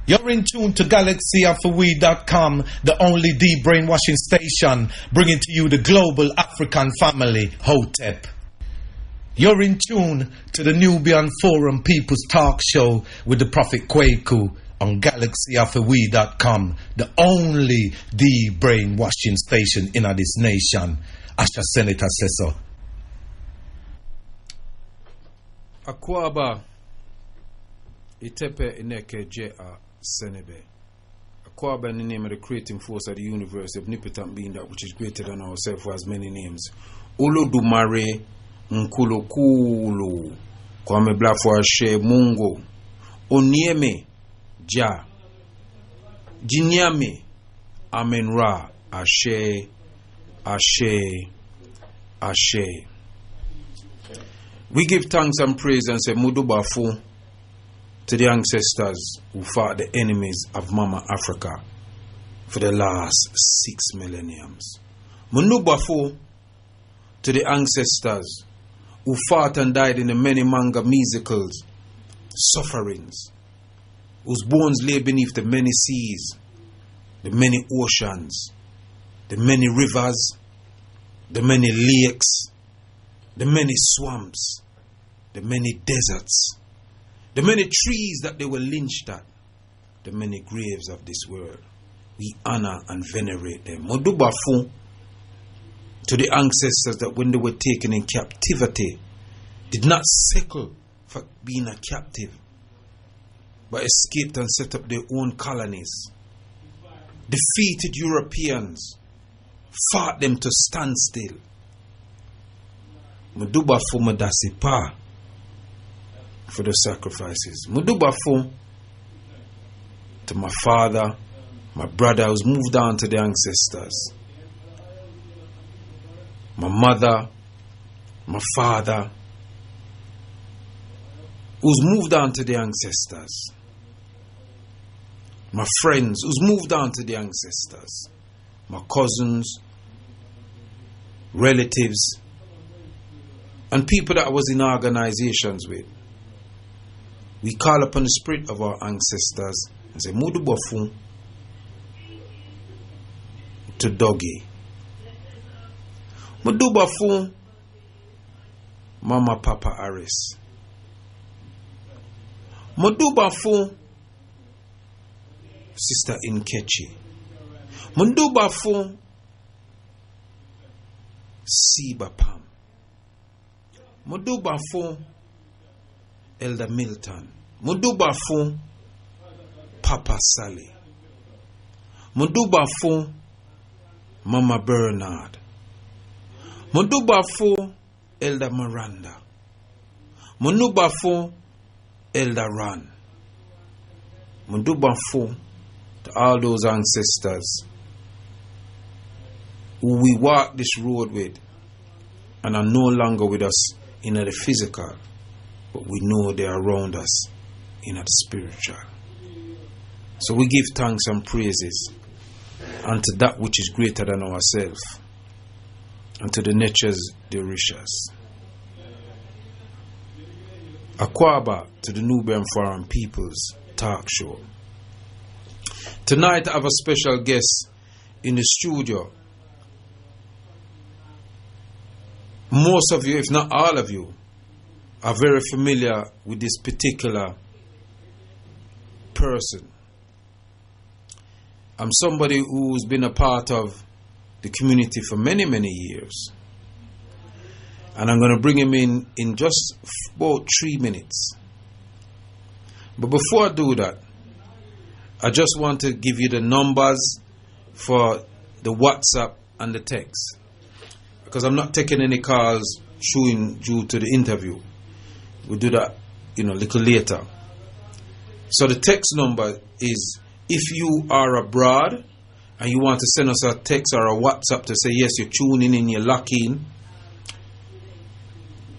You're in tune to GalaxyAfterWe.com, the only de-brainwashing station, bringing to you the global African family, Hotep. You're in tune to the Nubian Forum People's Talk Show with the Prophet Kwaku on GalaxyAfterWe.com, the only de-brainwashing station in this nation. Asha Senator says so. Akwaba Itepe Ineke Jea Senebe. Akwaba in the name of the creating force of the universe, omnipotent being that which is greater than ourselves, who has many names. Olodumare Nkulokulu Kwame Blafo Ashe Mungo Onieme Ja Jinyame Amen Ra Ashe Ashe Ashe. We give thanks and praise and say Mudubafu to the ancestors who fought the enemies of Mama Africa for the last 6 millenniums. Mudubafu to the ancestors who fought and died in the many manga musicals, sufferings, whose bones lay beneath the many seas, the many oceans, the many rivers, the many lakes, the many swamps, the many deserts, the many trees that they were lynched at, the many graves of this world. We honor and venerate them. Modubafu to the ancestors that when they were taken in captivity did not settle for being a captive, but escaped and set up their own colonies. Defeated Europeans, fought them to stand still. Mudubafu Madasipa for the sacrifices. Mudubafu to my father, my brother who's moved on to the ancestors. My mother, my father who's moved on to the ancestors. My friends who's moved on to the ancestors. My cousins, relatives, and people that I was in organizations with. We call upon the spirit of our ancestors and say, Mudubafu to Doggy. Mudubafu Mama Papa Aris. Mudubafu Sister Inkechi. Mudubafu Siba Pam. Mudubafu Elder Milton. Mudubafu Papa Sally. Mudubafu Mama Bernard. Mudubafu Elder Miranda. Mudubafu Elder Ron. Mudubafu to all those ancestors who we walk this road with and are no longer with us in the physical, but we know they are around us in the spiritual. So we give thanks and praises unto that which is greater than ourselves, and to the natures derishers. Akwaba to the Nubian Foreign People's Talk Show. Tonight I have a special guest in the studio. Most of you, if not all of you, are very familiar with this particular person. I'm somebody who's been a part of the community for many, many years. And I'm going to bring him in just about 3 minutes. But before I do that, I just want to give you the numbers for the WhatsApp and the text, because I'm not taking any calls due to the interview. We'll do that, a little later. So the text number is, if you are abroad and you want to send us a text or a WhatsApp to say yes, you're tuning in, you're locking.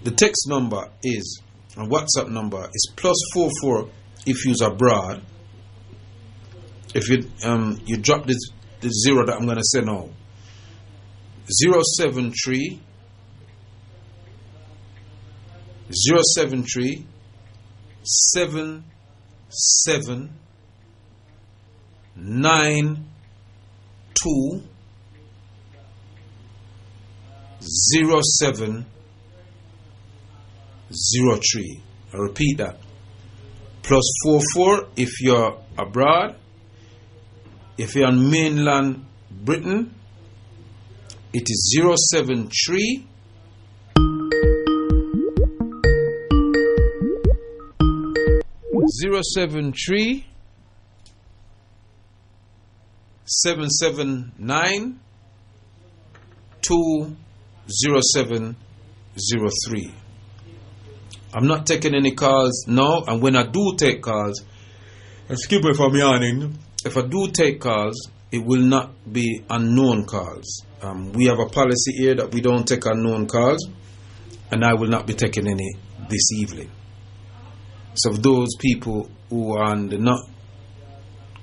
The text number is, and WhatsApp number is +44 if you're abroad. If you drop the 0 that I'm going to say now. 073 77 0703. I repeat that. +44 if you're abroad. If you're on mainland Britain, it is 073 779 20703. I'm not taking any calls now, and when I do take calls, excuse me if I'm yawning, if I do take calls, it will not be unknown calls. We have a policy here that we don't take unknown calls, and I will not be taking any this evening. So those people who are on the not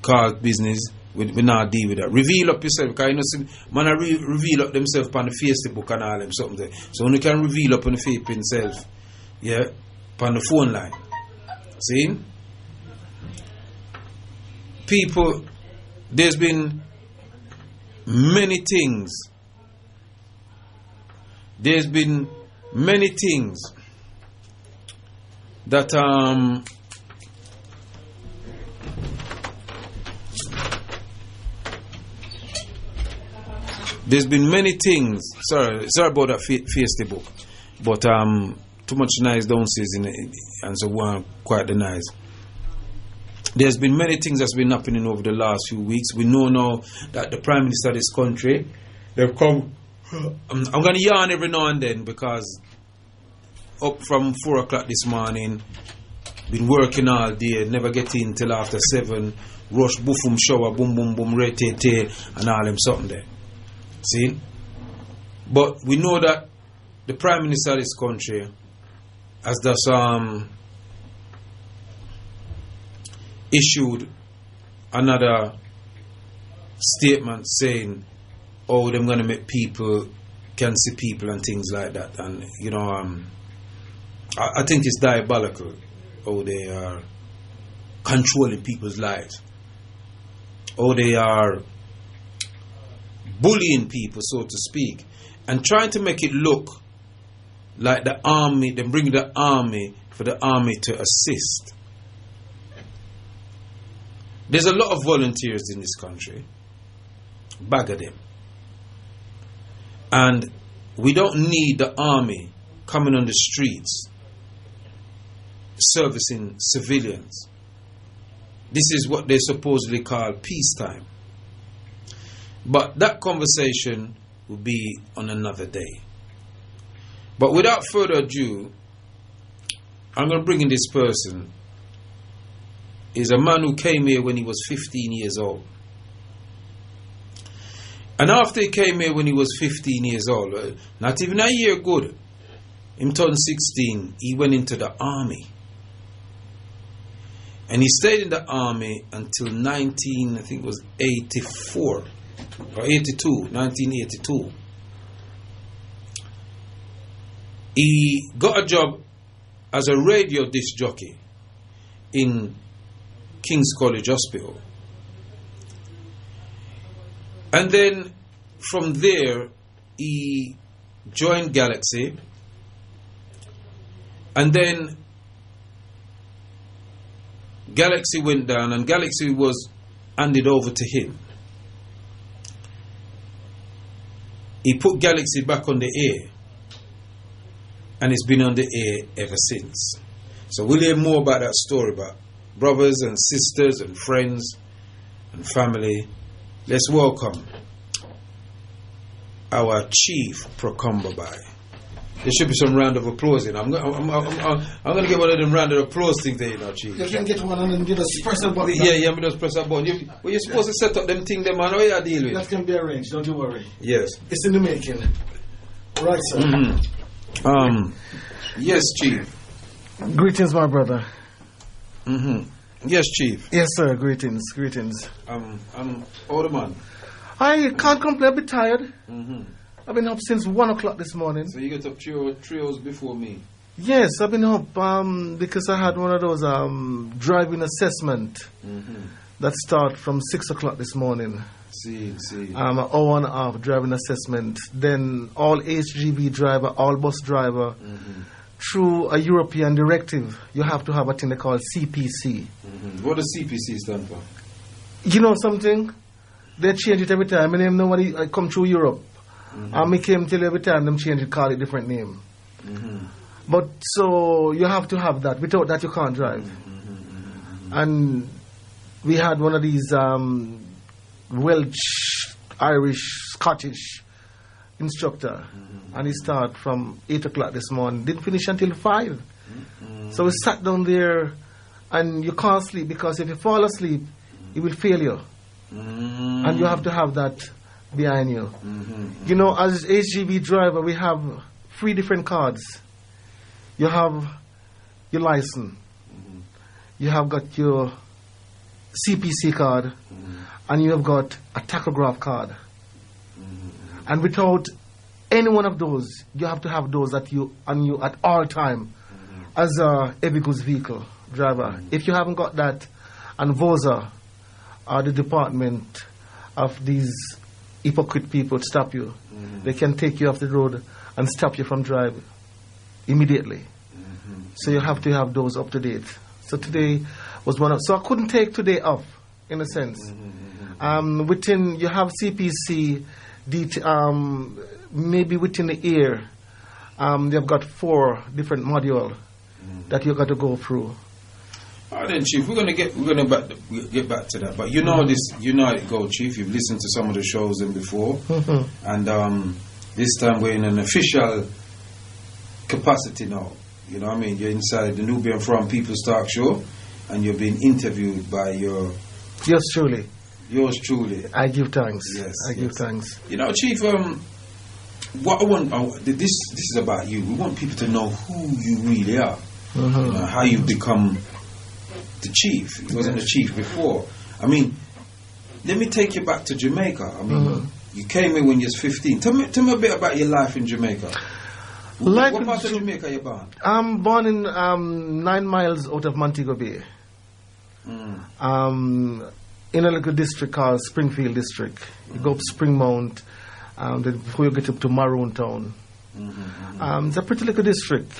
call business, we not deal with that. Reveal up yourself, because you know, man, reveal up themselves on the Facebook and all them something there. So when you can reveal up on the Facebook himself, yeah, on the phone line. See? People, there's been many things. There's been many things that there's been many things. Sorry about that Facebook, but too much nice downstairs in it, and so one quite the nice. There's been many things that's been happening over the last few weeks. We know now that the Prime Minister of this country, they've come. I'm going to yarn every now and then, because up from 4 o'clock this morning, been working all day, never get in till after 7, rush, boom, shower, boom, boom, boom, re-te-te, and all them something there. See? But we know that the Prime Minister of this country has just issued another statement saying, oh, they're going to make people can see people and things like that. And, you know, I think it's diabolical how they are controlling people's lives. How they are bullying people, so to speak, and trying to make it look like the army, they bring the army for the army to assist. There's a lot of volunteers in this country, bag of them. And we don't need the army coming on the streets servicing civilians. This is what they supposedly call peacetime. But that conversation will be on another day. But without further ado, I'm going to bring in this person. He's a man who came here when he was 15 years old. And after he came here when he was 15 years old, not even a year good, him turned 16, he went into the army. And he stayed in the army until 1984 or 82, 1982. He got a job as a radio disc jockey in King's College Hospital. And then from there, he joined Galaxy. And then Galaxy went down, and Galaxy was handed over to him. He put Galaxy back on the air, and it's been on the air ever since. So we'll hear more about that story, about brothers and sisters and friends and family. Let's welcome our Chief Procumbabai. There should be some round of applause in. I'm going to get one of them round of applause things there, you know, Chief. You can get one and then you just press a button. Yeah, me just press a button. You're supposed to set up them things, them, man. How you deal with? That can be arranged, don't you worry. Yes. It's in the making. Right, sir. Mm-hmm. Yes, Chief. Greetings, my brother. Mm-hmm. Yes, Chief. Yes, sir. Greetings. I'm older man. I can't complain. I'm a bit tired. Mm-hmm. I've been up since 1 o'clock this morning. So you get up 3 hours before me? Yes, I've been up because I had one of those driving assessment. Mm-hmm. that start from 6 o'clock this morning. See. An hour and a half driving assessment. Then all HGV driver, all bus driver, through a European directive, you have to have a thing they call CPC. What does CPC stand for? You know something? They change it every time. My name nobody I come through Europe. And me came till every time them change it, call it different name. But so you have to have that. Without that you can't drive. And we had one of these Welsh, Irish, Scottish instructor, and he started from 8 o'clock this morning, didn't finish until 5. So we sat down there, and you can't sleep, because if you fall asleep, he will fail you. And you have to have that behind you. You know, as HGV driver, we have 3 different cards. You have your license, you have got your CPC card, and you have got a tachograph card. And without any one of those, you have to have those on you at all time as a heavy goods vehicle driver. If you haven't got that, and VOSA or the department of these hypocrite people stop you, they can take you off the road and stop you from driving immediately. So you have to have those up to date. So today was one of, so I couldn't take today off, in a sense. Within, you have CPC, maybe within the year, they've got 4 different modules that you got to go through. All right then, Chief. We're gonna get back to that. But you know this, you know how it goes, Chief. You've listened to some of the shows in before, and this time we're in an official capacity now. You know what I mean? You're inside the Nubian From People's Talk Show, and you're being interviewed by yours truly. I give thanks. Yes, I give thanks. You know, Chief. What I want, this is about you. We want people to know who you really are. You know, how you become the chief. You wasn't the chief before. I mean, let me take you back to Jamaica. I mean, you came in when you was 15. Tell me a bit about your life in Jamaica. What part of Jamaica are you born? I'm born in 9 miles out of Montego Bay. In a little district called Springfield District. You go up Springmount, before you get up to Maroon Town. It's a pretty little district.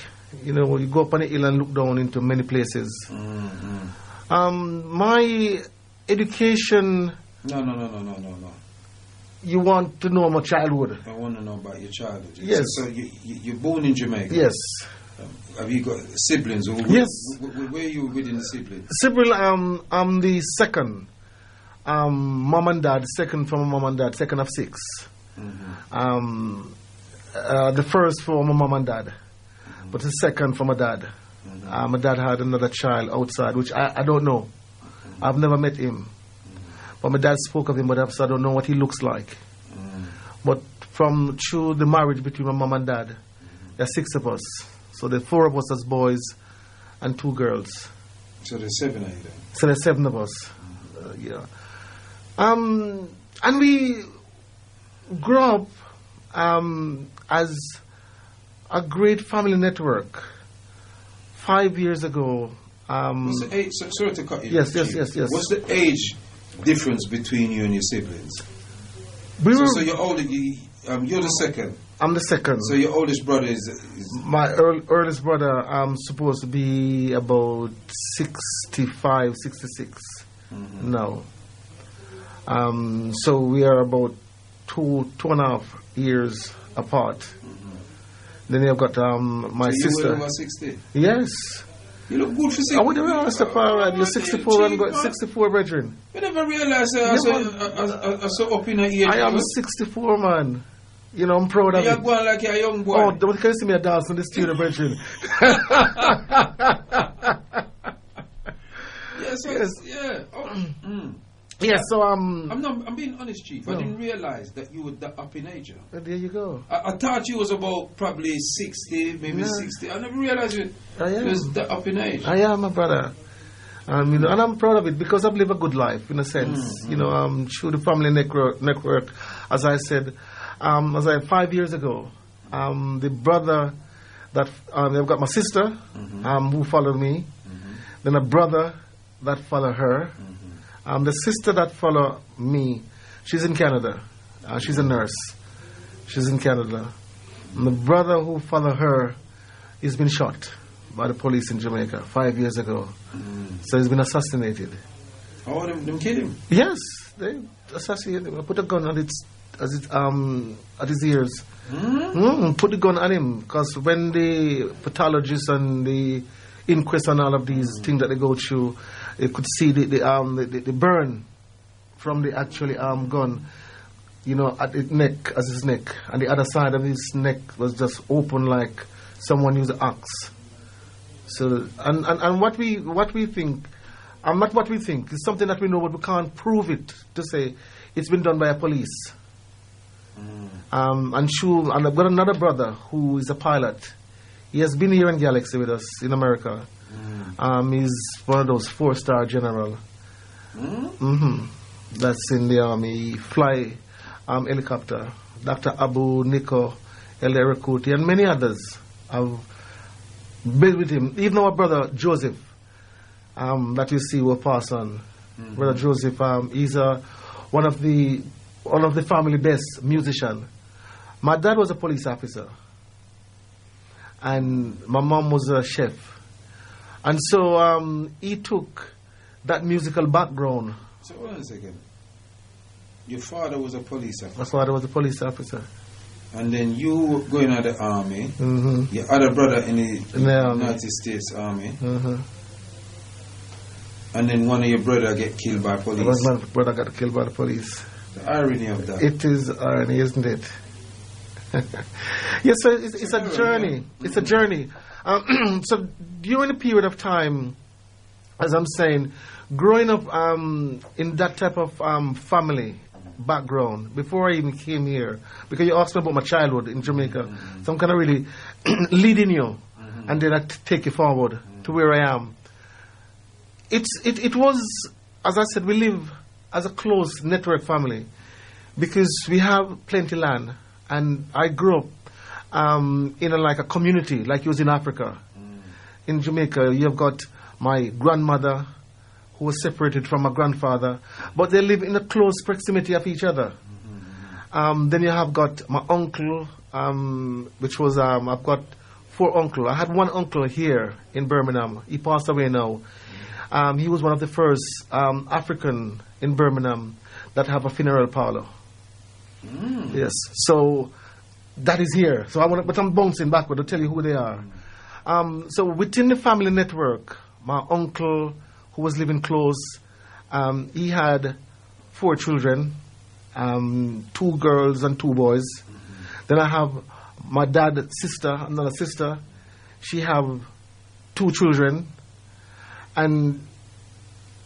You know, you go up on the hill and look down into many places. My education... No. You want to know my childhood? I want to know about your childhood. Yes. So you're born in Jamaica? Yes. Have you got siblings? Yes. Where are you within the siblings? Sibling, I'm the second. Mom and dad, second from mom and dad, second of 6. The first for my mom and dad, but the second for my dad. My dad had another child outside, which I don't know. I've never met him. But my dad spoke of him, but I don't know what he looks like. But through the marriage between my mom and dad, there are 6 of us. So there are 4 of us as boys and 2 girls. So there's 7 of you then? So there's 7 of us. Yeah. And we grew up as a great family network. 5 years ago. What's the age? Sorry to cut you. Yes. What's the age difference between you and your siblings? So you're older. You're the second. I'm the second. So your oldest brother is my earliest brother. I'm supposed to be about 65, 66 now. So we are about 2.5 years apart. Then you've got my sister. You were over 60? Yes. You look good for 60. I would have asked you're 64 and got 64, brethren. I never realized I saw up in a year. I am 64, man. You know, I'm proud of it. You're going like you're a young boy. Oh, don't you see me dance in the studio, brethren? Yes. Yeah. Oh. Yes, so I'm being honest, Chief. No. I didn't realize that you were that up in age. There you go. I thought you was about probably 60, maybe 60. I never realized you was that up in age. I am, my brother. You know, and I'm proud of it because I've lived a good life in a sense. You know, through the family network, as I said, 5 years ago, the brother that I've got my sister who followed me, then a brother that followed her. The sister that follow me, she's in Canada. She's a nurse. She's in Canada. And the brother who follow her, he's been shot by the police in Jamaica 5 years ago. So he's been assassinated. Oh, them killed him? Yes, they assassinated him. Put a gun at his ears. Put the gun on him, because when the pathologists and the inquest and all of these things that they go through, they could see the burn from the actually gun, at his neck, his neck, and the other side of his neck was just open like someone used an axe. So and what we think, not what we think, it's something that we know, but we can't prove it to say it's been done by a police. And I've got another brother who is a pilot. He has been here in Galaxy with us in America. He's one of those 4-star general. That's in the army. He fly helicopter. Dr. Abu Nico El Erekuti and many others have been with him. Even our brother Joseph, that you see will pass on. Brother Joseph, he's one of the family best musician. My dad was a police officer, and my mom was a chef. And so he took that musical background. So hold on a second. Your father was a police officer? My father was a police officer. And then you going out of the army. Your other brother in the United States Army. And then one of your brother get killed by police. One brother got killed by the police. The irony of that. It is irony, isn't it? Yes, so it's a journey. It's a journey. So during a period of time, as I'm saying, growing up in that type of family background, before I even came here, because you asked me about my childhood in Jamaica, so I'm kind of really leading you, and then I take you forward to where I am. It was, as I said, we live as a close network family because we have plenty land, and I grew up in a community like you was in Africa. In Jamaica, you've got my grandmother who was separated from my grandfather, but they live in a close proximity of each other. Then you have got my uncle, which was, I've got 4 uncles. I had one uncle here in Birmingham. He passed away now. He was one of the first African in Birmingham that have a funeral parlor. Yes, so that is here. So but I'm bouncing backward to tell you who they are. So within the family network, my uncle, who was living close, he had 4 children, 2 girls and 2 boys. Then I have my dad's sister, another sister. She have 2 children. And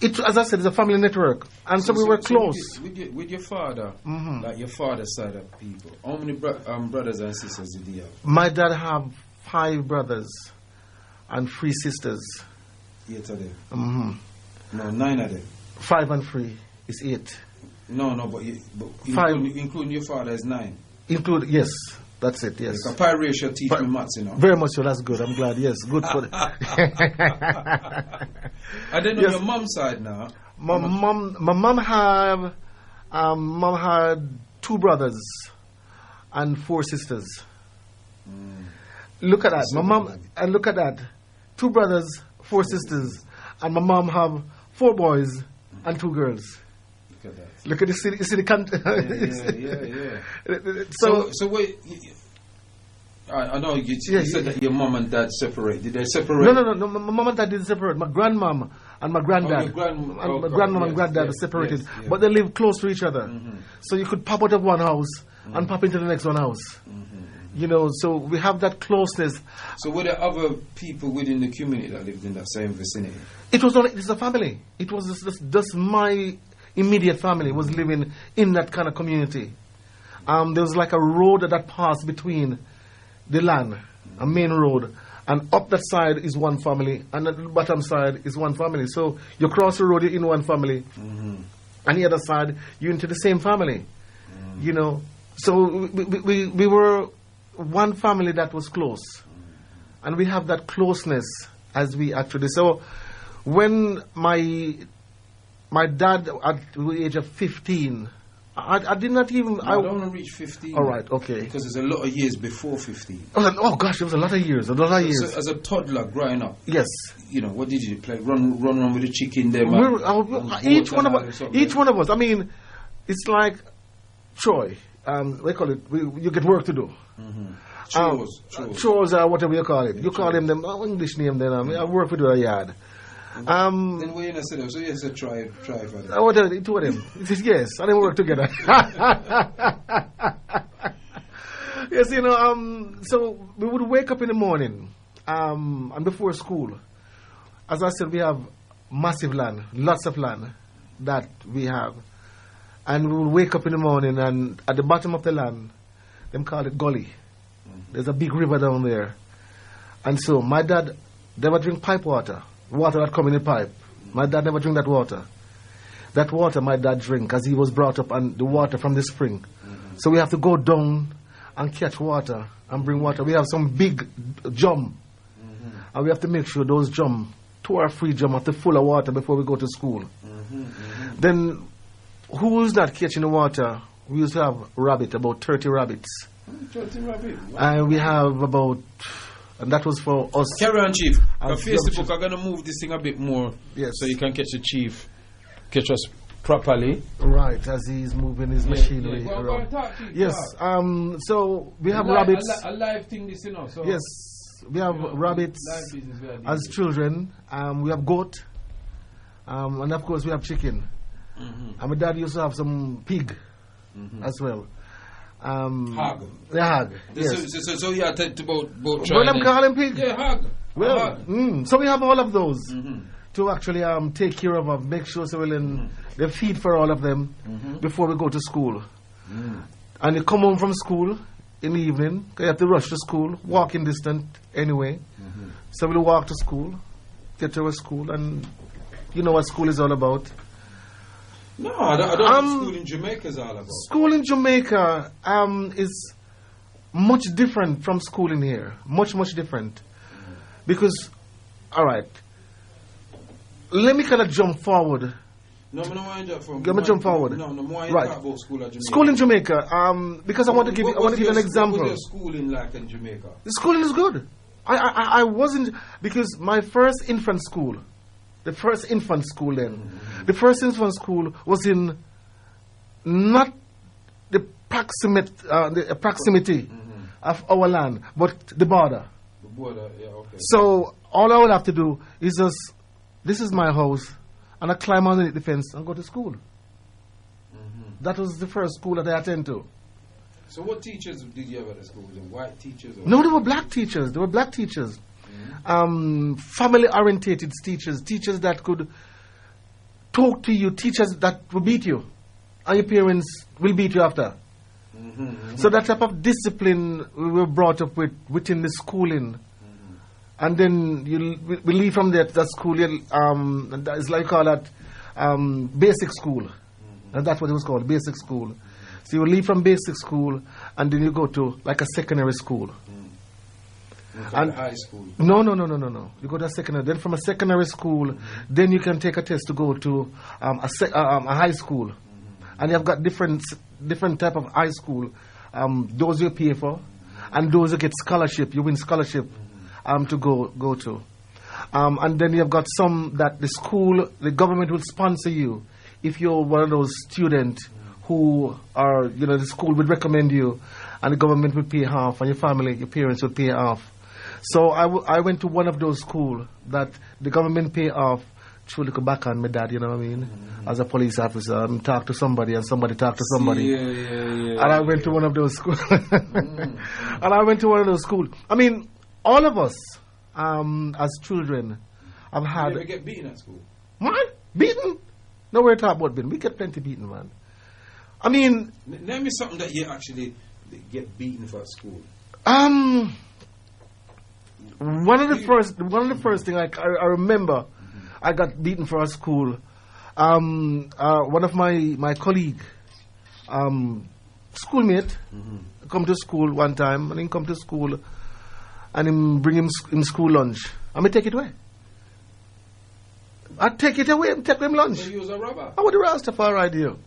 it, as I said, it's a family network. And so we were close. With your father, like your father's side of people, how many brothers and sisters did he have? My dad have 5 brothers and 3 sisters. 8 of them? No, 9 of them. 5 and 3 is 8. No, but 5, including your father is 9. Yes. That's it, yes. Like a pi ratio teach me maths, you know. Very much so, that's good. I'm glad, yes. Good for it. I didn't know your mom's side now. My mom had 2 brothers and 4 sisters. Look at that. My mom, and look at that. 2 brothers, 4 sisters. And my mom have 4 boys and 2 girls. Look at that. Look at this, you see the country. Yeah. So wait, I know you said that your mom and dad separate. Did they separate? No. My mom and dad didn't separate. My grandmom and my granddad, my grandmom and granddad are separated, yes. But they live close to each other. So you could pop out of one house and pop into the next one house. You know, so we have that closeness. So were there other people within the community that lived in that same vicinity? It's a family. It was just my immediate family was living in that kind of community. There was like a road that passed between the land, a main road, and up that side is one family, and the bottom side is one family. So you cross the road, you're in one family, and the other side, you're into the same family. You know, so we were one family that was close, and we have that closeness as we actually. So when my my dad at the age of 15. I did not even. I don't want to reach 15. All right, okay. Because there's a lot of years before 15. Oh gosh, there was a lot of years. A lot of years. So as a toddler growing up. Yes. You know, what did you play? Run with the chicken there. Each one of us. I mean, it's like Troy. We call it. You get work to do. Chores or whatever you call it. You call them English name. Then I work with a yard. Then we in so yes, try for them. Whatever, two of them. He says yes, and they work together. Yes, you know. So we would wake up in the morning, and before school. As I said, we have massive land, lots of land that we have, and we would wake up in the morning, and at the bottom of the land, them call it gully. There's a big river down there, and so my dad never drink pipe water. Water that come in the pipe. My dad never drink that water. That water my dad drink because he was brought up on the water from the spring. So we have to go down and catch water and bring water. We have some big drum. And we have to make sure those drum, 2 or 3 drum, are full of water before we go to school. Then who's not catching the water? We used to have rabbit, about 30 rabbits. 30 rabbit. Wow. And we have about... And that was for us. Carry on, Chief. Facebook, I'm going to move this thing a bit more. Yes. So you can catch the Chief. Catch us properly. Right, as he's moving his machinery around. Yes. So we have rabbits. A live thing this, you know. So yes. We have rabbits as children. We have goat. And of course we have chicken. And my dad used to have some pig as well. Hog. The hog. Yes. So you are talking about trying. Well, I'm calling pig. Yeah, hog. Well, so we have all of those to actually take care of them, make sure so they feed for all of them before we go to school. And you come home from school in the evening. You have to rush to school, walking distance anyway. So we'll walk to school, get to our school, and you know what school is all about. No, I don't know what school in Jamaica is all about. School in Jamaica is much different from school in here. Much different. Because, all right, let me kind of jump forward. No, I want to jump forward. Let me jump forward. No, I right. talk about school in Jamaica. School in Jamaica, because I want to give you an example. What was your schooling like in Jamaica? The schooling is good. I wasn't, because my first infant school, the first infant school was in not the proximity of our land, but the border. The border, yeah, okay. So all I would have to do is just, this is my house, and I climb underneath the fence and go to school. That was the first school that I attended to. So what teachers did you have at the school? Was it white teachers? Or no, they were black teachers. Family-orientated teachers that could talk to you, teachers that will beat you, and your parents will beat you after. So that type of discipline we were brought up with within the schooling. And then we leave from that school, it's like you call that basic school. And that's what it was called, basic school. So you leave from basic school, and then you go to like a secondary school. And high school? No. You go to a secondary. Then from a secondary school, then you can take a test to go to a high school. And you've got different type of high school. Those you pay for, and those you get scholarship. You win scholarship to go to. And then you've got some that the government will sponsor you if you're one of those students who are, the school would recommend you, and the government would pay half, and your family, your parents would pay half. So I went to one of those schools that the government pay off through the back on my dad, you know what I mean? As a police officer, and talk to somebody, and somebody talk to somebody. Yeah. And I went to one of those schools. I mean, all of us, as children, have had... You ever get beaten at school? What? Beaten? No, we're talking about beaten. We get plenty beaten, man. I mean... Name me something that you actually get beaten for at school. One of the first thing I remember, I got beaten for at school. One of my colleague, schoolmate, come to school one time, and he come to school, and him bring him school lunch. I may take it away. I'd take it away and take them lunch. So you was a robber. I would Rastafari deal.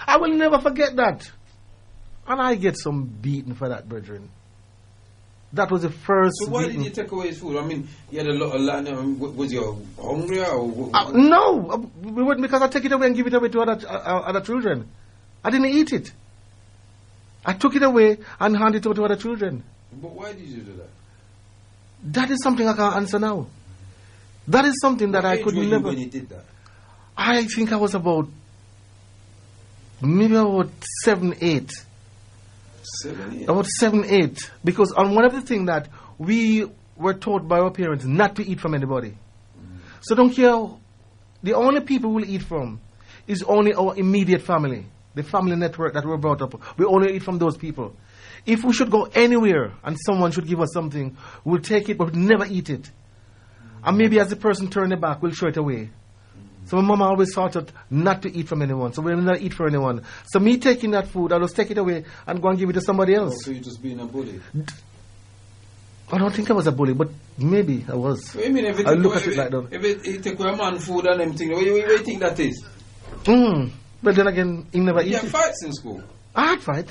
I will never forget that. And I get some beating for that, brethren. That was the first. So why beating. did you take away his food? I mean, you had a lot of land. Was you hungry or? No, we wouldn't, because I take it away and give it away to other children. I didn't eat it. I took it away and handed it over to other children. But why did you do that? That is something I can't answer now. That is something that I could What age were never. you when you did that? I think I was maybe about 7, 8. 7, 8. About 7, 8. Because on one of the things that we were taught by our parents not to eat from anybody. So don't care. The only people we'll eat from is only our immediate family. The family network that we're brought up. We only eat from those people. If we should go anywhere and someone should give us something, we'll take it but we'll never eat it. And maybe as the person turns it back, we'll throw it away. So my mama always taught us not to eat from anyone. So we'll not eat for anyone. So me taking that food, I'll just take it away and go and give it to somebody else. Oh, so you're just being a bully? I don't think I was a bully, but maybe I was. What do you mean? If I look at it like that. If it take away a man food and them things, what do you think that is? But then again, he never eat You had it. fights in school? I had fight.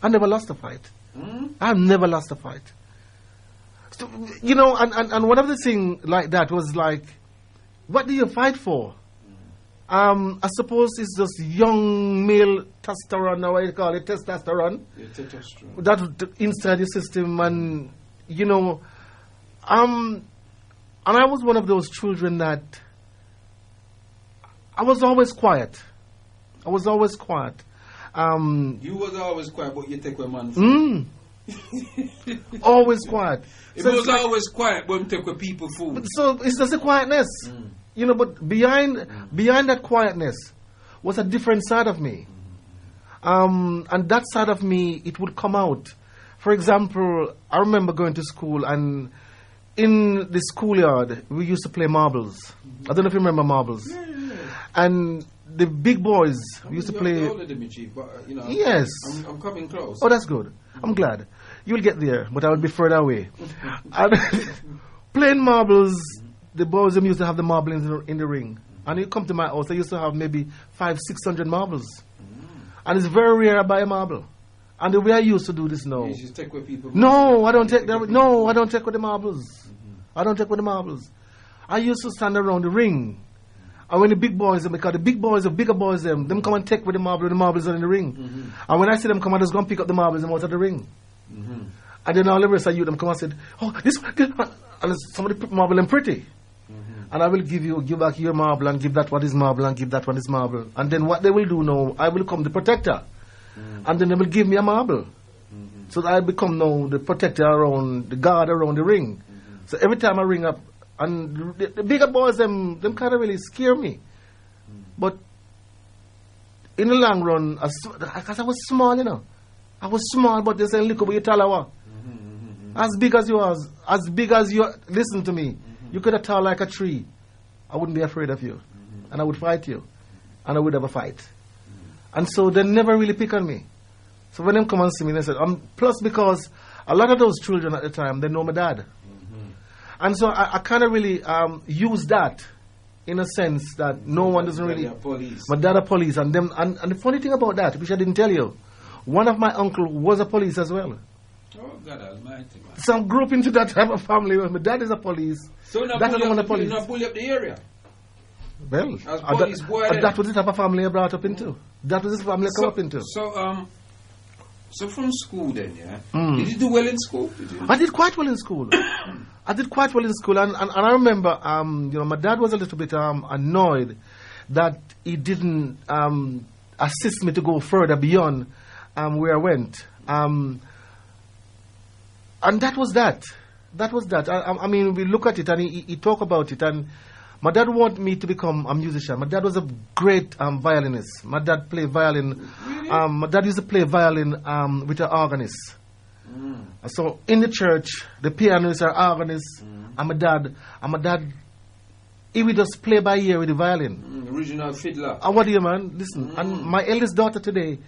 I never lost a fight. I've never lost a fight. So, you know, and one of the things like that was like, what do you fight for? I suppose it's just young male testosterone, or what you call it, testosterone. Yeah, testosterone. That inside the system, and you know, and I was one of those children that I was always quiet. I was always quiet. You was always quiet, but you take away man food. Always quiet. It So was it's like- always quiet, but you take away people food. So it's just a quietness, you know. But behind that quietness was a different side of me, and that side of me, it would come out. For example, I remember going to school, and in the schoolyard we used to play marbles. I don't know if you remember marbles. And the big boys used to play. You're older than me, Chief, but you know. Yes. I'm coming close. Oh, that's good. I'm glad. You'll get there, but I will be further away. And playing marbles, the boys them used to have the marble in the ring. And you come to my house, I used to have maybe 500-600 marbles. And it's very rare I buy a marble. And the way I used to do this now. You just take away people. No, I don't take that. No, I don't take with the marbles. I don't take with the marbles. I used to stand around the ring. And when the big boys, because the big boys, the bigger boys, them come and take with the marbles are in the ring. And when I see them come, I just go and pick up the marbles and out of the ring. And then all the rest of you, them come and said, oh, this, and somebody put marble and pretty. And I will give back your marble and give that one his marble and give that one his marble. And then what they will do now, I will become the protector. And then they will give me a marble. So that I become now the protector around, the guard around the ring. So every time I ring up, and the bigger boys, them kind of really scare me. But in the long run, because I was small, you know. I was small, but they say, look over your talawa. As big as you, listen to me. You could have tall like a tree. I wouldn't be afraid of you. And I would fight you. And I would have a fight. And so they never really pick on me. So when they come and see me, they said, plus because a lot of those children at the time, they know my dad. And so I kind of really use that in a sense that no one doesn't really. My dad a police, and them, and the funny thing about that, which I didn't tell you, one of my uncle was a police as well. Oh God Almighty! Man. So I grew up into that type of family where my dad is a police. So that is one of the police. Not bully up the area. Well, As police boy, that was the type of family I brought up into. That was the family I grew up into. So from school then, yeah. Did you do well in school? I did quite well in school. I did quite well in school, and I remember, you know, my dad was a little bit annoyed that he didn't assist me to go further beyond where I went. And that was that. That was that. I mean, we look at it, and he talk about it, and my dad wanted me to become a musician. My dad was a great violinist. My dad played violin. Really? My dad used to play violin with an organist. So in the church, the pianist or organist, and my dad, he would just play by ear with the violin. Original fiddler. What do you, man? Listen, and my eldest daughter today,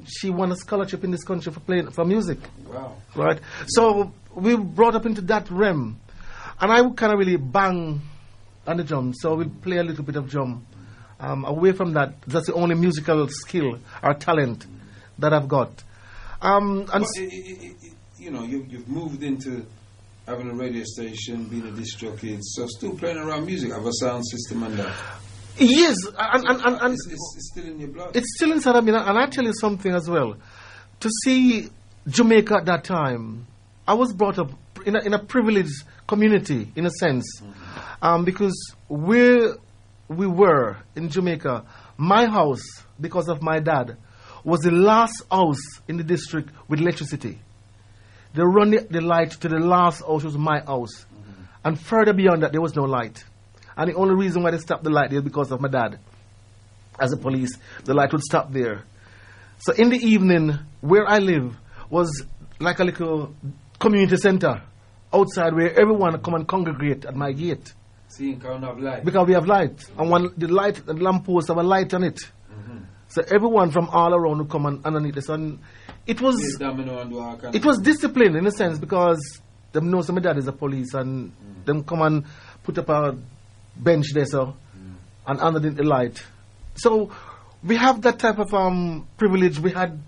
she won a scholarship in this country for music. Wow. Right. So we brought up into that realm, and I would kind of really bang And the drum. So we'll play a little bit of drum. Away from that, that's the only musical skill or talent that I've got. You know, you've moved into having a radio station, being a disc jockey, so still playing around music, have a sound system and that. Yes, and it's still in your blood. It's still inside of me, and I tell you something as well. To see Jamaica at that time, I was brought up in a privileged community, in a sense, because where we were in Jamaica, my house, because of my dad, was the last house in the district with electricity. They run the light to the last house, was my house. And further beyond that, there was no light. And the only reason why they stopped the light there was because of my dad. As a police, the light would stop there. So in the evening, where I live was like a little community center outside where everyone would come and congregate at my gate. Seeing kind of light. Because we have light. And when the light, the lampposts have a light on it. So everyone from all around would come underneath the sun. It was discipline in a sense, because them know some of my dad is a police, and them come and put up a bench there, so and underneath the light. So we have that type of privilege. We had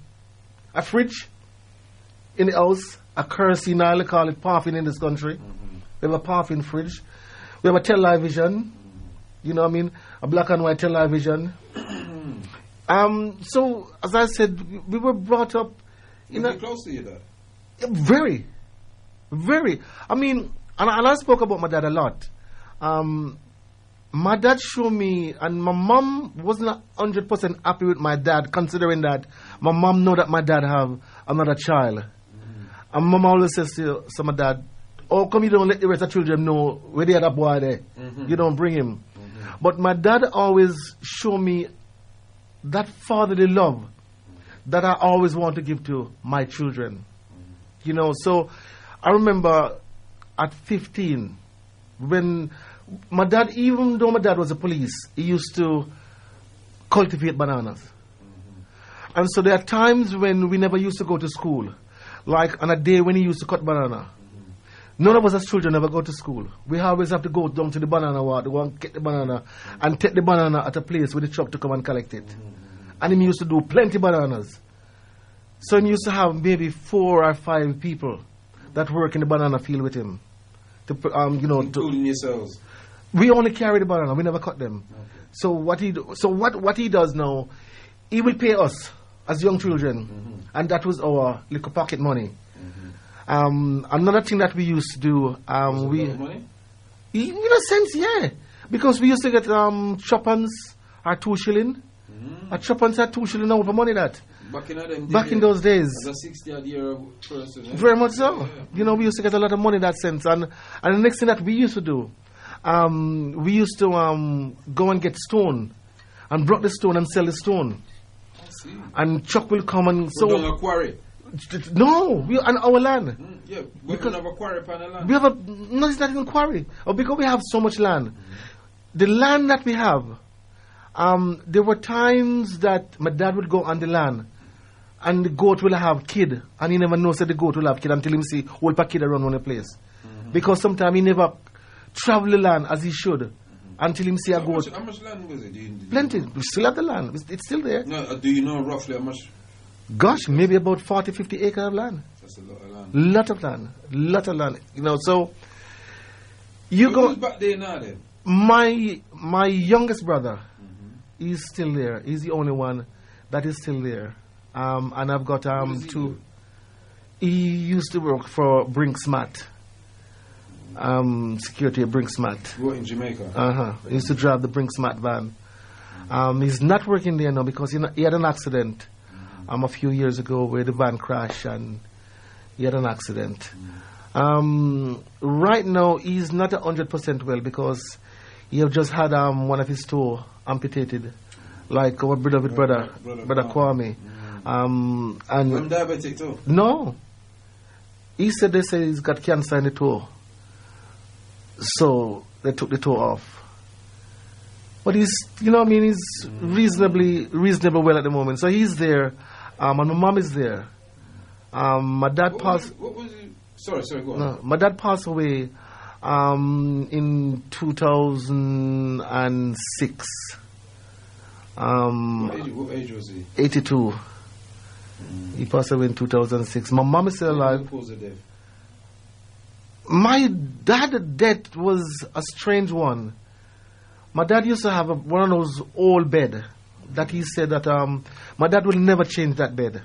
a fridge in the house, a kerosene, I call it paraffin in this country. We have a paraffin fridge. We have a television, you know what I mean, a black and white television. So as I said, we were brought up. Was he close to you, Dad? Very, very. I mean, and I spoke about my dad a lot. My dad showed me, and my mom wasn't 100% happy with my dad, considering that my mom know that my dad have another child. And mom always says to my dad, "Oh, come you don't let the rest of the children know where the other boy there. You don't bring him." But my dad always showed me that fatherly love that I always want to give to my children. You know, so I remember at 15, when my dad, even though my dad was a police, he used to cultivate bananas. And so there are times when we never used to go to school, like on a day when he used to cut banana. None of us as children ever go to school. We always have to go down to the banana ward to go and get the banana and take the banana at a place with the truck to come and collect it. And he used to do plenty bananas. So he used to have maybe 4 or 5 people that work in the banana field with him. Including yourselves. We only carry the banana. We never cut them. Okay. So what he does now, he will pay us as young children, and that was our little pocket money. Another thing that we used to do, money? In a sense, yeah, because we used to get chopans at 2 shilling. A chopans at 2 shilling now for money that. Back in those days. As a 60-odd-year-old person. Yeah? Very much so. Yeah. You know, we used to get a lot of money in that sense. And the next thing that we used to do, we used to go and get stone and brought the stone and sell the stone. I see. And Chuck will come and so. We're a quarry. No, we on our land. Yeah, we have a quarry upon the land. We have no, it's not even quarry. Because we have so much land. The land that we have, there were times that my dad would go on the land and the goat will have kid, and he never knows that the goat will have kid until he see whole pack kid around on the place. Because sometimes he never travel the land as he should until he see a goat. How much land was it? Plenty. We still have the land. It's still there. No, do you know roughly how much? Gosh, maybe about 40, 50 acres of land. That's a lot of land. Lot of land. You know, so you go. Who's back there now then? My youngest brother, he's still there. He's the only one that is still there. And I've got 2. He used to work for Brinksmat. Security at Brinksmat. What, in Jamaica? He used to drive the Brinksmat van. He's not working there now because he had an accident a few years ago where the van crashed and he had an accident. Right now he's not 100% well because he have just had one of his toe amputated, like our beloved brother Kwame. And I'm diabetic too. No, they say he's got cancer in the toe, so they took the toe off. But he's, he's reasonably well at the moment. So he's there, and my mom is there. My dad passed. What was it? Sorry, go on. No, my dad passed away In 2006. What age was he? 82. He passed away in 2006. My mom is still alive. What caused the death? My dad's death was a strange one. My dad used to have one of those old bed that he said that my dad will never change that bed.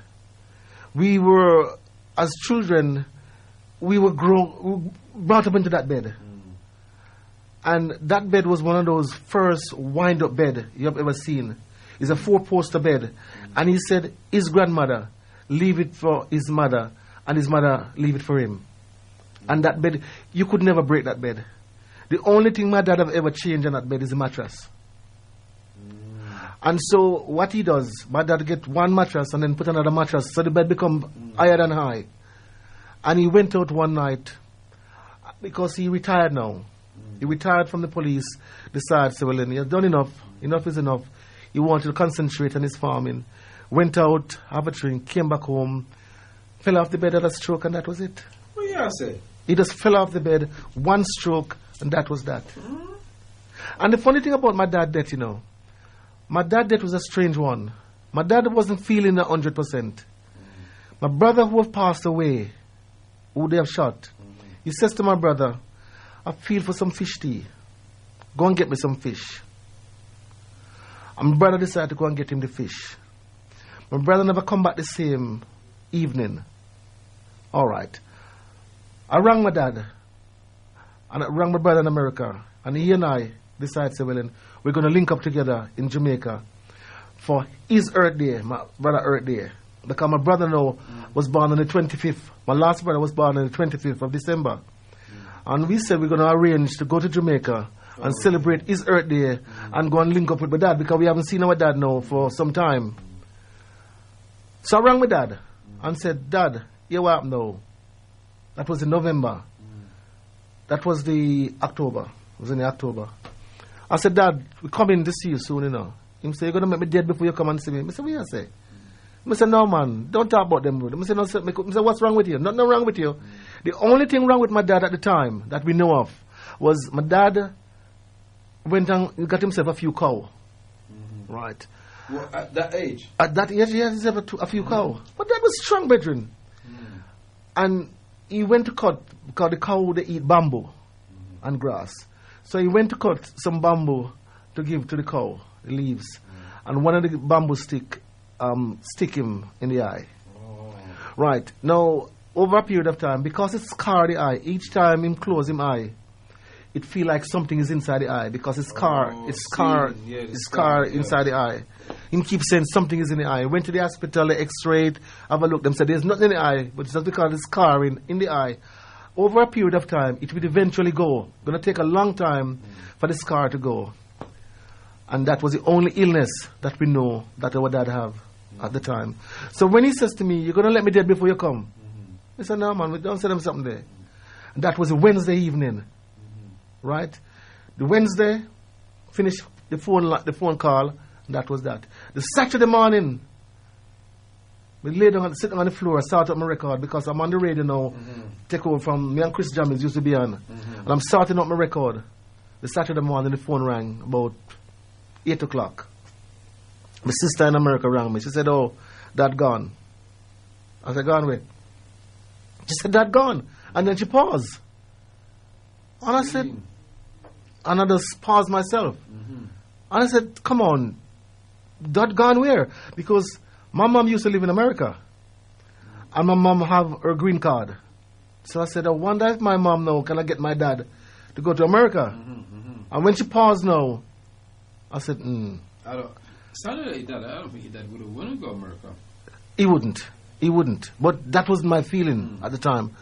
We were, as children, we were brought up into that bed. And that bed was one of those first wind-up bed you have ever seen. It's a 4-poster bed. And he said his grandmother leave it for his mother, and his mother leave it for him. And that bed, you could never break that bed. The only thing my dad have ever changed on that bed is the mattress. And so what he does, my dad get one mattress and then put another mattress, so the bed become higher than high. And he went out one night, because he retired now. He retired from the police, decided, so, well, then he has done enough. Enough is enough. He wanted to concentrate on his farming. Went out, have a drink, came back home, fell off the bed, had a stroke, and that was it. What you say? He just fell off the bed, one stroke, and that was that. And the funny thing about my dad's death, my dad's death was a strange one. My dad wasn't feeling 100%. My brother who have passed away, who they have shot, he says to my brother, I feel for some fish tea. Go and get me some fish. And my brother decided to go and get him the fish. My brother never come back the same evening. All right. I rang my dad. And I rang my brother in America. And he and I decided, well, then, we're going to link up together in Jamaica for his Earth Day, my brother Earth Day. Because my brother now was born on the 25th. My last brother was born on the 25th of December. And we said we're going to arrange to go to Jamaica and celebrate his Earth Day and go and link up with my dad, because we haven't seen our dad now for some time. So I rang my dad and said, Dad, here what happened now? That was in November. That was the October. It was in the October. I said, Dad, we're coming to see you soon, He said, you're going to make me dead before you come and see me. I said, what you say? I said, no, man, don't talk about them. I said, no, I said, what's wrong with you? Nothing wrong with you. The only thing wrong with my dad at the time that we know of was my dad went and got himself a few cow. Right. Well, at that age? At that age, he had himself a few cow. But that was strong, brethren. And he went to cut, because the cow, they eat bamboo and grass. So he went to cut some bamboo to give to the cow, the leaves. And one of the bamboo stick him in the eye. Right. Now, over a period of time, because it scarred the eye, each time him close him eye, it feel like something is inside the eye, because it's scar inside the eye. Him keep saying something is in the eye. Went to the hospital, they x-rayed, have a look. Them said there's nothing in the eye, but it's just because it's scarring in the eye. Over a period of time, it will eventually go. Going to take a long time for the scar to go. And that was the only illness that we know that our dad have at the time. So when he says to me, you're going to let me dead before you come? I said, no, man, we don't say them something there. And that was a Wednesday evening. Right? The Wednesday, finished the phone call, and that was that. The Saturday morning, we lay down, sitting on the floor, start up my record, because I'm on the radio now, take over from me and Chris Jammins used to be on. And I'm starting up my record. The Saturday morning, the phone rang about 8 o'clock. My sister in America rang me. She said, oh, Dad gone. I said, gone where? She said, Dad gone. And then she paused. And I said, and I just paused myself. And I said, come on, Dad gone where? Because my mom used to live in America. And my mom have her green card. So I said, I wonder if my mom now, can I get my dad to go to America? And when she paused now, I said, I don't. Sounded like that. I don't think your dad would have wanted to go to America. He wouldn't. But that was my feeling at the time.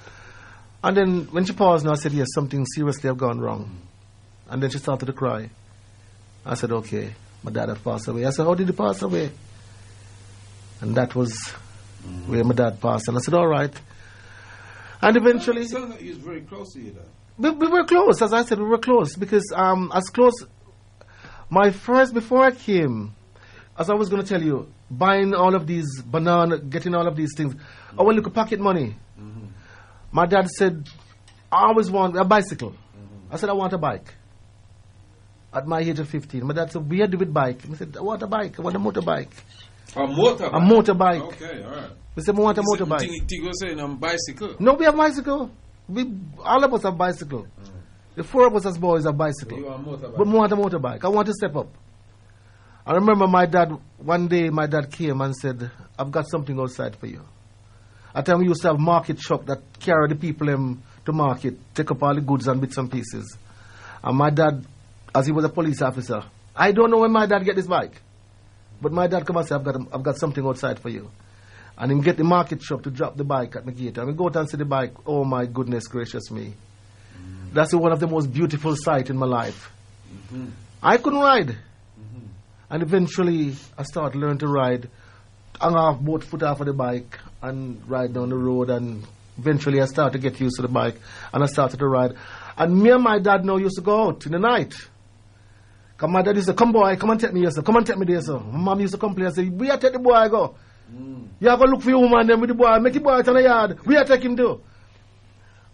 And then when she paused now, I said, yes, something seriously have gone wrong. And then she started to cry. I said, okay, my dad had passed away. I said, how did he pass away? And that was where my dad passed. And I said, all right. And eventually... It sounds like you was very close to your dad. We were close. As I said, we were close. Because as close... Before I came... As I was going to tell you, buying all of these banana, getting all of these things, our little pocket money. My dad said, I always want a bicycle. I said, I want a bike. At my age of 15. My dad said, where do you with bike? I said, I want a bike. I want a motorbike. A motorbike? A motorbike. Okay, all right. I said, I want a motorbike. Tigo saying bicycle? No, we have bicycle. All of us have bicycle. The four of us as boys have bicycle. But you want a motorbike? But we want a motorbike. I want to step up. I remember my dad, one day my dad came and said, I've got something outside for you. At the time we used to have market truck that carry the people to market, take up all the goods and bits and pieces. And my dad, as he was a police officer, I don't know when my dad get this bike. But my dad come and say, I've got something outside for you. And him get the market truck to drop the bike at my gate. And we go out and see the bike. Oh my goodness gracious me. That's one of the most beautiful sights in my life. I couldn't ride. And eventually I started learning to ride. Hang off both foot off of the bike and ride down the road. And eventually I started to get used to the bike. And I started to ride. And me and my dad now used to go out in the night. Because my dad used to come boy, come and take me here, sir. Come and take me there, sir. My mom used to complain and say, where take the boy go? You have to look for your woman then with the boy. Make the boy out in the yard. Where take him to?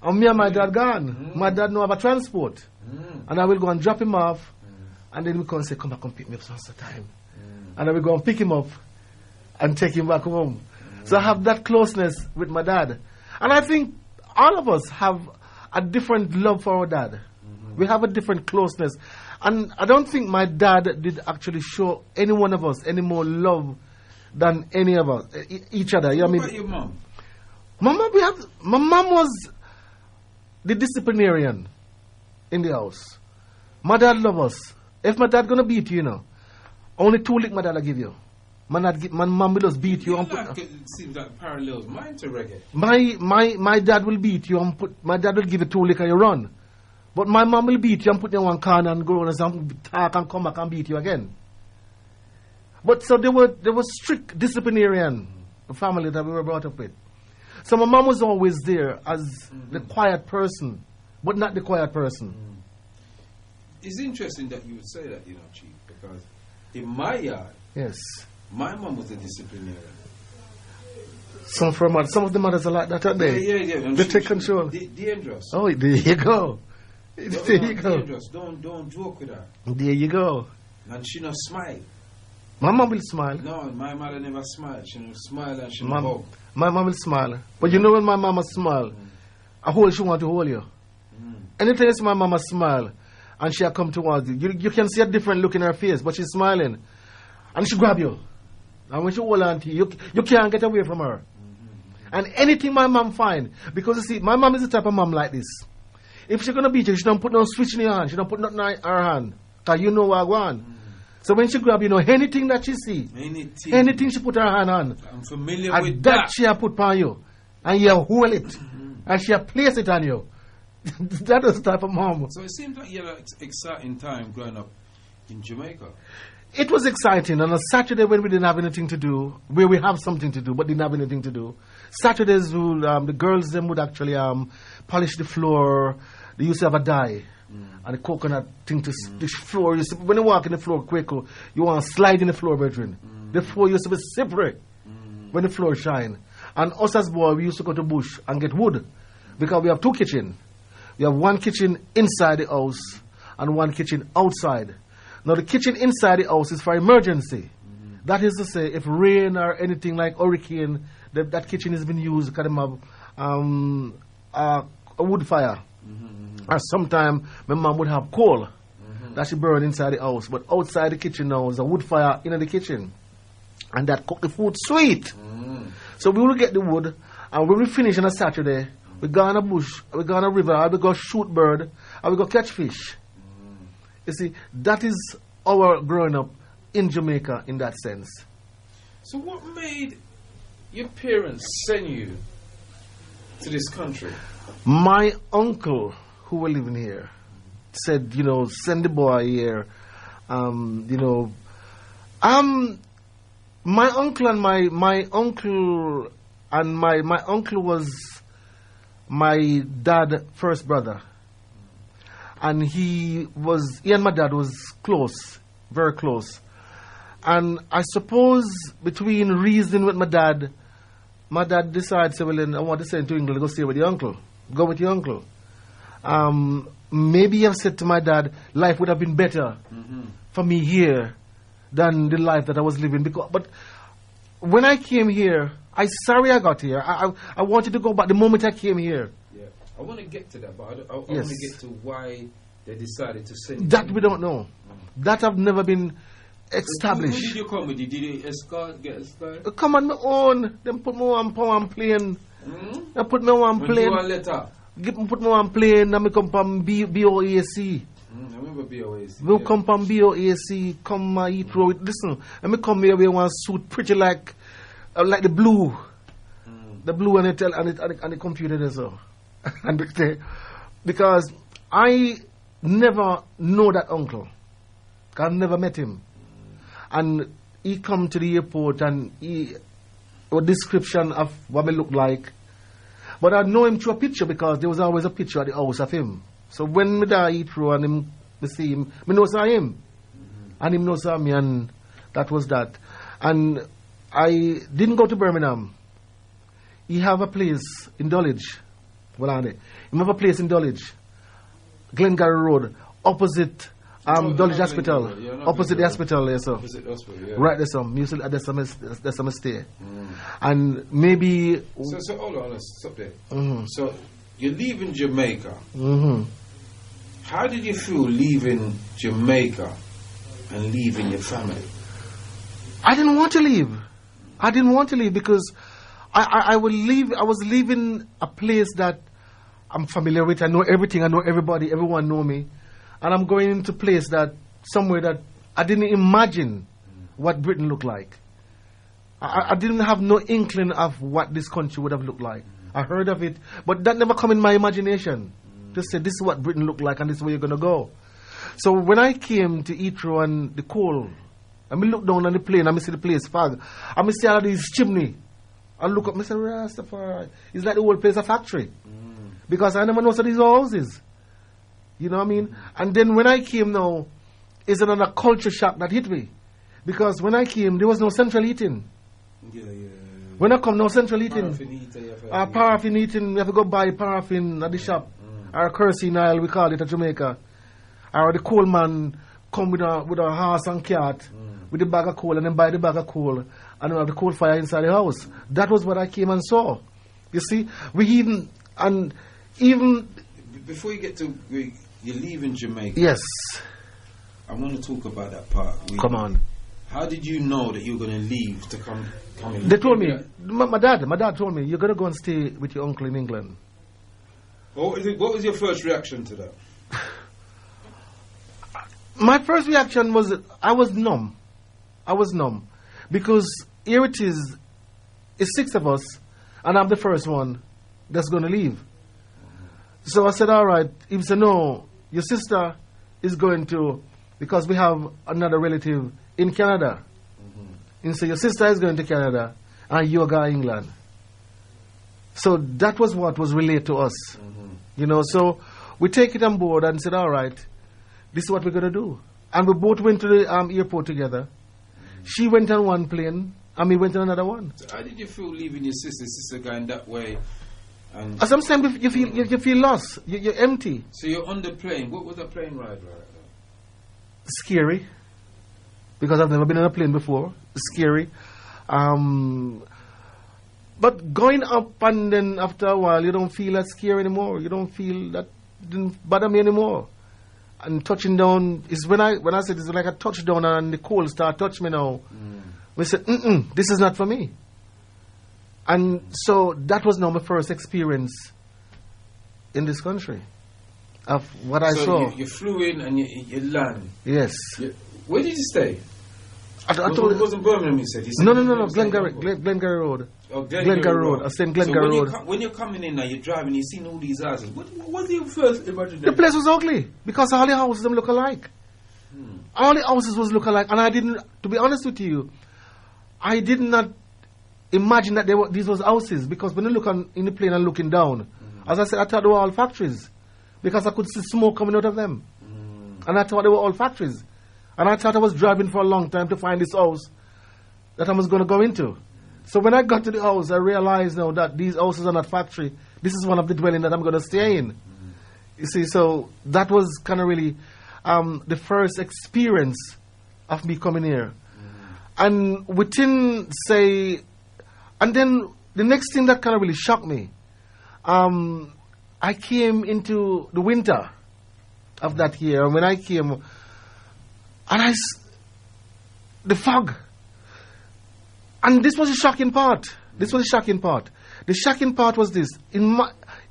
And me and my dad gone. My dad know about transport. And I will go and drop him off. And then we come and say, come back and pick me up some time. And then we go and pick him up and take him back home. So I have that closeness with my dad. And I think all of us have a different love for our dad. We have a different closeness. And I don't think my dad did actually show any one of us any more love than any of us, each other. You know what I mean? What about your mom? My mom was the disciplinarian in the house. My dad loved us. If my dad gonna beat you, only 2 lick my dad will give you. My mom will just beat you. It seems like parallels mine to reggae. My dad will beat you and my dad will give you 2 lick and you run. But my mom will beat you and put you in one corner and go and talk and come back and beat you again. But so they were strict disciplinarian family that we were brought up with. So my mom was always there as the quiet person, but not the quiet person. It's interesting that you would say that, Chief, because in my yard, yes, my mom was a disciplinarian. Some of the mothers are like that, aren't they? Yeah. They take control. Dangerous. Oh, there you go. There you go. Dangerous. Don't joke with her. There you go. And she not smile. My mom will smile. No, my mother never smiled. She don't smile and she don't hug. My mom will smile. But you know when my mama smile, I hold she want to hold you. Anytime you see my mama smile and she come towards you, you can see a different look in her face, but she's smiling. And she grab you. And when she hold on to you, you can't get away from her. And anything my mom find, because you see, my mom is the type of mom like this. If she's gonna beat you, she don't put no switch in your hand. She don't put nothing in her hand. Because you know what I want. So when she grab, anything that she see, anything she put her hand on, I'm familiar and with that she put on you, and you hold it, and she place it on you. That is the type of mom. So it seems like you had an exciting time growing up in Jamaica. It was exciting. On a Saturday when we didn't have anything to do, where we have something to do but didn't have anything to do, Saturdays the girls them would actually polish the floor. They used to have a dye. And the coconut thing to the floor. When you walk in the floor, Kwaku, you want to slide in the floor, brethren. The floor used to be slippery when the floor shine. And us as boys, we used to go to bush and get wood. Because we have 2 kitchens. We have 1 kitchen inside the house and 1 kitchen outside. Now the kitchen inside the house is for emergency. That is to say, if rain or anything like hurricane, that kitchen has been used because they have a wood fire. Or sometimes my mom would have coal that she burn inside the house. But outside the kitchen now is a wood fire in the kitchen. And that cook the food sweet. So we will get the wood. And when we finish on a Saturday, we go on a bush, we go on a river, or we go shoot bird, or we go catch fish. You see, that is our growing up in Jamaica in that sense. So what made your parents send you to this country? My uncle, who were living here, said, send the boy here. My uncle and my uncle was my dad's first brother. And he and my dad was close, very close. And I suppose between reasoning with my dad decided, well, then I want to send to England, go stay with your uncle. Go with your uncle. maybe I've said to my dad, life would have been better for me here than the life that I was living. But when I came here, I got here. I wanted to go back the moment I came here. Yeah, I want to get to that, but I Yes. want to get to why they decided to send That you. we don't know. That have never been established. Who did you come with? Did you get escort? Come on my own. Them put me on one plane. They put me on one When plane. you a letter? Put me on one plane and me come from BOAC. I remember BOAC. We'll come from BOAC, come Heathrow. Listen, let me come here with one suit pretty like the blue. The blue and the computer there so. And because I never know that uncle. I never met him. And he come to the airport and a description of what he looked like. But I know him through a picture because there was always a picture at the house of him. So when me da Heathrow and him, me see him, me know saw him. And him know saw me, and that was that. And I didn't go to Birmingham. He have a place in Dulwich. Well, he have a place in Dulwich. Glengarry Road, opposite Dulwich Hospital. Opposite the hospital there, so. Opposite the hospital, yeah. Right, there's some stay. And maybe... So hold on, let's stop there. So you're leaving Jamaica. How did you feel leaving Jamaica and leaving your family? I didn't want to leave because I was leaving a place that I'm familiar with. I know everything. I know everybody. Everyone know me. And I'm going into a place somewhere that I didn't imagine what Britain looked like. I didn't have no inkling of what this country would have looked like. I heard of it, but that never come in my imagination. To say this is what Britain looked like and this is where you're going to go. So when I came to Heathrow and the coal, I look down on the plane, I see the place fog. I see all of these chimney. I look up, I say, Rastafari. It's like the whole place a factory. Because I never know these houses. You know what I mean? And then when I came now, it's another culture shock that hit me. Because when I came, there was no central heating. Yeah. When I come, no central heating. Paraffin heating, you have to go buy paraffin at the shop. Or kerosene oil, we call it at Jamaica. Or the coal man come with a horse and cart with the bag of coal and then buy the bag of coal and have the coal fire inside the house. That was what I came and saw. You see, even before you get to you're leaving Jamaica. Yes. I want to talk about that part. Come on. How did you know that you were going to leave to come in? They told me. My dad told me you're going to go and stay with your uncle in England. What was your first reaction to that? My first reaction was I was numb. Because here it is, it's 6 of us, and I'm the first one that's going to leave. So I said, all right. He said, no, your sister is going to, because we have another relative in Canada. And so your sister is going to Canada, and you're going to England. So that was what was relayed to us. You know, so we take it on board and said, all right, this is what we're going to do. And we both went to the airport together. She went on one plane, and we went on another one. So how did you feel leaving your sister going that way? And sometimes you feel lost. You're empty. So you're on the plane. What was the plane ride like? Scary. Because I've never been on a plane before. Scary. But going up and then after a while, you don't feel that scary anymore. You don't feel that it didn't bother me anymore. And touching down is when I said it's like a touchdown and the cold start touch me now. We said, this is not for me. And so that was now my first experience in this country of what I saw. So you flew in and you land. Yes. Where did you stay? I told it wasn't Birmingham, you said. No, Glengarry Road. Oh, Glengarry Road. I stayed in Glengarry Road. When you're coming in now, you're driving, you've seen all these houses. What was your first imagination? The place was ugly because all the houses them look alike. All the houses was look alike, and I didn't. To be honest with you, I did not imagine that these was houses because when you look in the plane and looking down, as I said, I thought they were all factories because I could see smoke coming out of them, and I thought they were all factories. And I thought I was driving for a long time to find this house that I was going to go into. So when I got to the house, I realized now that these houses are not factory. This is one of the dwellings that I'm going to stay in. You see, so that was kind of really the first experience of me coming here. And within, say, and then the next thing that kind of really shocked me, I came into the winter of that year. And when I came, and the fog. And this was the shocking part. The shocking part was this.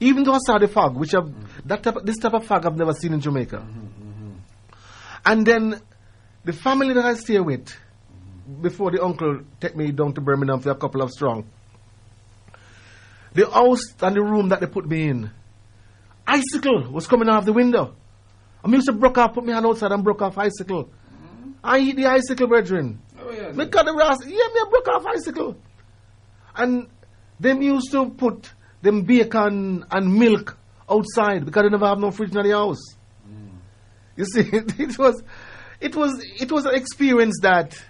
Even though I saw the fog, this type of fog I've never seen in Jamaica. And then the family that I stay with, before the uncle take me down to Birmingham for a couple of strong, the house and the room that they put me in, icicle was coming out of the window. I used to put my hand outside and broke off icicle. I eat the icicle, brethren. Oh, yeah. Because me broke off icicle. And them used to put them bacon and milk outside because they never have no fridge in the house. You see, it was an experience that,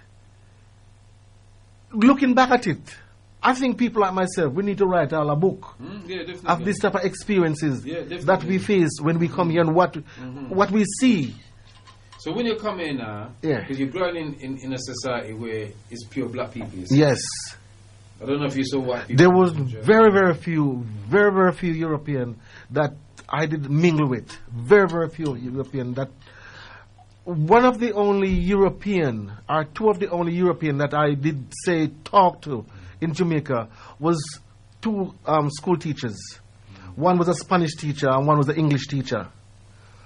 looking back at it, I think people like myself, we need to write all a book of this type of experiences that we face when we come here and what we see. So when you come in, because you're growing in a society where it's pure black people. Yes. I don't know if you saw white people. There was very few European that I did mingle with. Very few European. That one of the only European, or two of the only European that I did say talk to in Jamaica was two school teachers. One was a Spanish teacher and one was an English teacher.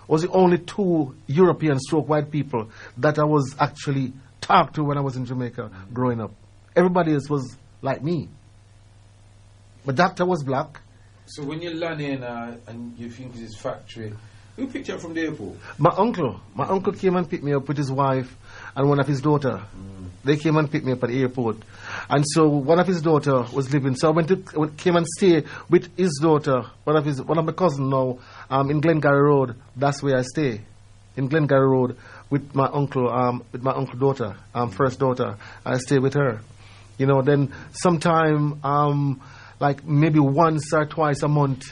Was the only two European white people that I was actually talked to when I was in Jamaica growing up. Everybody else was like me. My doctor was black. So when you land in and you think this factory, who picked you up from the airport? My uncle. My uncle came and picked me up with his wife and one of his daughter. They came and picked me up at the airport. And so one of his daughter was living. So I came and stayed with his daughter, one of my cousins now, in Glengarry Road. That's where I stay. In Glengarry Road with my uncle daughter, first daughter. I stay with her. You know, then sometime, like maybe once or twice a month,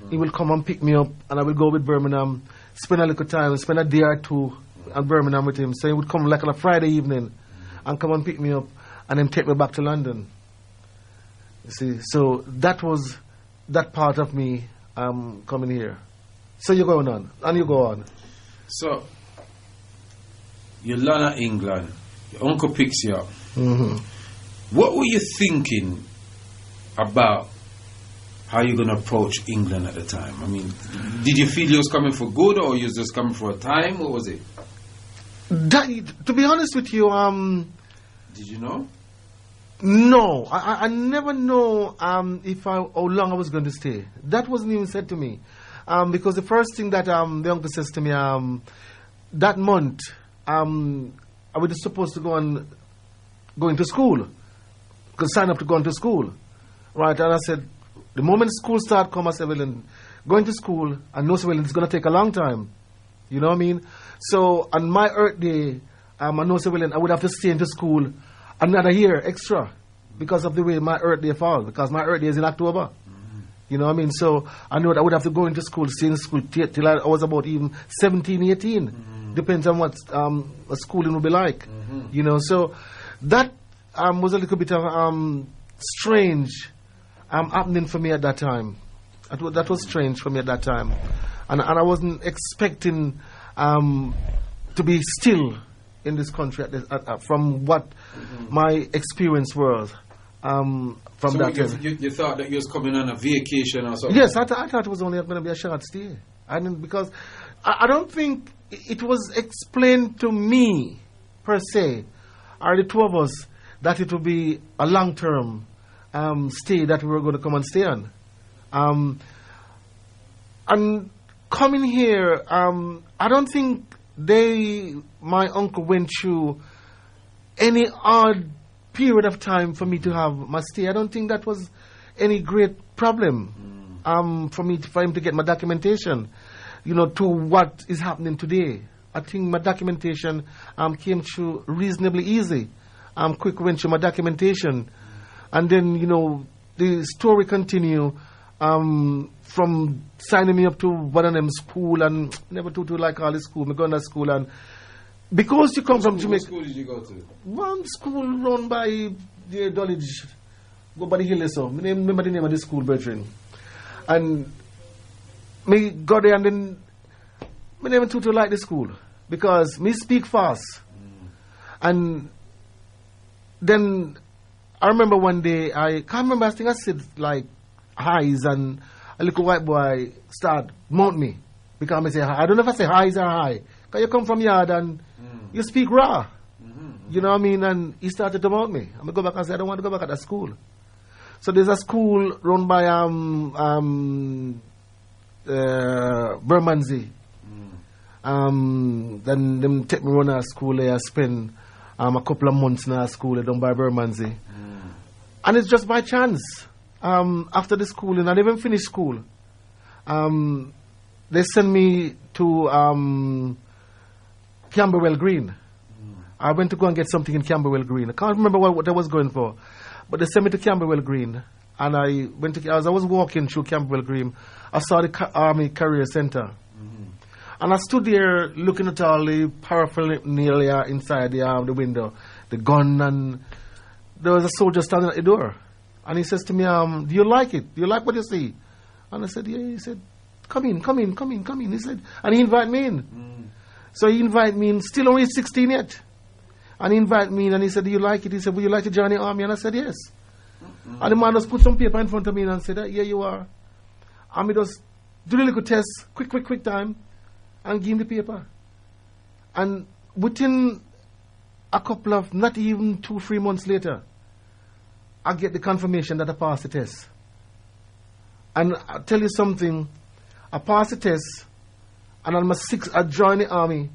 he will come and pick me up, and I will go with Birmingham, spend a little time, spend a day or two at Birmingham with him. So he would come like on a Friday evening and come and pick me up and then take me back to London. You see, so that was that part of me coming here. So you're going on, and you go on. So, you land at England, your uncle picks you up. What were you thinking about how you're going to approach England at the time? I mean, did you feel you was coming for good, or you was just coming for a time? What was it? To be honest with you, did you know? No, I never know how long I was going to stay. That wasn't even said to me, because the first thing that the uncle says to me, that month, I was supposed to go into school, because sign up to go into school, right? And I said, the moment school start, come, I said, well, going to school, and no, well, it's going to take a long time. You know what I mean? So on my Earth Day, I know, well, I would have to stay into school another year extra because of the way my Earth Day falls, because my Earth Day is in October. You know what I mean? So I know that I would have to go into school, stay in school till I was about even 17, 18. Depends on what schooling will be like. You know, so that was a little bit of strange happening for me at that time. That was strange for me at that time. And I wasn't expecting to be still in this country from what my experience was from so that time. You thought that you was coming on a vacation or something? Yes, I thought it was only going to be a short stay. Because I don't think it was explained to me, per se, or the two of us, that it would be a long-term stay that we were going to come and stay on. And coming here, I don't think my uncle went through any odd period of time for me to have my stay. I don't think that was any great problem for him to get my documentation, you know, to what is happening today. I think my documentation came through reasonably easy. Quick went through my documentation, and then, you know, the story continue from signing me up to one of them school and never to like all the school. Me going to school and because you come from Jamaica. What school did you go to? One school run by the Dulwich, go by the hill so. I remember the name of the school, brethren. And me go there and then me never to like the school because me speak fast. And then I remember one day I can't remember. I think I said like highs and a little white boy start mount me because I say hi. I don't know if I say highs or high. Because you come from yard and you speak raw. You know what I mean? And he started to mount me. I'm going to go back and say, I don't want to go back at that school. So there's a school run by Bermondsey. Then them take me run a school there. I spend a couple of months in a school there done by Bermondsey. And it's just by chance. After the school, and I didn't even finish school. They sent me to Camberwell Green. I went to go and get something in Camberwell Green. I can't remember what I was going for, but they sent me to Camberwell Green, and I went to. As I was walking through Camberwell Green, I saw the Army Career Center, and I stood there looking at all the paraphernalia inside the window, the gun, and there was a soldier standing at the door, and he says to me, "Do you like it? Do you like what you see?" And I said, "Yeah." He said, "Come in." He said, and he invited me in. So he invited me in, still only 16 yet. And he invited me in and he said, "Do you like it?" He said, "Would you like to join the army?" And I said, "Yes." And the man just put some paper in front of me and said, "Yeah, you are." And we just do the little test, quick time, and give him the paper. And within a couple of, not even 2-3 months later, I get the confirmation that I passed the test. And I'll tell you something, I passed the test, and I joined the army,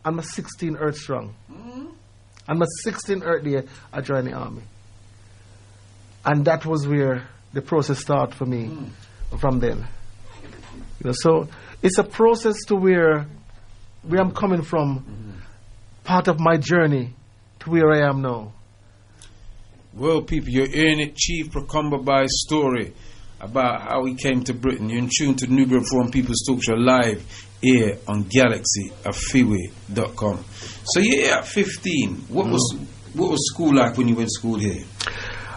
and I'm 16 earth strong. And my 16th birthday, I joined the army. And that was where the process started for me from then. You know, so it's a process to where I'm coming from, part of my journey to where I am now. Well, people, you're hearing it, Chief Procumberby's story about how he came to Britain. You're in tune to Newbury Forum People's Talkshow live here on galaxyafiwe.com. So you're here at 15. What was school like when you went to school here?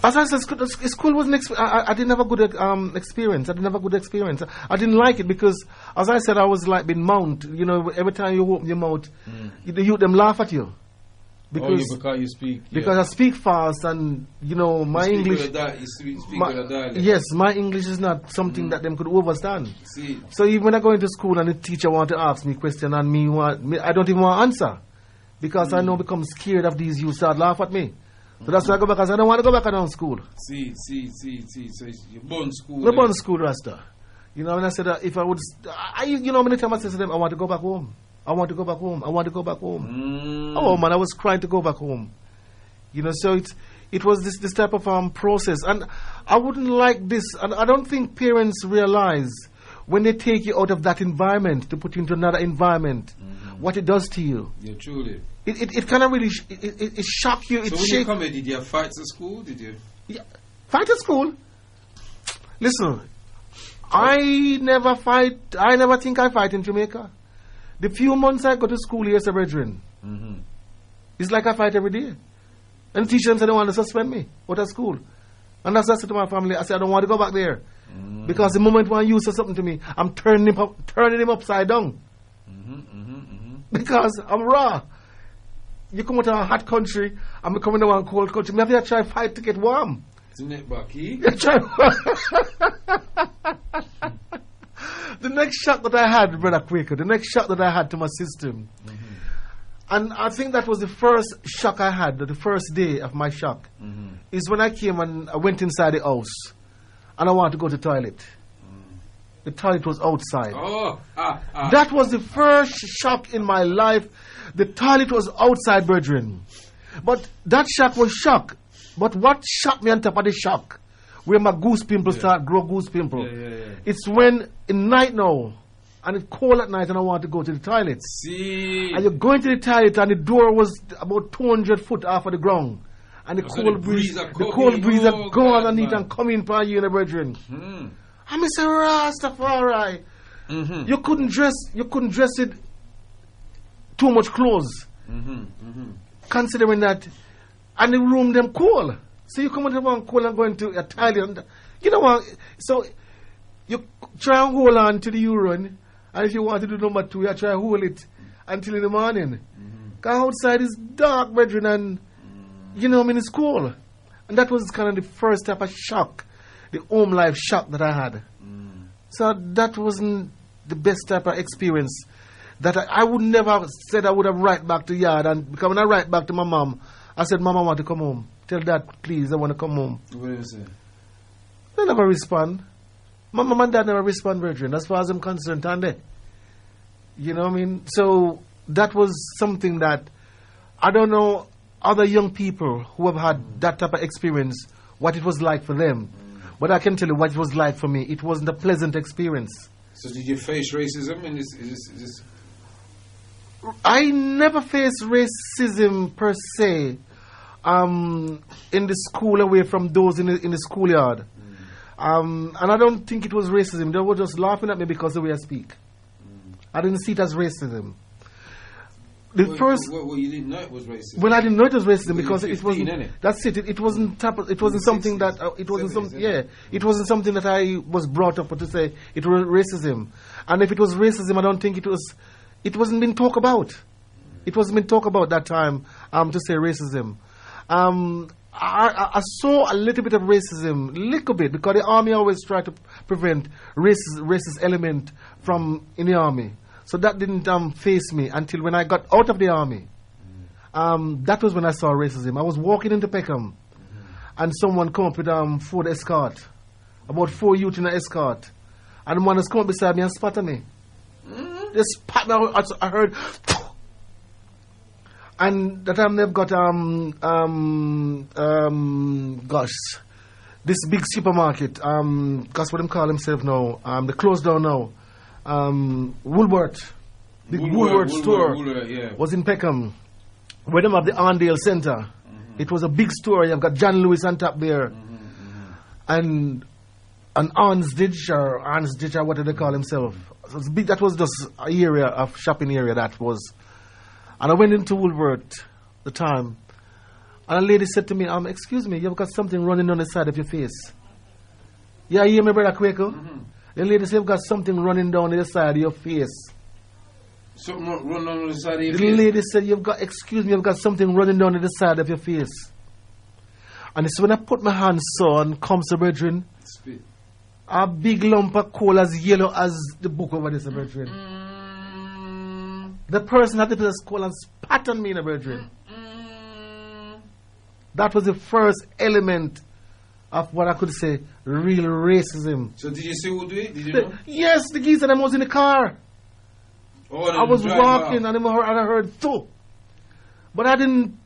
As I said, school wasn't. I didn't have a good experience. I didn't like it because, as I said, I was like being mounted. You know, every time you open your mouth, the youth them laugh at you. Because you speak. Because I speak fast, and you know my English. Yes, my English is not something that them could understand. See. So even when I go into school and the teacher want to ask me question and I don't even want to answer because I know I become scared of these youths start laugh at me. So that's why I go back. I don't want to go back around school. See. So you're born school. We're born school, Rasta. You know, when I said that if I would, you know, many times I said to them, I want to go back home. Oh man, I was crying to go back home. You know, so it was this type of process, and I wouldn't like this. And I don't think parents realize when they take you out of that environment to put you into another environment, what it does to you. Yeah, truly. It kind of really it shock you. So when you come here, did you have fights at school? Did you? Yeah, fight at school. Listen, I never fight. I never think I fight in Jamaica. The few months I go to school here as a brethren, it's like I fight every day. And the teacher said they want to suspend me out of school. And that's what I said to my family. I said I don't want to go back there. Because the moment when you say something to me, I'm turning him upside down. Because I'm raw. You come out of a hot country, I'm coming to a cold country. Maybe I try to fight to get warm. Isn't it, Bucky? The next shock that I had, Brother Kwaku, the next shock that I had to my system, and I think that was the first shock I had, the first day of my shock, is when I came and I went inside the house, and I wanted to go to the toilet. The toilet was outside. That was the first shock in my life. The toilet was outside, brethren. But that shock was shock. But what shocked me on top of the shock, where my goose pimple start grow goose pimple. It's when in night now, and it's cold at night, and I want to go to the toilet. See. And you're going to the toilet, and the door was about 200 foot off of the ground, and the cold breeze are going underneath and come in upon you, and the brethren. I say, Rastafari. Mm-hmm. You couldn't dress it too much clothes. Considering that, and the room them cool. So you come out of one cool and going to Thailand. You know what? So you try and hold on to the urine, and if you want to do number 2, you try and hold it until in the morning. Because outside is dark, brethren, and you know, I mean, it's cool. And that was kind of the first type of shock, the home life shock that I had. So that wasn't the best type of experience. That I would never have said I would have right back to yard. And because when I write back to my mom, I said, Mom, I want to come home. Tell Dad, please, I want to come home. What do you say? They never respond. My mom and Dad never respond, brethren, as far as I'm concerned, and they. You know what I mean? So that was something that I don't know other young people who have had that type of experience, what it was like for them. But I can tell you what it was like for me. It wasn't a pleasant experience. So did you face racism in this? I never faced racism per se in the school away from those in the schoolyard. And I don't think it was racism. They were just laughing at me because of the way I speak. I didn't see it as racism. Well, you didn't know it was racism. Well, I didn't know it was racism because it 15, wasn't. innit? That's it. It wasn't. It wasn't something 60s, that. It wasn't 70s, some. Yeah. It wasn't something that I was brought up to say it was racism. And if it was racism, I don't think it was. It wasn't been talked about. It wasn't been talked about that time. To say racism. I saw a little bit of racism, little bit, because the army always tried to prevent racist element from in the army. So that didn't face me until when I got out of the army. That was when I saw racism. I was walking into Peckham, and someone come up with Ford Escort, about 4 youth in an escort, and one has come up beside me and spat at me. They spat me. I heard, and that time they've got this big supermarket. That's what they call themselves now. They closed down now. Woolworth, big Woolworth store was in Peckham. Where them have the Arndale Centre. It was a big store. You've got John Lewis on top there. And an Arnsditch or what do they call himself. So it's big, that was just a area of shopping area that was. And I went into Woolworth the time. And a lady said to me, excuse me, you've got something running on the side of your face. Yeah, you hear me, Brother Kwaku? The lady said, you've got something running down the side of your face. Something running on the side of your face? The lady said, you've got something running down the side of your face. And it's when I put my hands on, comes the brethren, Spit. a big lump of coal as yellow as the book over this, brethren. The person had to put a coal and spat on me, brethren. That was the first element of what I could say, real racism. So did you see who did it? Did you know? Yes, the geezer them was in the car. Oh, I was walking and I heard two. But I didn't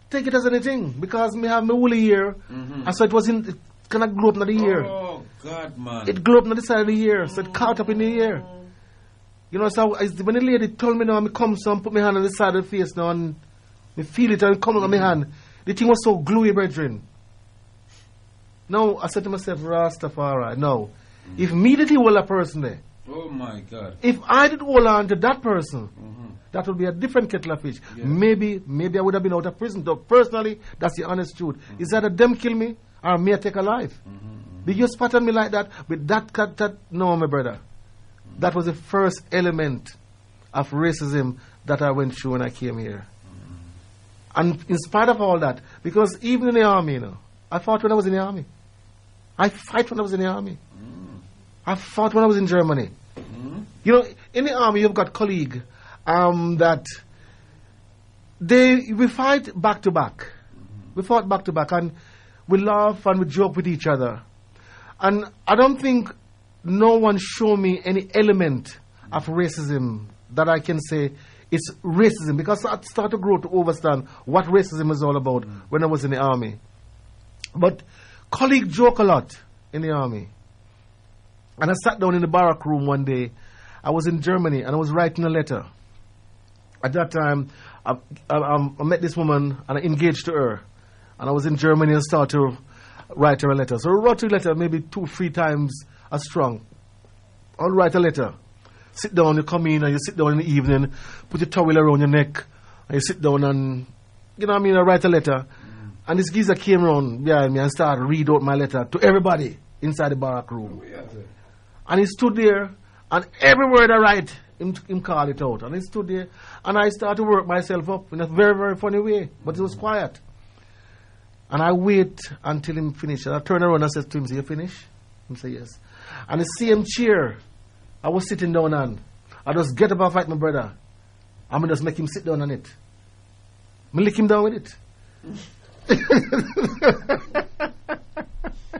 take it as anything because me have my woolly ear. And so it kind of grew up in the ear. Oh, God, man. It grew up on the side of the ear. So it caught up in the ear. You know, so when the lady told me now, I come so and put my hand on the side of the face now and I feel it and it come on my hand. The thing was so gluey, brethren. Now, I said to myself, Rastafari, no. If me did hold a person there, Oh, my God. if I did hold on to that person, that would be a different kettle of fish. Yeah. Maybe I would have been out of prison. Though personally, that's the honest truth. Is that them kill me or me I take a life? Did you spat on me like that? With that no, my brother. That was the first element of racism that I went through when I came here. And in spite of all that, because even in the army, you know, I fought when I was in the army. I fight when I was in the army. I fought when I was in Germany. You know, in the army, you've got colleagues that we fight back to back. We fought back to back, and we laugh and we joke with each other. And I don't think no one showed me any element of racism that I can say it's racism, because I started to grow to understand what racism is all about when I was in the army. But colleagues joke a lot in the army. And I sat down in the barrack room one day. I was in Germany and I was writing a letter. At that time, I met this woman and I engaged to her. And I was in Germany and started to write her a letter. So I wrote her a letter maybe 2-3 times as strong. I'll write a letter. Sit down, you come in and you sit down in the evening, put your towel around your neck, and you sit down and, you know what I mean, I write a letter. And this geezer came around behind me and started to read out my letter to everybody inside the barrack room. And he stood there, and every word I write, him call it out. And he stood there, and I started to work myself up in a very, very funny way, but it was quiet. And I wait until him finish. And I turn around and said to him, "So you finish?" He said, "Yes." And the same chair I was sitting down on, I just get up and fight my brother. I'm going to just make him sit down on it. I lick him down with it.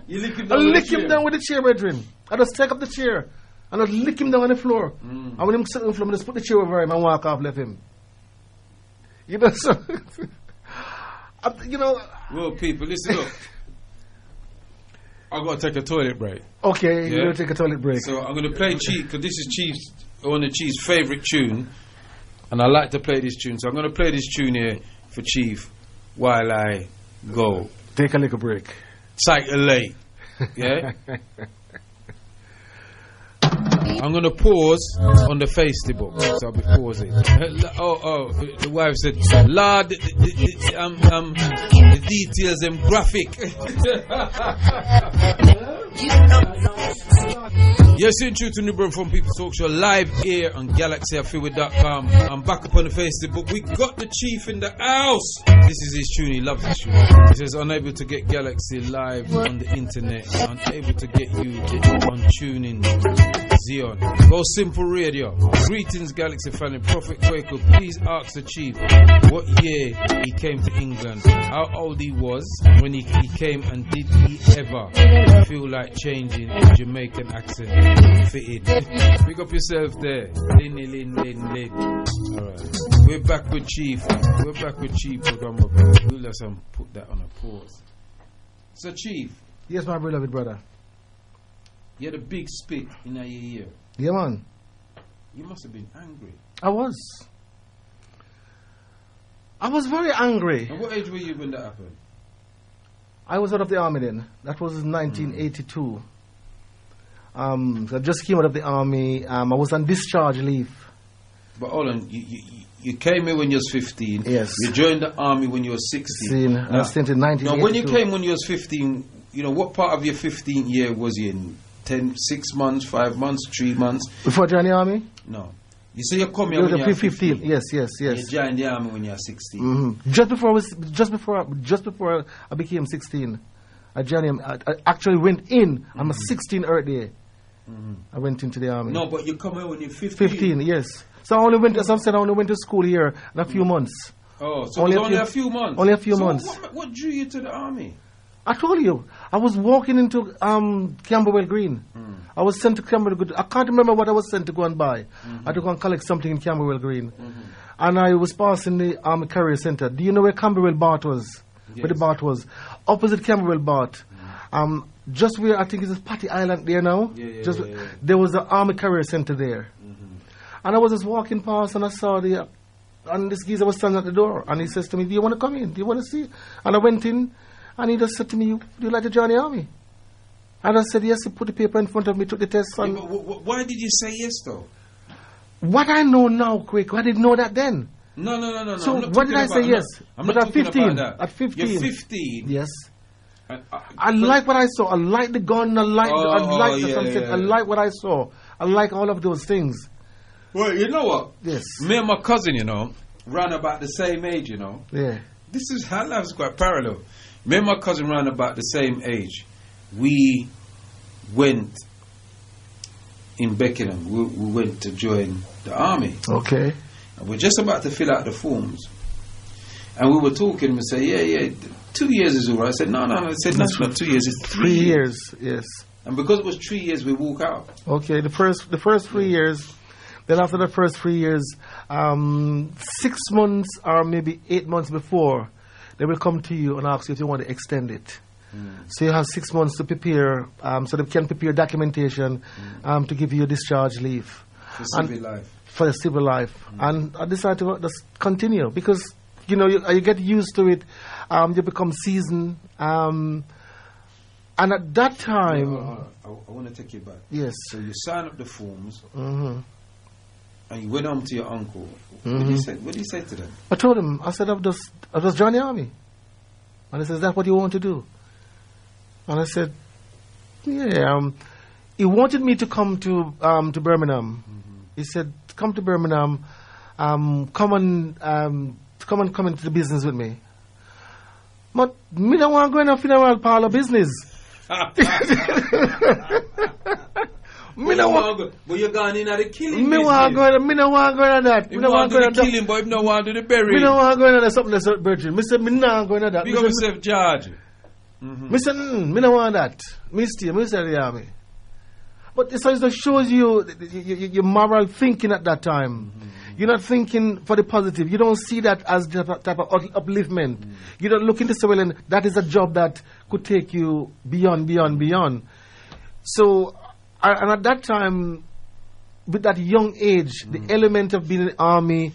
You lick him I down lick him down with the chair, brethren. I just take up the chair and I lick him down on the floor. And when him sit on the floor, I just put the chair over him and walk off, left him. You know, so, you know. Well, people, listen up. I've got to take a toilet break. Okay, you're going to take a toilet break. So I'm going to play Chief, because this is Chief's, one of Chief's favourite tune. And I like to play this tune. So I'm going to play this tune here for Chief while I go. Take a little break. Cycle late. Yeah? I'm going to pause on the Facebook. So I'll be pausing. The wife said, "Lord, the details and graphic." Yes, in true to Newburn from People's Talkshow live here on GalaxyFreeway.com. I'm back up on the Facebook. We got the Chief in the house. This is his tune. He loves this tune. He says, "Unable to get Galaxy live on the internet. Unable to get you on tuning. Zion. Go Simple Radio. Greetings, Galaxy family. Prophet Kwaku, please ask the Chief what year he came to England, how old he was when he came, and did he ever feel like changing a Jamaican accent fit in." Pick up yourself there. Lin. Alright. We're back with Chief. We'll just put that on a pause. So, Chief. Yes, my beloved brother. You had a big spit in your ear. Yeah, man. You must have been angry. I was very angry. And what age were you when that happened? I was out of the army then. That was 1982. I just came out of the army. I was on discharge leave. But hold on, you came here when you was 15. Yes. You joined the army when you were 16. I was sent in 1982. Now, when you came when you was 15, you know, what part of your 15th year was you in? 6 months, 5 months, 3 months? Before joining the army? No. You say you come here when you were 15. Yes. You joined the army when you were 16. Mm-hmm. Just before I became 16, I joined. I actually went in on my 16th birthday. I went into the army. No, but you come here when you're 15. 15, yes. So I only went, as I said, I only went to school here in a few months. Oh, so only a few months. Only a few months. What drew you to the army? I told you, I was walking into Camberwell Green. I was sent to Camberwell Green. I can't remember what I was sent to go and buy. I had to go and collect something in Camberwell Green. And I was passing the Army Career Centre. Do you know where Camberwell Bart was? Yes. Where the Bart was? Opposite Camberwell Bart. Just where I think it's Patty Island there now. There was the Army Career Centre there. And I was just walking past and I saw and this geezer was standing at the door. And he says to me, "Do you want to come in? Do you want to see?" And I went in. And he just said to me, "Would you like to join the army?" And I said, "Yes." He put the paper in front of me, took the test. And but why did you say yes, though? What I know now, quick, I didn't know that then. No. So what did I say yes? But at 15. At 15. You're 15. Yes. I like what I saw. I like the gun. I like the sunset. I like what I saw. I like all of those things. Well, you know what? Yes. Me and my cousin, you know, ran about the same age, you know. Yeah. This is how life's quite parallel. Me and my cousin ran about the same age. We went in Beckenham. We went to join the army. Okay. And we're just about to fill out the forms. And we were talking. We said, yeah, 2 years is all right. I said, no. I said, that's not 2 years. It's 3 years. Yes. And because it was 3 years, we walk out. Okay. The first 3 years. Then after the first 3 years, 6 months or maybe 8 months before, they will come to you and ask you if you want to extend it. So you have 6 months to prepare, so they can prepare documentation to give you a discharge leave. For civil life. For the civil life. And I decided to just continue because, you know, you get used to it, you become seasoned. And at that time, I want to take you back. yes, So you sign up the forms, mm-hmm. and you went home to your uncle. Mm-hmm. What did you say to them? I told him, I said, I've just joined the army. And he says, is that what you want to do? And I said, yeah. He wanted me to come to Birmingham. Mm-hmm. He said, come to Birmingham, come into the business with me. But me don't want to go in a funeral parlor business. Me don't want. But you're going in at the killing me business. Me don't want to go in that. You want to do the killing, but you don't want to do the burying. Me don't want to go in that something that's virgin. Me say me not going in that. Big up yourself, George. Me say me don't want that. Me stay the army. But it just shows you your moral thinking at that time. Mm-hmm. You're not thinking for the positive. You don't see that as the type of upliftment. Mm-hmm. You don't look into civilian. That is a job that could take you beyond. So, and at that time, with that young age, the element of being in the army,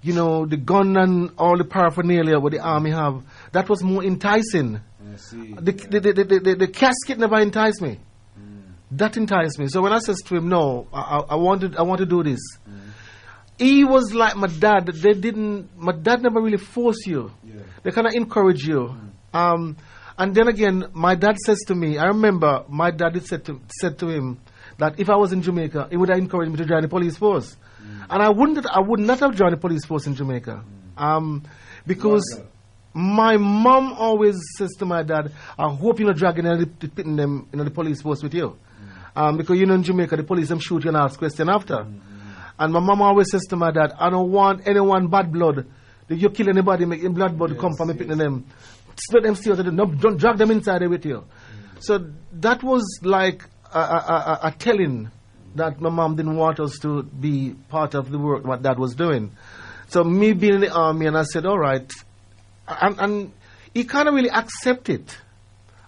you know, the gun and all the paraphernalia what the army have, that was more enticing. I see. The casket never enticed me. That enticed me. So when I says to him, no, I want to do this. He was like my dad. My dad never really forced you. Yeah. They kind of encourage you. And then again, my dad says to me, I remember my dad had said to him that if I was in Jamaica, he would have encouraged me to join the police force. And I would not have joined the police force in Jamaica. Because my mom always says to my dad, I hope you're not dragging pitting them in the police force with you. Because you know in Jamaica, the police them shoot you and ask question after. And my mom always says to my dad, I don't want anyone bad blood. If you kill anybody, make your blood come from me picking them. Let them see what they do. No, don't drag them inside there with you. So that was like a telling that my mom didn't want us to be part of the work what dad was doing. So me being in the army, and I said, all right. And he kind of really accepted.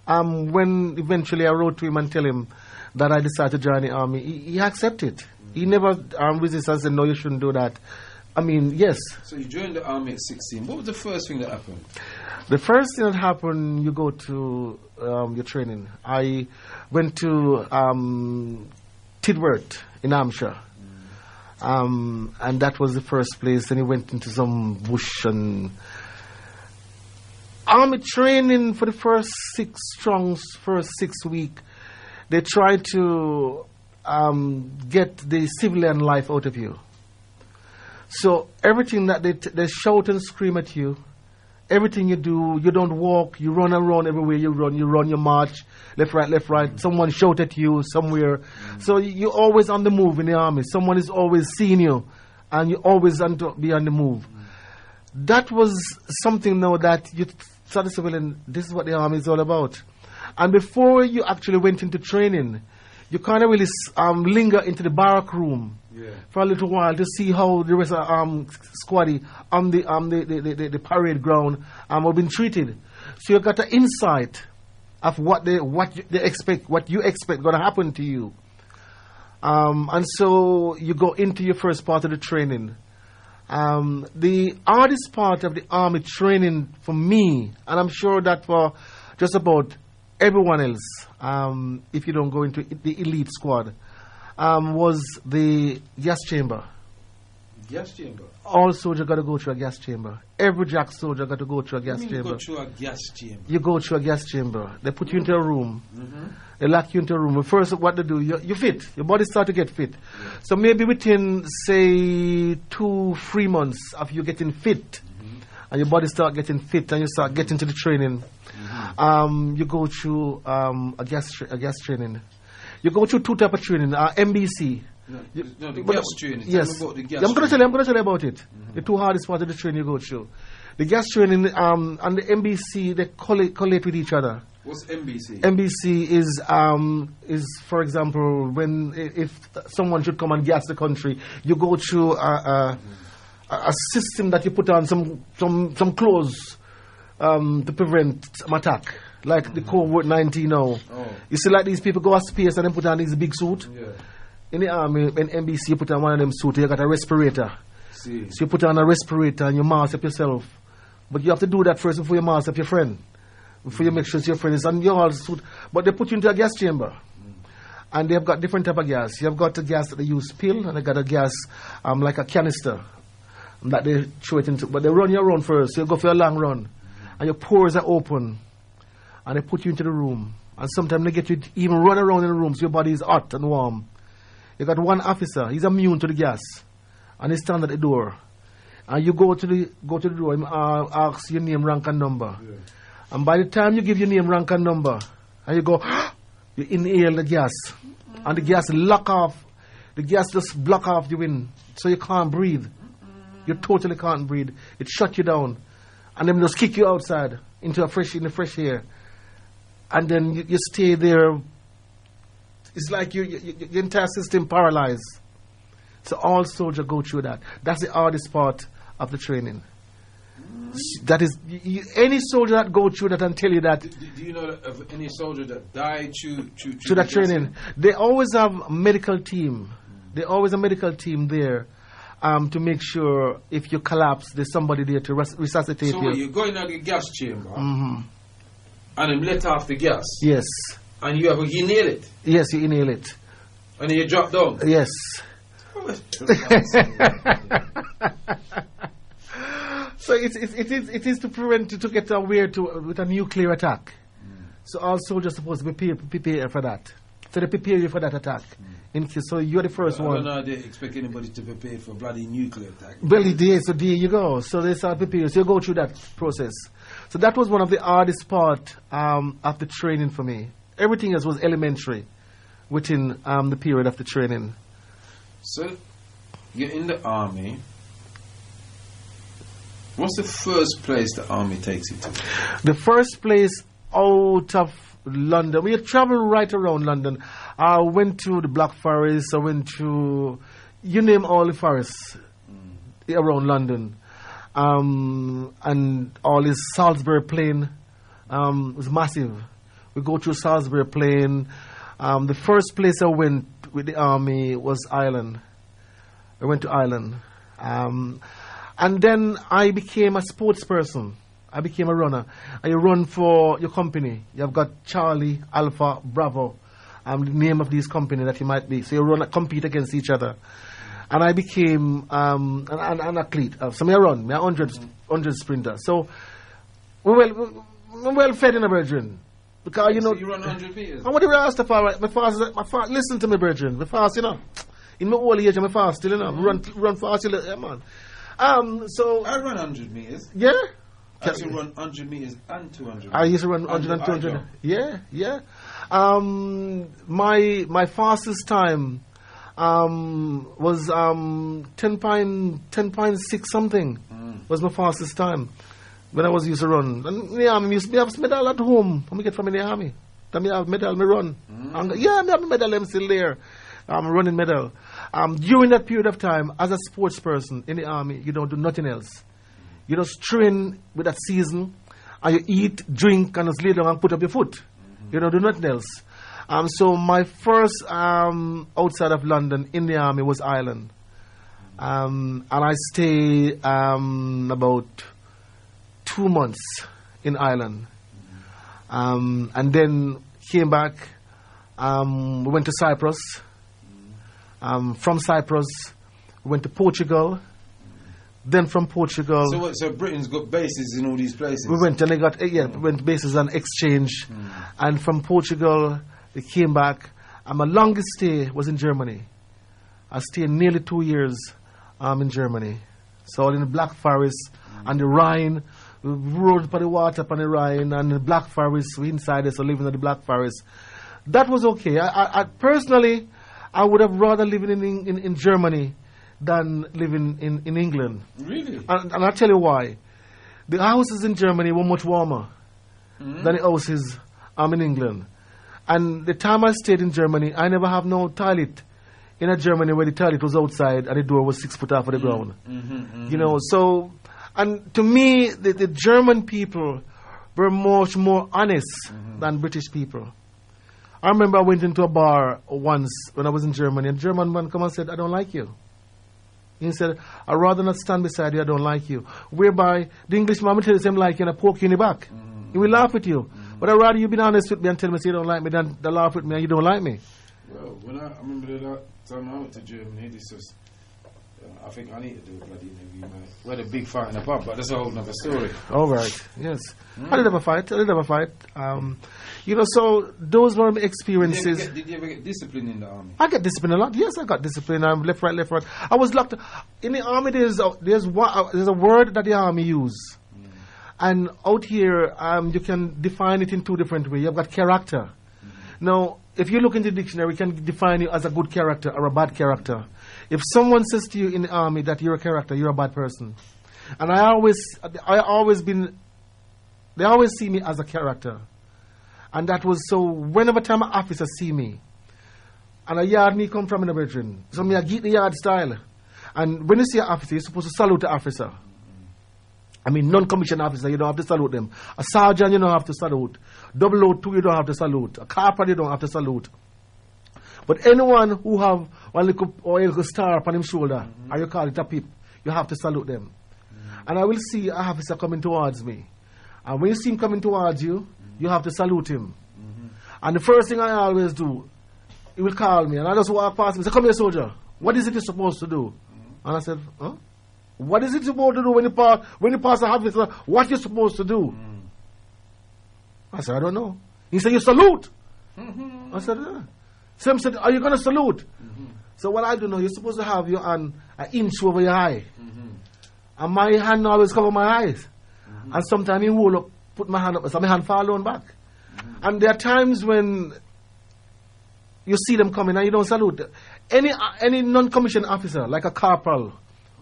When eventually I wrote to him and tell him that I decided to join the army, he accepted. He never resisted and said, no, you shouldn't do that. I mean, yes. So you joined the army at 16. What was the first thing that happened? The first thing that happened, you go to your training. I went to Tidworth in Hampshire. And that was the first place. Then he went into some bush and army training for the first 6 weeks. They tried to get the civilian life out of you. So everything that they shout and scream at you, everything you do, you don't walk, you run around everywhere you run, you march, left, right. Someone shout at you somewhere. So you're always on the move in the army. Someone is always seeing you, and you always want to be on the move. That was something now that you started to say, well, this is what the army is all about. And before you actually went into training, you kind of really linger into the barrack room for a little while to see how the rest of squaddy on the parade ground have been treated. So you got an insight of what you expect going to happen to you. And so you go into your first part of the training. The hardest part of the army training for me, and I'm sure that for just about everyone else, if you don't go into the elite squad, was the gas chamber. Gas chamber? All soldiers got to go through a gas chamber. Every Jack soldier got to go through a gas chamber. You go through a gas chamber? You go through a gas chamber. They put you into a room. They lock you into a room. But first, what they do, you fit. Your body start to get fit. So maybe within, say, 2-3 months of you getting fit, and your body start getting fit, and you start getting to the training, you go through a gas training. You go through 2 types of training, MBC. The gas training. Yes. Tell me about the gas I'm going to tell you about it. The 2 hardest parts of the training you go through. The gas training and the MBC, they collate with each other. What's MBC? MBC is for example, if someone should come and gas the country, you go through a system that you put on some clothes to prevent an attack. Like the COVID-19 now. You see, like these people go to space and then put on these big suit. In the army, in MBC, you put on one of them suits, you got a respirator. So you put on a respirator and you mask up yourself. But you have to do that first before you mask up your friend. before you make sure it's your friends, and you all suit. But they put you into a gas chamber. And they've got different type of gas. You've got a gas that they use pill, and they got a gas like a canister that they throw it into. But they run your run first. So you go for a long run, and your pores are open, and they put you into the room. And sometimes they get you to even run around in the room, so your body is hot and warm. You got one officer. He's immune to the gas, and he stand at the door. And you go to the door and ask your name, rank, and number. Yeah. And by the time you give your name, rank, and number, and you go, you inhale the gas, and the gas lock off. The gas just block off the wind, so you can't breathe. You totally can't breathe. It shut you down, and then just kick you outside into the fresh air, and then you stay there. It's like your entire system paralyzed. So all soldiers go through that. That's the hardest part of the training. That is, any soldier that go through that and tell you that. Do you know of any soldier that died through that training? They always have a medical team. They always a medical team there to make sure if you collapse, there's somebody there to resuscitate you. So you go in the gas chamber and then let off the gas. Yes. And you inhale it. Yes, you inhale it. And then you drop down. Yes. So it is to prevent to get aware with a nuclear attack. So all soldiers are supposed to prepare for that. So they prepare you for that attack. So you're the first one. I don't know they expect anybody to prepare for bloody nuclear attack. Well, so there you go. So they start preparing. So you go through that process. So that was one of the hardest part of the training for me. Everything else was elementary within the period of the training. So you're in the army. What's the first place the army takes you to? The first place out of London. We had traveled right around London. I went to the Black Forest. I went to, you name all the forests around London. And all this Salisbury Plain was massive. We go through Salisbury Plain. The first place I went with the army was Ireland. I went to Ireland. And then I became a sports person. I became a runner. And you run for your company. You've got Charlie, Alpha, Bravo, the name of these company that you might be. So you compete against each other. And I became an athlete. So I run, I'm 100 sprinter. So we're well fed in a brethren. Because, so you run 100 meters? And what do you ask for? My fast, listen to me, brethren. My fast, In my old age, I'm fast still, Run fast, yeah, man. So I run 100 meters. Yeah? I used to run 100 meters and 200 meters. I used to run 100 and 200. Yeah. My fastest time was 10.6 something. Was my fastest time when I was used to run. And yeah, I have medal at home. When we get from in the army. Then I have medal, me run. And, I have a medal, I'm still there. I'm running medal. During that period of time, as a sports person in the army, you don't do nothing else. You just train with that season, and you eat, drink, and just lay down and put up your foot. You don't do nothing else. So my first outside of London in the army was Ireland. And I stayed about 2 months in Ireland. And then came back. We went to Cyprus. From Cyprus, we went to Portugal. Then from Portugal... So Britain's got bases in all these places? We went and they got... we went bases on exchange. And from Portugal, we came back. And my longest stay was in Germany. I stayed nearly 2 years in Germany. So in the Black Forest and the Rhine. We rode by the water upon the Rhine. And the Black Forest, we inside it, so living in the Black Forest. That was okay. I personally, I would have rather lived in Germany than living in England. Really? And I'll tell you why. The houses in Germany were much warmer than the houses in England. And the time I stayed in Germany, I never have no toilet in a Germany where the toilet was outside and the door was 6 foot off of the ground. So, and to me, the German people were much more honest than British people. I remember I went into a bar once when I was in Germany, and a German man come and said, I don't like you. He said, I'd rather not stand beside you, I don't like you. Whereby the Englishman would tell him like you and I poke you in the back. He will laugh at you. But I'd rather you be honest with me and tell me say you don't like me than to laugh with me and you don't like me. Well, when I remember the time I went to Germany, this was, I think I need to do a bloody interview, man. We had a big fight in the pub, but that's a whole nother story. All right, yes. I did have a fight. You know, so those were my experiences. Did you ever get discipline in the army? I get disciplined a lot. Yes, I got disciplined. I'm left, right. I was locked. In the army, there's a word that the army use. And out here, you can define it in two different ways. You've got character. Now, if you look in the dictionary, we can define you as a good character or a bad character. If someone says to you in the army that you're a character, you're a bad person. And they always see me as a character. And that was so, whenever time an officer see me, and a yard me come from in the bedroom, so me I get the yard style. And when you see an officer, you're supposed to salute the officer. I mean, non-commissioned officer, you don't have to salute them. A sergeant, you don't have to salute. 002, you don't have to salute. A corporal, you don't have to salute. But anyone who have one little star upon his shoulder, or you call it a pip, you have to salute them. And I will see an officer coming towards me. And when you see him coming towards you, you have to salute him. And the first thing I always do, he will call me, and I just walk past him and say, "Come here, soldier. What is it you're supposed to do?" And I said, "Huh? What is it supposed to do when you pass a officer? What you supposed to do?" I said, "I don't know." He said, "You salute." I said, "Yeah." Sam said, "Are you going to salute?" So what I do know, you're supposed to have your hand an inch over your eye. And my hand always cover my eyes. And sometimes he roll up, put my hand up, so my hand fall down back. And there are times when you see them coming and you don't salute. Any non-commissioned officer, like a corporal,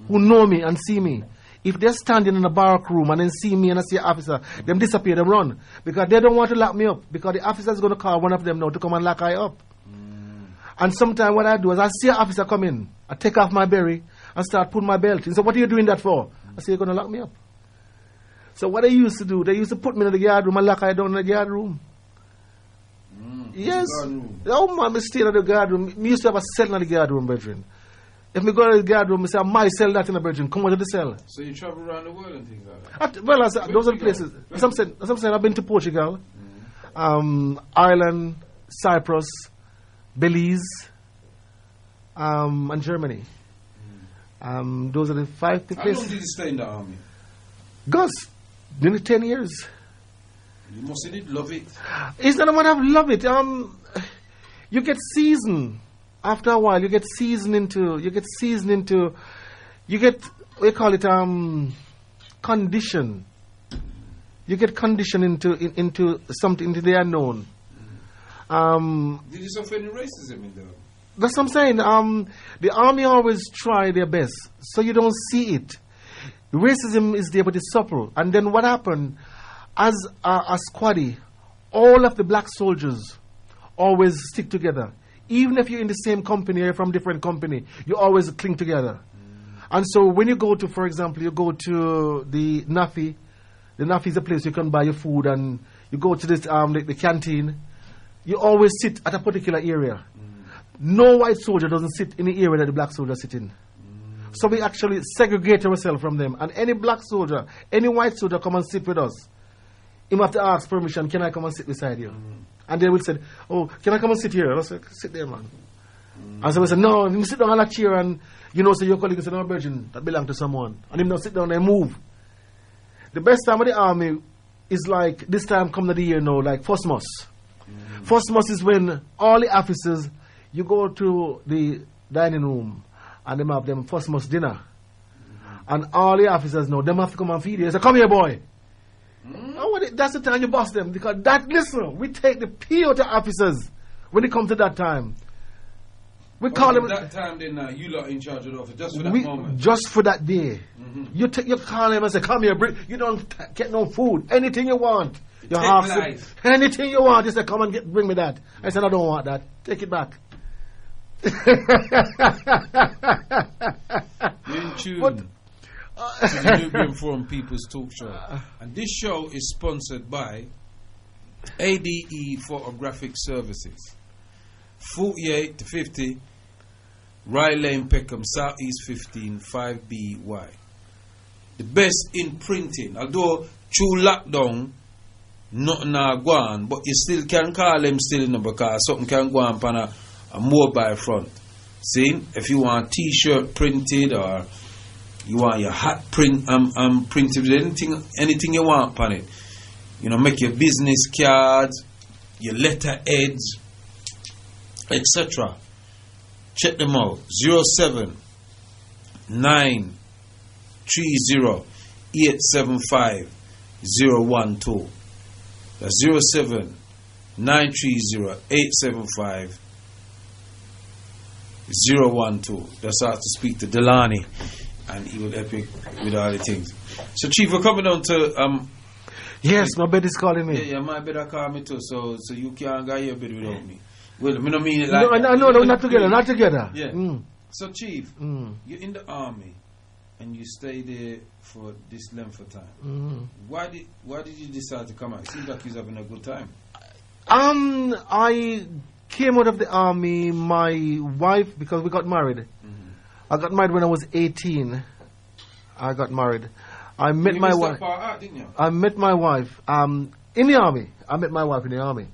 who know me and see me, if they're standing in a barrack room and then see me and I see an officer, them disappear, them run. Because they don't want to lock me up. Because the officer is going to call one of them now to come and lock I up. And sometimes what I do is I see an officer come in, I take off my berry and start putting my belt in. So what are you doing that for? I say, "You're going to lock me up." So what they used to do, they used to put me in the guard room and lock I down in the guard room. Yes. Oh man, me stay in the guard room. Me used to have a cell in the guard room, brethren. If me go to the guard room, I say, "I might sell that in the brethren. Come out of the cell." So you travel around the world and things like that? Well, those are the places. As I'm saying, I've been to Portugal, Ireland, Cyprus, Belize, and Germany. Those are the 5 places. How long did you stay in the army? Gus, nearly 10 years. You must have love it. It's not what I've loved it. You get seasoned. After a while, you get seasoned into, we call it, condition. You get conditioned into something, into the unknown. Did you suffer any racism in the army? That's what I'm saying. The army always try their best, so you don't see it. Racism is there, but it's subtle. And then what happened, as a squaddy, all of the black soldiers always stick together. Even if you're in the same company or from different company, you always cling together. And so when you go to, for example, you go to the NAFI. The NAFI is a place you can buy your food, and you go to this the canteen. You always sit at a particular area. No white soldier doesn't sit in the area that the black soldier sit in. So we actually segregate ourselves from them. And any black soldier, any white soldier come and sit with us, he have to ask permission, "Can I come and sit beside you?" And they will say, "Oh, can I come and sit here?" I say, "Sit there, man." And so we say, "No, you sit down on that chair and, so your colleague is an virgin that belong to someone." And him now sit down and move. The best time of the army is like, this time come to the year now, like Fosmos. Fosmos is when all the officers, you go to the dining room and them have them Fosmos dinner. And all the officers know, them have to come and feed you. They say, "Come here, boy." That's the time you boss them. Because we take the pee out of officers when it comes to that time. We call them. That time then you lot in charge of the office, just for that moment. Just for that day. You call them and say, "Come here, you don't get no food. Anything you want. You have anything you want." You say, "Come and bring me that." I said, "I don't want that. Take it back." In tune to the Nubian Forum People's Talk Show. And this show is sponsored by ADE Photographic Services, 48 to 50 Rye Lane, Peckham, Southeast 15 5BY. The best in printing. Although through lockdown nothing go on, but you still can call them still, because something can go on a mobile front. See, if you want a t-shirt printed, or you want your hat printed with anything you want upon it. Make your business cards, your letterheads, etc. Check them out. 07 930 875 012. That's 07 930 875 012. That's how to speak to Delani, and he will help you with all the things. So, Chief, we're coming down to Yes, my bed is calling me. Yeah, my bed call me too. So you can't go your bed without me. Well, I don't mean it like no, not together. Yeah. So, Chief, you're in the army, and you stay there for this length of time. Why did you decide to come out? It seems like you're having a good time. I came out of the army. My wife, because we got married. I got married when I was 18. I got married. I met my wife. I met my wife in the army. I met my wife in the army.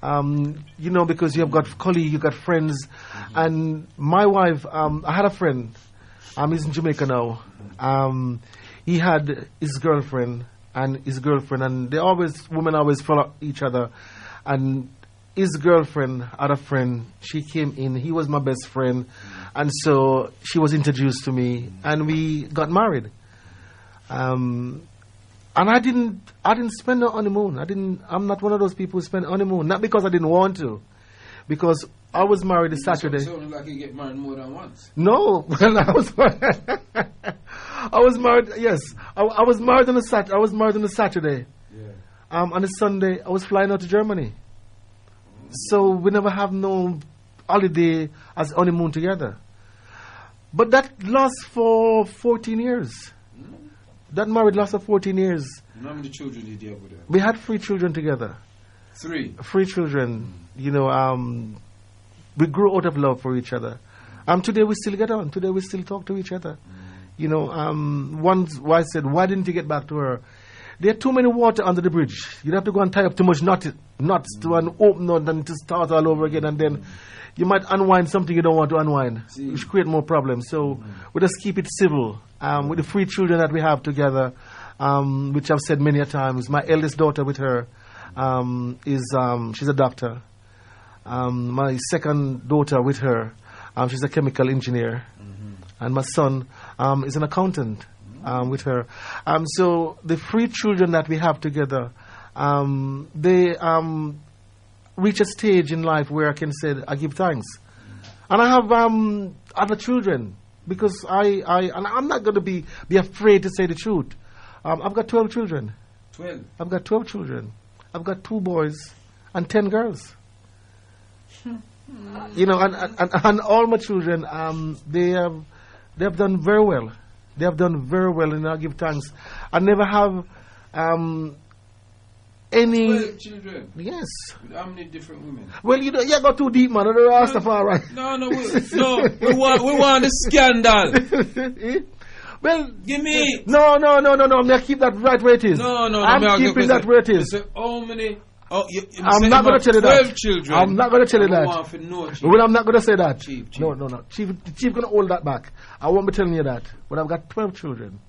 Because you have got colleagues, you got friends, and my wife. I had a friend. He's in Jamaica now. He had his girlfriend, and women always follow each other, and his girlfriend had a friend. She came in. He was my best friend, and so she was introduced to me, and we got married. And I didn't spend the honeymoon. I'm not one of those people who spend honeymoon. Not because I didn't want to, because I was married this Saturday. So like you get married more than once. No, I was married. Yes, I was married on a Saturday. I was married on a Saturday. Yeah. On a Sunday, I was flying out to Germany. So we never have no holiday as honeymoon together. But that lasts for 14 years. That marriage lasted 14 years. How many children did you have with her? We had 3 children together. 3? 3 children. We grew out of love for each other. Today we still get on. Today we still talk to each other. Once I said, why didn't you get back to her? There are too many water under the bridge. You'd have to go and tie up too much knots to an open knot and to start all over again, and then you might unwind something you don't want to unwind, which create more problems. So we just keep it civil. With the 3 children that we have together, which I've said many a times. My eldest daughter with her she's a doctor. My second daughter with her, she's a chemical engineer. And my son is an accountant with her. So the 3 children that we have together, they reach a stage in life where I can say I give thanks. And I have other children. Because I'm not going to be afraid to say the truth. I've got 12 children. 12? I've got 12 children. I've got 2 boys and 10 girls. And all my children, they have done very well. They have done very well, and I give thanks. I never have any 12 children. Yes. With how many different women? Well, you go too deep, man. The Rastafari. No. We want the scandal. Well, give me. No. I keep that right where it is. No. I'm keeping that where it is. How many? I'm not going to tell you that. 12 children. I'm not going to tell you that. Well, I'm not going to say that. Chief. No. Chief going to hold that back. I won't be telling you that. But I've got 12 children.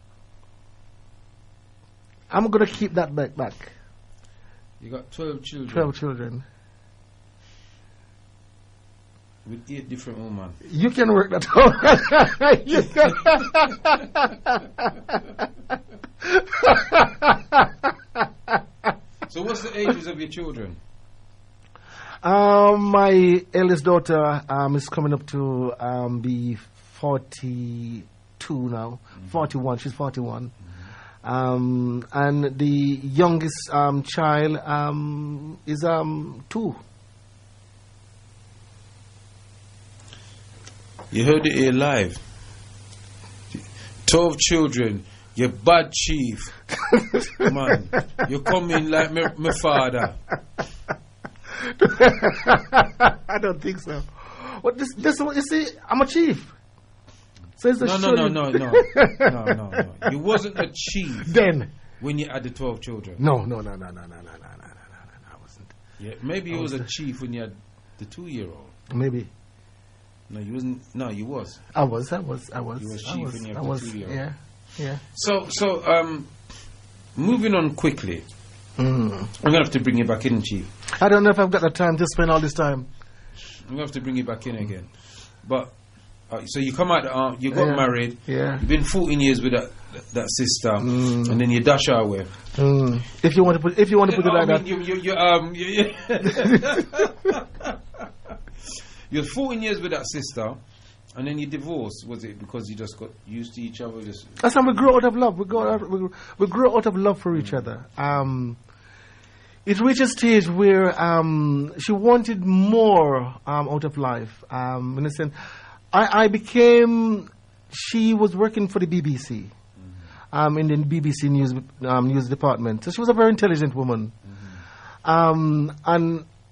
I'm going to keep that back. You got 12 children. 12 children. With 8 different women. You can work that out. You can. So what's the ages of your children? My eldest daughter is coming up to be 42 now. 41. She's 41. And the youngest child is 2. You heard it here live. 12 children. You're bad, Chief. Man, you come in like my father. I don't think so. What this you see, I'm a chief. So it's No. You wasn't a chief. Then When you had the 12 children? No. I wasn't. Yeah, maybe you was a chief when you had the 2-year-old. Maybe. No, you wasn't. No, you was. I was. You was chief when you had the 2-year-old. Yeah. So, moving on quickly. I'm gonna have to bring you back in, Chief. I don't know if I've got the time to spend all this time. I'm gonna have to bring you back in again. But so you come out. You got married. Yeah. You've been 14 years with that sister, and then you dash her away. If you want to put it like that. You're 14 years with that sister, and then you divorced. Was it because you just got used to each other? That's how we grew out of love. We grew out of love for each other. It reached a stage where she wanted more out of life. In a sense, she was working for the BBC, in the BBC news department. So she was a very intelligent woman. And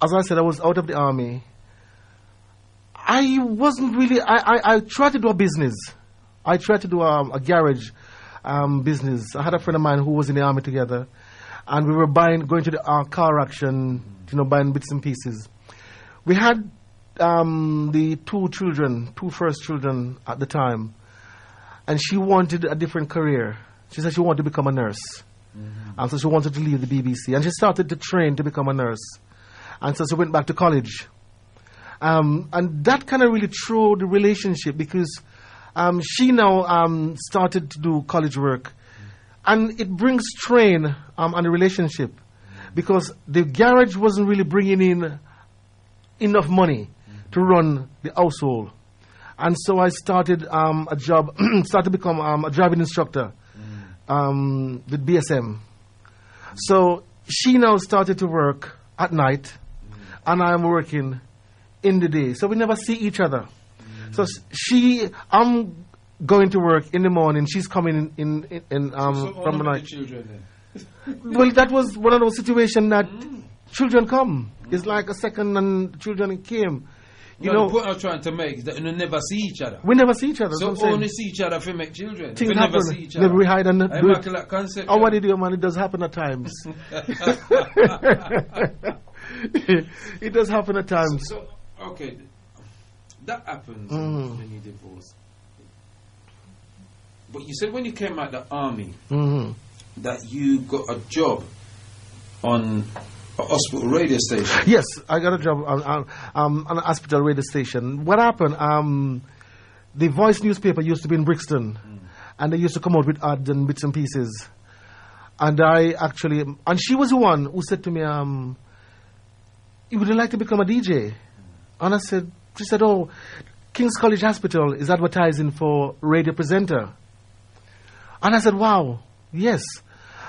as I said, I was out of the army. I wasn't really. I tried to do a business. I tried to do a garage business. I had a friend of mine who was in the army together, and we were going to the car auction, buying bits and pieces. We had the two first children at the time, and she wanted a different career. She said she wanted to become a nurse, and so she wanted to leave the BBC, and she started to train to become a nurse, and so she went back to college. And that kind of really threw the relationship, because she now started to do college work, and it brings strain on the relationship, because the garage wasn't really bringing in enough money to run the household. And so I started a job, started to become a driving instructor with BSM. So she now started to work at night, and I'm working in the day. So we never see each other. So I'm going to work in the morning. She's coming in from the night. The children then? Well, that was one of those situations that children come. It's like a second and children came. The point I was trying to make is that you never see each other. We never see each other. So only see each other if we make children. Things we happen. Never see each other. We hide and do it. That concept. Oh, what do you do, man? It does happen at times. It does happen at times. So, okay, that happens when you divorce. But you said when you came out of the army that you got a job on a hospital radio station. Yes, I got a job on a hospital radio station. What happened? The Voice newspaper used to be in Brixton, and they used to come out with ads and bits and pieces. And and she was the one who said to me, "Would you like to become a DJ?" And she said, "Oh, King's College Hospital is advertising for radio presenter." And I said, "Wow, yes."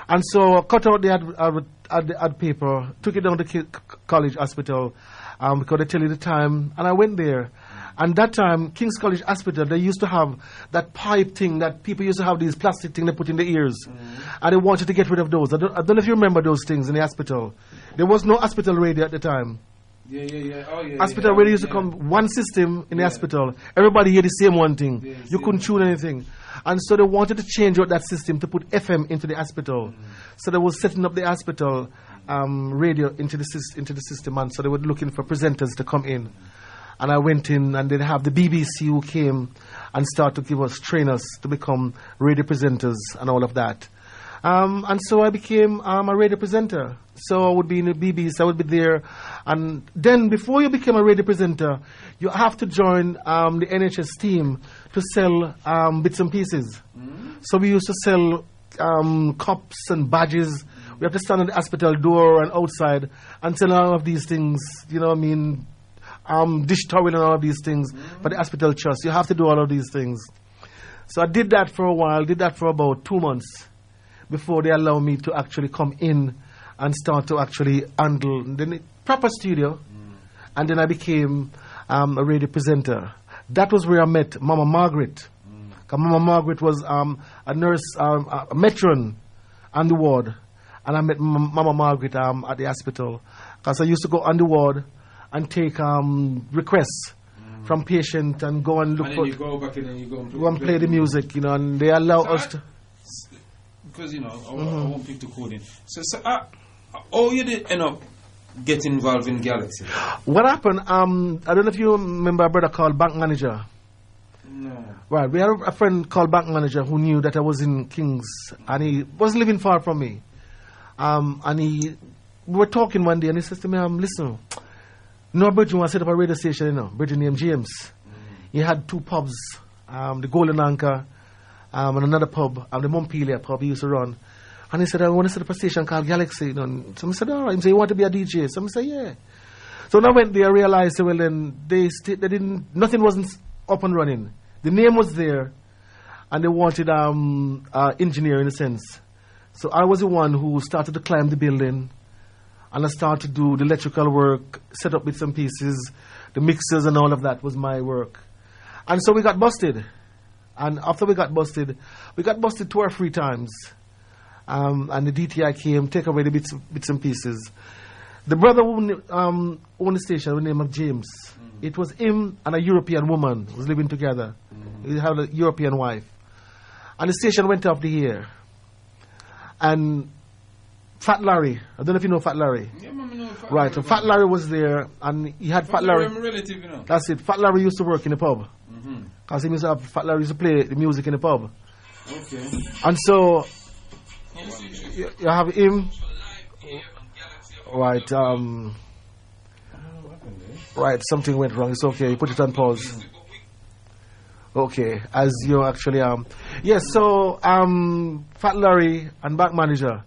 And so I cut out the ad paper, took it down to College Hospital, because they tell you the time, and I went there. And that time, King's College Hospital, they used to have that pipe thing that people used to have, these plastic thing they put in the ears. And they wanted to get rid of those. I don't know if you remember those things in the hospital. There was no hospital radio at the time. Yeah. Oh, yeah. Hospital radio used to come, one system in the hospital. Everybody hear the same one thing. You couldn't tune anything. And so they wanted to change out that system to put FM into the hospital. So they were setting up the hospital radio into the system. And so they were looking for presenters to come in. And I went in, and they have the BBC who came and started to give us trainers to become radio presenters and all of that. And so I became a radio presenter. So I would be in the BBC, I would be there. And then before you become a radio presenter, you have to join the NHS team to sell bits and pieces. So we used to sell cups and badges. We have to stand at the hospital door and outside and sell all of these things, dish towel and all of these things for the hospital trust. You have to do all of these things. So I did that for a while, did that for about 2 months before they allowed me to actually come in and start to actually handle the proper studio. And then I became a radio presenter. That was where I met Mama Margaret. Mama Margaret was a nurse, a matron on the ward. And I met Mama Margaret at the hospital. Because I used to go on the ward and take requests from patients and go and look and for... And then you go back in and you go and play the music, and they allow us to... because I want people to call in. So oh, you did end up get involved in Galaxy. What happened? I don't know if you remember a brother called Bank Manager. No. Right, we had a friend called Bank Manager who knew that I was in Kings, and he wasn't living far from me. We were talking one day, and he says to me, listen, Bridget want to set up a radio station, Bridget named James. He had 2 pubs, the Golden Anchor, and another pub, the Montpelier pub he used to run. And he said, I want to set up a station called Galaxy. So I said, all right. He said, you want to be a DJ? So I said, yeah. So when I went there, I realized, well, then nothing wasn't up and running. The name was there, and they wanted engineer in a sense. So I was the one who started to climb the building, and I started to do the electrical work, set up bits and pieces, the mixers and all of that was my work. And so we got busted. And after we got busted 2 or 3 times. And the DTI came, take away the bits and pieces. The brother who owned the station, the name of James, it was him and a European woman who was living together. He had a European wife. And the station went off the air. And Fat Larry, I don't know if you know Fat Larry. Yeah, Mama know Fat Right, Larry. So Fat Larry was there, and he had Fat Larry. I'm a relative, That's it. Fat Larry used to work in the pub. Because Fat Larry used to play the music in the pub. Okay. And so you have him. Right, right, something went wrong. It's okay. Put it on pause. Okay, as you actually yes, so Fat Larry and Back Manager.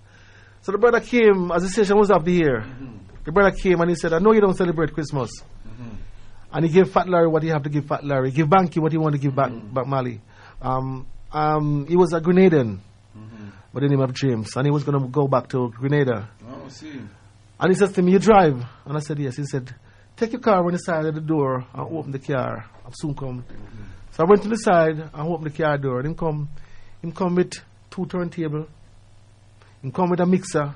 So the brother came as the station was up the air. The brother came and he said, I know you don't celebrate Christmas. And he gave Fat Larry what he have to give Fat Larry. Give Banky what he want to give back Mali. He was a Grenadian by the name of James, and he was going to go back to Grenada. Oh, I see. And he says to me, you drive? And I said, yes. He said, take your car on the side of the door and open the car. I'll soon come. So I went to the side and opened the car door. And him come with 2 turntables. Him come with a mixer.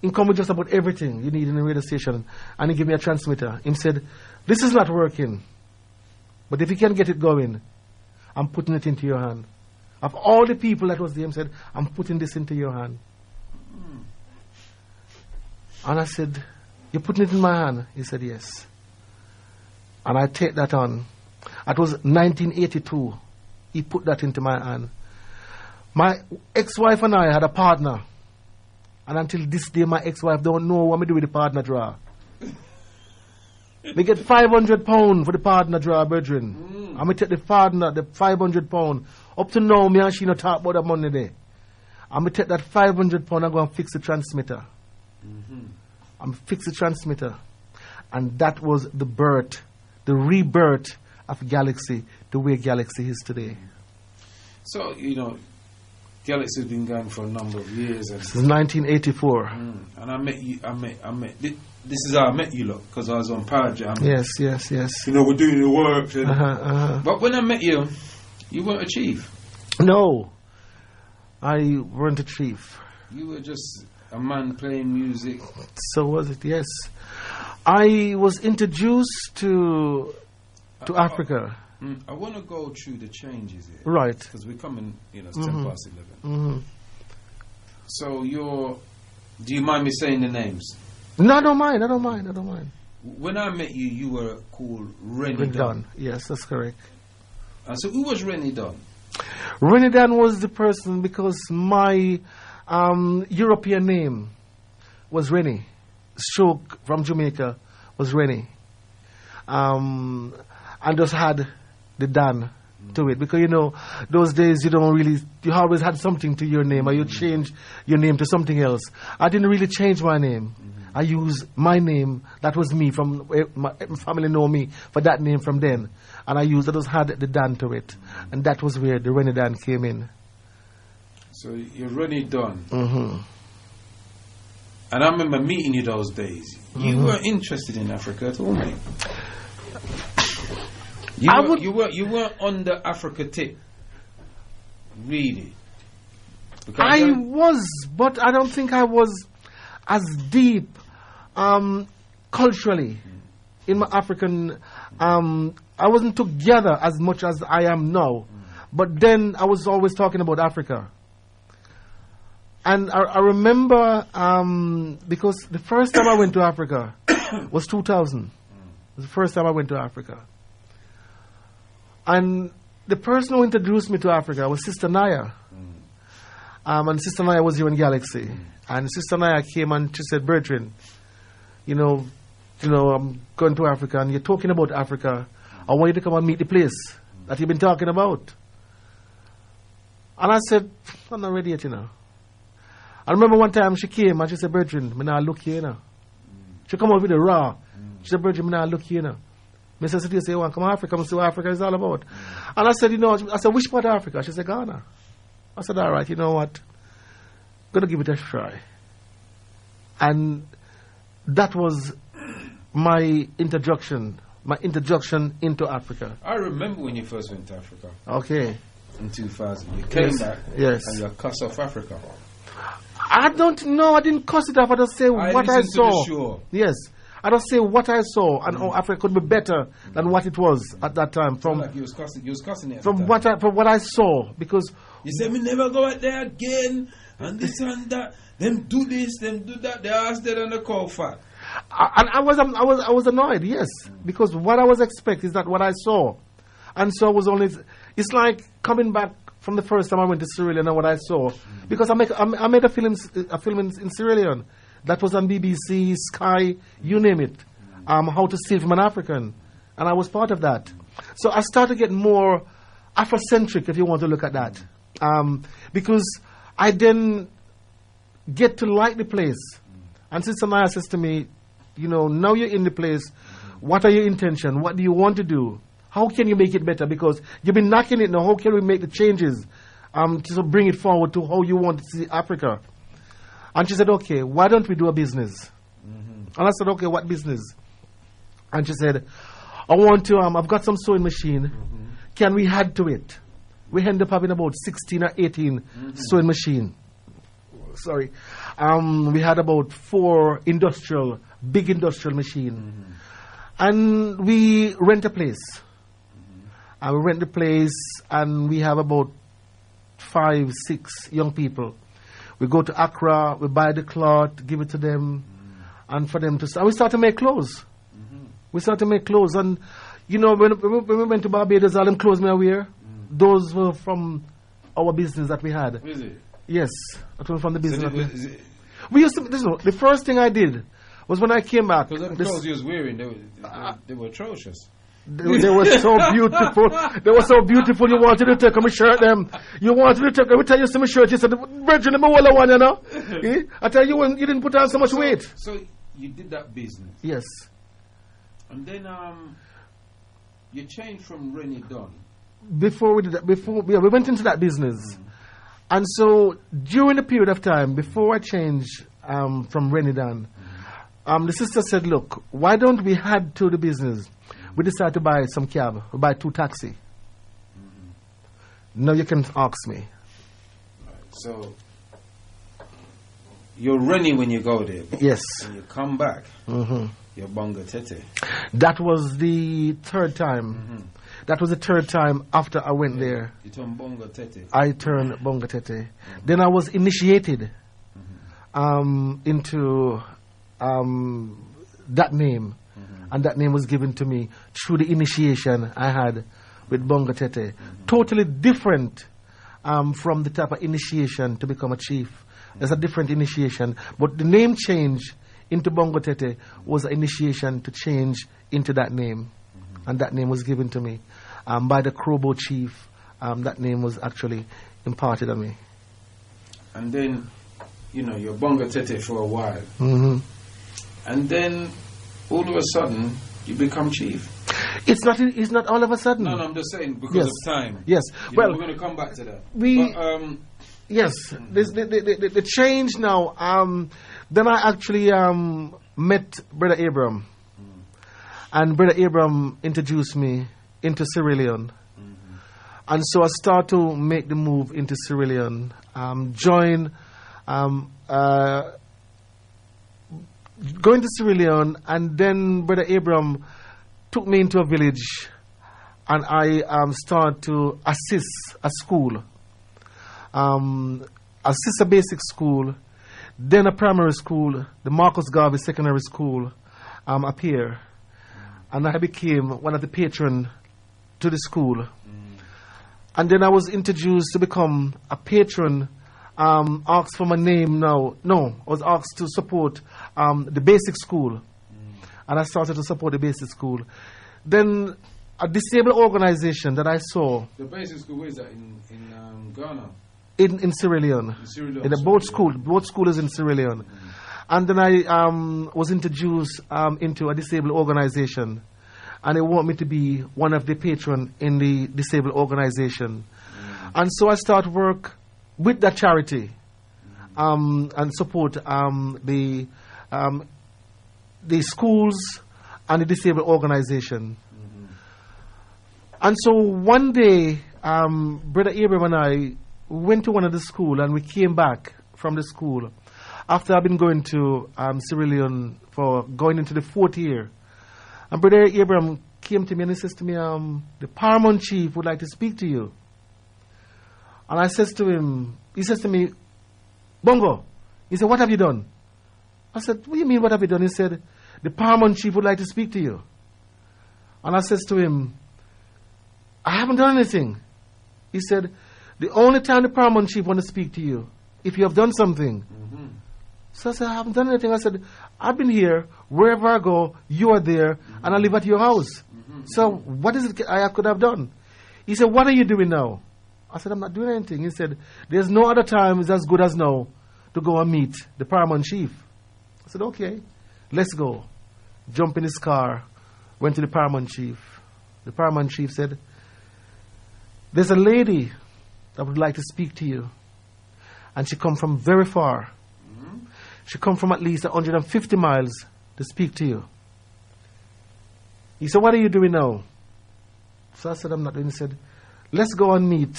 Him come with just about everything you need in a radio station. And he gave me a transmitter. Him said, this is not working. But if you can get it going, I'm putting it into your hand. Of all the people that was there, him said, I'm putting this into your hand. And I said, you're putting it in my hand? He said, yes. And I take that on. It was 1982. He put that into my hand. My ex-wife and I had a partner. And until this day, my ex-wife don't know what me do with the partner draw. Me get £500 for the partner draw, brethren. And me take the partner, the £500. Up to now, me and she not talk about that money there. And me take that £500 and go and fix the transmitter. And fix the transmitter. And that was the birth, the rebirth of Galaxy, the way Galaxy is today. So, Galaxy has been going for a number of years. Since 1984. And I met you, this is how I met you, look, because I was on Power Jam. Yes. We're doing the work. But when I met you, you weren't a chief. No. I weren't a chief. You were just a man playing music. So was it, yes. I was introduced to Africa. I want to go through the changes here. Right. Because we're coming, it's 10 past 11. So do you mind me saying the names? No, I don't mind. When I met you, you were called Rennie Dunn. Yes, that's correct. And so who was Rennie Dunn? Rennie Dunn was the person because my European name was Rennie. Stroke from Jamaica was Rennie. And just had the Dan to it. Because, those days you always had something to your name, or you change your name to something else. I didn't really change my name. I used my name, that was me, from my family know me for that name from then. And I just had the Dan to it. And that was where the Rennie Dan came in. So you're Rennie Dunn. And I remember meeting you those days. You weren't interested in Africa at all, mate. You weren't on the Africa tip, really. I was, but I don't think I was as deep culturally in my African. I wasn't together as much as I am now. But then I was always talking about Africa. And I remember because the first time I went to Africa was 2000. It was the first time I went to Africa. And the person who introduced me to Africa was Sister Naya. And Sister Naya was here in Galaxy. And Sister Naya came and she said, Bertrand, you know, I'm going to Africa and you're talking about Africa. I want you to come and meet the place that you've been talking about. And I said, I'm not ready yet, you know. I remember one time she came and she said, Bertrand, I'm not look here now. She come out with a raw. She said, Bertrand, I'm not look here now. I said, you say, well, come to Africa, come see what Africa is all about. And I said, I said, which part of Africa? She said, Ghana. I said, all right, you know what? I'm going to give it a try. And that was my introduction into Africa. I remember when you first went to Africa. Okay. In 2000. You came back. Yes. And you cussed off Africa. I don't know. I didn't cuss it off. I just say what I saw. To the show. Yes. I just say what I saw and how Africa could be better than what it was at that time. From like you was cussing it. From what I saw, because you said me never go out there again and this and that. Them do this, them do that. They asked that on the call fat. And I was annoyed. Yes, because what I was expecting is not what I saw, and so I was only. It's like coming back from the first time I went to Sierra Leone and what I saw, because I made a film in Sierra Leone that was on BBC, Sky, you name it. How to Steal from an African, and I was part of that. So I started getting more Afrocentric, if you want to look at that, because I then get to like the place. And Sister Maya says to me, now you're in the place, what are your intentions? What do you want to do? How can you make it better? Because you've been knocking it now. How can we make the changes to bring it forward to how you want to see Africa? And she said, okay, why don't we do a business? And I said, okay, what business? And she said, I want to, I've got some sewing machine. Can we add to it? We end up having about 16 or 18 sewing machine. Sorry. We had about 4 big industrial machine. And we rent a place. And we rent the place and we have about 5, 6 young people. We go to Accra, we buy the cloth, give it to them, and for them to start. We start to make clothes. We start to make clothes. And, when we went to Barbados, all them clothes we wear, those were from our business that we had. Is it? Yes, that was from the business. We used to, the first thing I did was when I came back. Because the clothes you was wearing, they were atrocious. They were so beautiful. They were so beautiful. You wanted to take them, shirt them. You wanted to take them. Every time you see my shirt, you said, Virgin, I'm all one, you know. I tell you, you didn't put on so much weight. So you did that business. Yes. And then you changed from Rennie Dunn. Before we did that, we went into that business. And so during the period of time, before I changed from Rennie Dunn, the sister said, look, why don't we add to the business? We decided to buy some cab, buy 2 taxi. Now you can ask me. Right. So you're running when you go there. Yes. When you come back, you're Bonga Tete. That was the 3rd time. That was the 3rd time after I went there. You turned Bonga Tete. I turned Bonga Tete. Then I was initiated into that name. And that name was given to me through the initiation I had with Bonga Tete. Totally different from the type of initiation to become a chief. There's a different initiation. But the name change into Bonga Tete was an initiation to change into that name. And that name was given to me by the Krobo chief. That name was actually imparted on me. And then, you're Bonga Tete for a while. And then all of a sudden, you become chief. It's not all of a sudden. No, I'm just saying because of time. Yes. We're going to come back to that. Yes. The change now. Then I actually met Brother Abram. And Brother Abram introduced me into Sierra Leone. And so I started to make the move into Sierra Leone. Going to Sierra Leone, and then Brother Abram took me into a village, and I started to assist a school. And a sister basic school, then a primary school, the Marcus Garvey Secondary School up here. And I became one of the patrons to the school. And then I was introduced to become a patron, asked for my name now. No, I was asked to support the basic school. And I started to support the basic school. Then a disabled organization that I saw. The basic school, where is that? In Ghana? In Sierra Leone. In the both school is in Sierra Leone. And then I was introduced into a disabled organization. And they want me to be one of the patrons in the disabled organization. And so I start work with that charity and support the schools and the disabled organization. And so one day, Brother Abraham and I went to one of the schools, and we came back from the school after I've been going to Sierra Leone for going into the 4th year. And Brother Abraham came to me and he says to me, the paramount chief would like to speak to you. And I says to him, he says to me, Bongo, he said, what have you done? I said, what do you mean, what have you done? He said, the paramount chief would like to speak to you. And I says to him, I haven't done anything. He said, the only time the paramount chief want to speak to you, if you have done something. So I said, I haven't done anything. I said, I've been here, wherever I go, you are there, and I live at your house. So what is it I could have done? He said, what are you doing now? I said, I'm not doing anything. He said, there's no other time is as good as now to go and meet the paramount chief. I said, okay, let's go. Jump in his car, went to the paramount chief. The paramount chief said, there's a lady that would like to speak to you. And she come from very far. She come from at least 150 miles to speak to you. He said, what are you doing now? So I said, I'm not doing it. He said, let's go and meet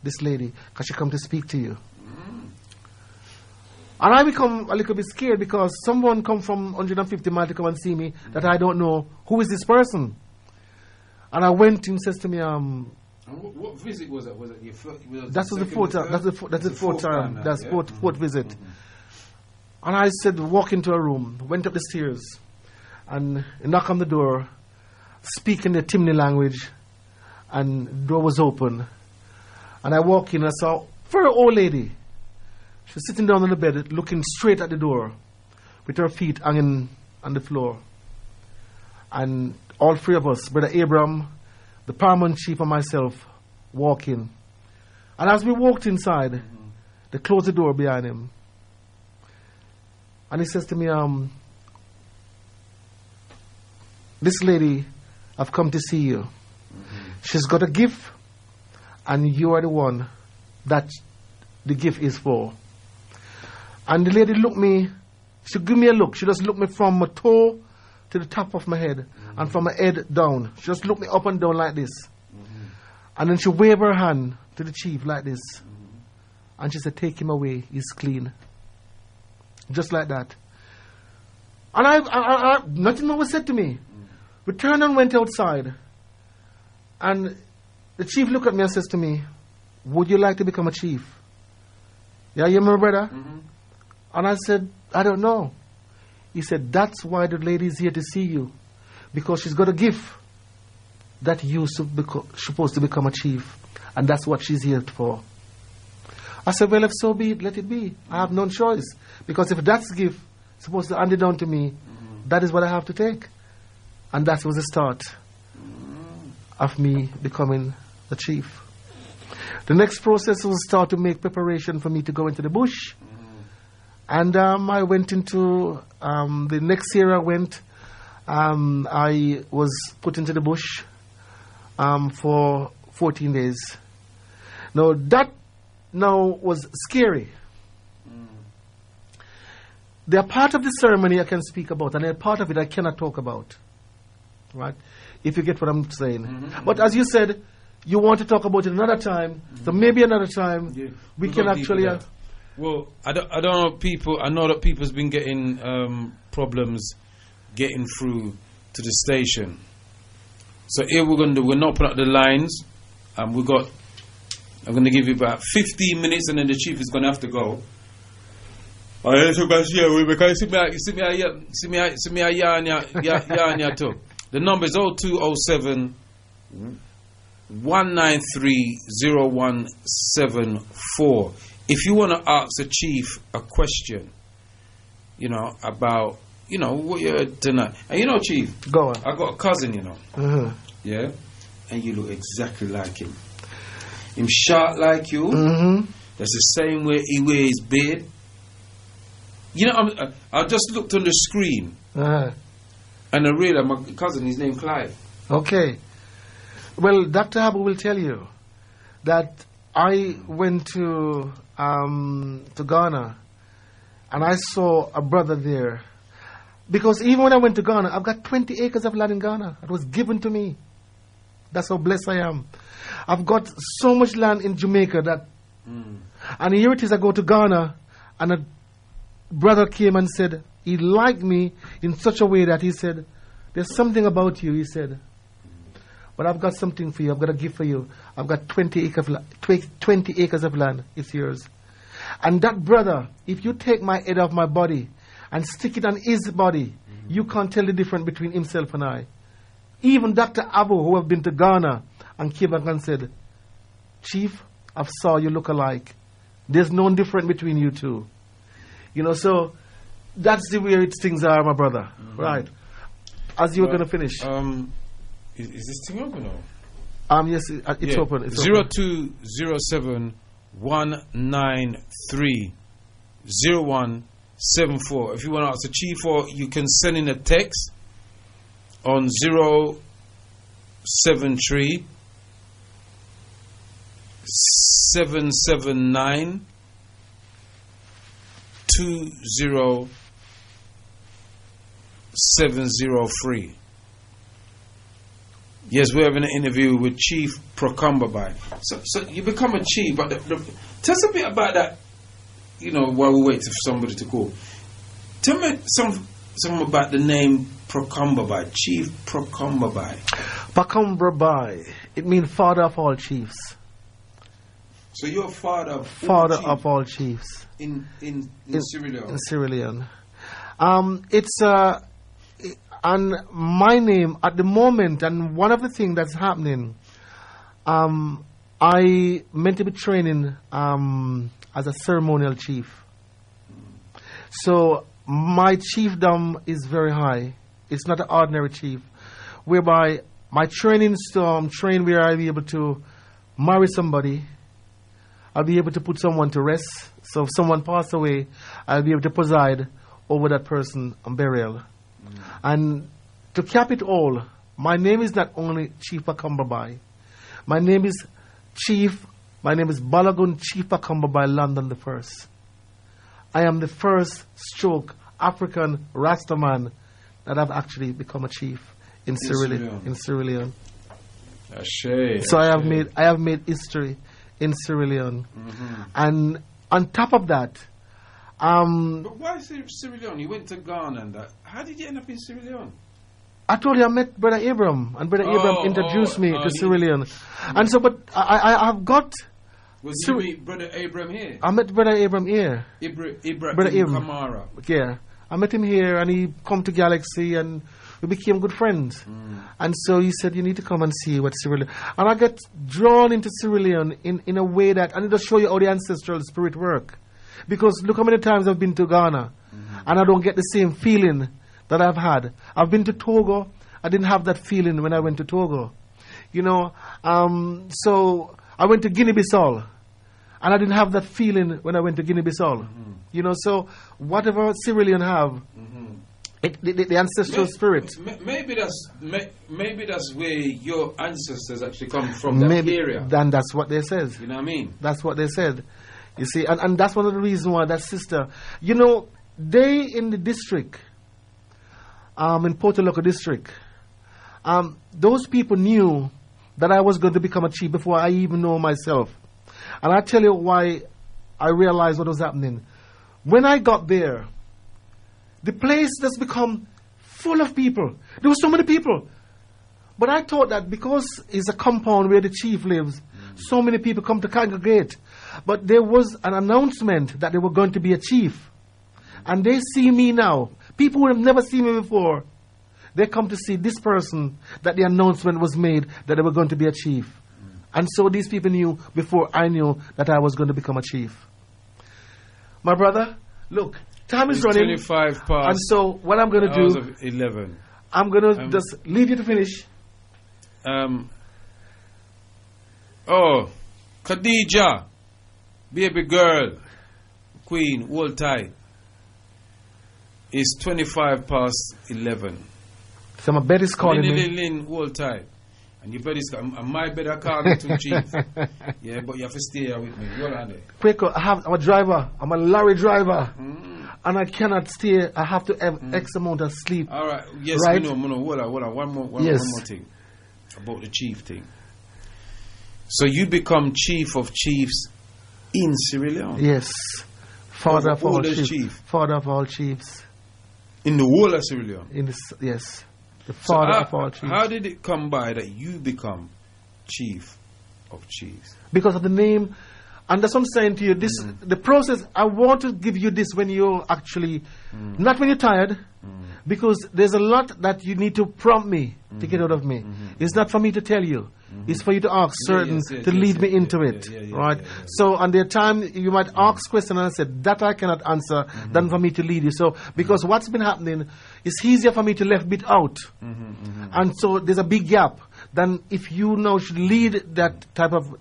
this lady because she come to speak to you. And I become a little bit scared because someone come from 150 miles to come and see me that I don't know. Who is this person? And I went and says to me, and what visit was that? Was it your first? That was the fourth time. That's the fourth time. That's fourth visit. And I said, walk into a room, went up the stairs, and knock on the door, speak in the Timni language, and the door was open. And I walk in and I saw a very old lady. She was sitting down on the bed, looking straight at the door, with her feet hanging on the floor. And all three of us, Brother Abraham, the paramount chief, and myself, walk in. And as we walked inside, they closed the door behind him. And he says to me, this lady, I've come to see you. She's got a gift, and you are the one that the gift is for. And the lady looked me, she gave me a look. She just looked me from my toe to the top of my head, and from my head down. She just looked me up and down like this. And then she waved her hand to the chief like this. And she said, take him away, he's clean. Just like that. And I nothing more was said to me. We turned and went outside. And the chief looked at me and says to me, would you like to become a chief? Yeah, you my brother? And I said, I don't know. He said, that's why the lady is here to see you. Because she's got a gift that you're supposed to become a chief. And that's what she's here for. I said, well, if so be it, let it be. I have no choice. Because if that's gift supposed to hand it down to me, that is what I have to take. And that was the start of me becoming the chief. The next process was start to make preparation for me to go into the bush. And I went into, the next year I went, I was put into the bush for 14 days. Now that was scary. There are part of the ceremony I can speak about, and there are part of it I cannot talk about. Right? If you get what I'm saying. But as you said, you want to talk about it another time, so maybe another time we can actually... Well, I don't know people. I know that people's been getting problems getting through to the station. So here we're going to do. We're not putting up the lines. We got I'm going to give you about 15 minutes, and then the chief is going to have to go. The number is 0207 1930174. If you want to ask the chief a question, about, what you're tonight. And chief, go on. I got a cousin, Mm-hmm. yeah, and you look exactly like him. Him short like you. Mm-hmm. That's the same way he wears his beard. I just looked on the screen, Uh-huh. and I realized my cousin, his name Clive. Okay. Well, Dr. Habu will tell you that I went to Ghana, and I saw a brother there. Because even when I went to Ghana, I've got 20 acres of land in Ghana. It was given to me. That's how blessed I am. I've got so much land in Jamaica that... And here it is, I go to Ghana, and a brother came and said, he liked me in such a way that he said, there's something about you, he said. But I've got something for you. I've got a gift for you. I've got 20 acres of land. It's yours. And that brother, if you take my head off my body and stick it on his body, you can't tell the difference between himself and I. Even Dr. Abu, who have been to Ghana and came back and said, Chief, I saw you look alike. There's no difference between you two. So that's the way things are, my brother. Right. As you were going to finish. Is this thing open or? Yes, it's open. It's 0207 193 0174. If you want to ask the chief, or you can send in a text on 073 779 20703. Yes, we're having an interview with Chief Prokumbabai. So you become a chief, but tell us a bit about that. While we wait for somebody to call, tell me some about the name Prokumbabai, Chief Prokumbabai. Prokumbabai. It means father of all chiefs. So you're father of all chiefs in Sierra Leone. In Sierra Leone. And my name at the moment, and one of the things that's happening, I meant to be training as a ceremonial chief. So my chiefdom is very high. It's not an ordinary chief, whereby my training train where I'll be able to marry somebody, I'll be able to put someone to rest. So if someone passed away, I'll be able to preside over that person on burial. And to cap it all, my name is not only Chief Prokumbabai. My name is Balagun Chief Prokumbabai London the First. I am the first stroke African Rastaman that have actually become a chief in Sierra Leone. So I have made history in Sierra Leone. And on top of that, but why Sierra Leone? You went to Ghana and that. How did you end up in Sierra Leone? I told you I met Brother Abram, and Brother Abram introduced me to Sierra Leone. And so, but I've got... Was you meet Brother Abram here? I met Brother Abram here. Brother Abram Kamara. Yeah. I met him here, and he come to Galaxy, and we became good friends. And so he said, you need to come and see what Sierra Leone... And I get drawn into Sierra Leone in a way that... And it'll show you how the ancestral spirit work. Because look how many times I've been to Ghana, and I don't get the same feeling that I've had. I've been to Togo. I didn't have that feeling when I went to Togo. So I went to Guinea-Bissau, and I didn't have that feeling when I went to Guinea-Bissau. So whatever Sierra Leone have, the ancestral spirit. Maybe that's where your ancestors actually come from, that area. Then that's what they said. You know what I mean? That's what they said. You see, and that's one of the reasons why that sister, they in the district, in Porto Loco district, those people knew that I was going to become a chief before I even know myself. And I'll tell you why I realized what was happening. When I got there, the place has become full of people. There were so many people. But I thought that because it's a compound where the chief lives, So many people come to congregate. But there was an announcement that they were going to be a chief. And they see me now. People who have never seen me before. They come to see this person that the announcement was made that they were going to be a chief. And so these people knew before I knew that I was going to become a chief. My brother, look, time is running. 25 past. And so what I'm going to do, Of 11. I'm going to just leave you to finish. Khadija, baby girl, queen, hold tight. It's 25 past 11. So my bed is calling me. Lynn, hold tight. And your bed is my bed I call me to chief. Yeah, but you have to stay here with me. Hold on there. Kwaku, I'm a driver. I'm a lorry driver. And I cannot stay. I have to have X amount of sleep. All right. Yes, right? we know. Hold on. One more thing about the chief thing. So you become chief of chiefs in Sierra Leone? Yes. Father of all chief. chiefs. Father of all chiefs. In the whole of Sierra Leone? Yes. The father of all chiefs. How did it come by that you become chief of chiefs? Because of the name. And that's what I'm saying to you. This the process. I want to give you this when you're actually, not when you're tired, because there's a lot that you need to prompt me to get out of me. It's not for me to tell you. It's for you to ask to lead me into it, right? So, on the time you might ask questions, and I said that I cannot answer, than for me to lead you. So, because what's been happening, it's easier for me to left bit out, and so there's a big gap. Than if you now should lead that type of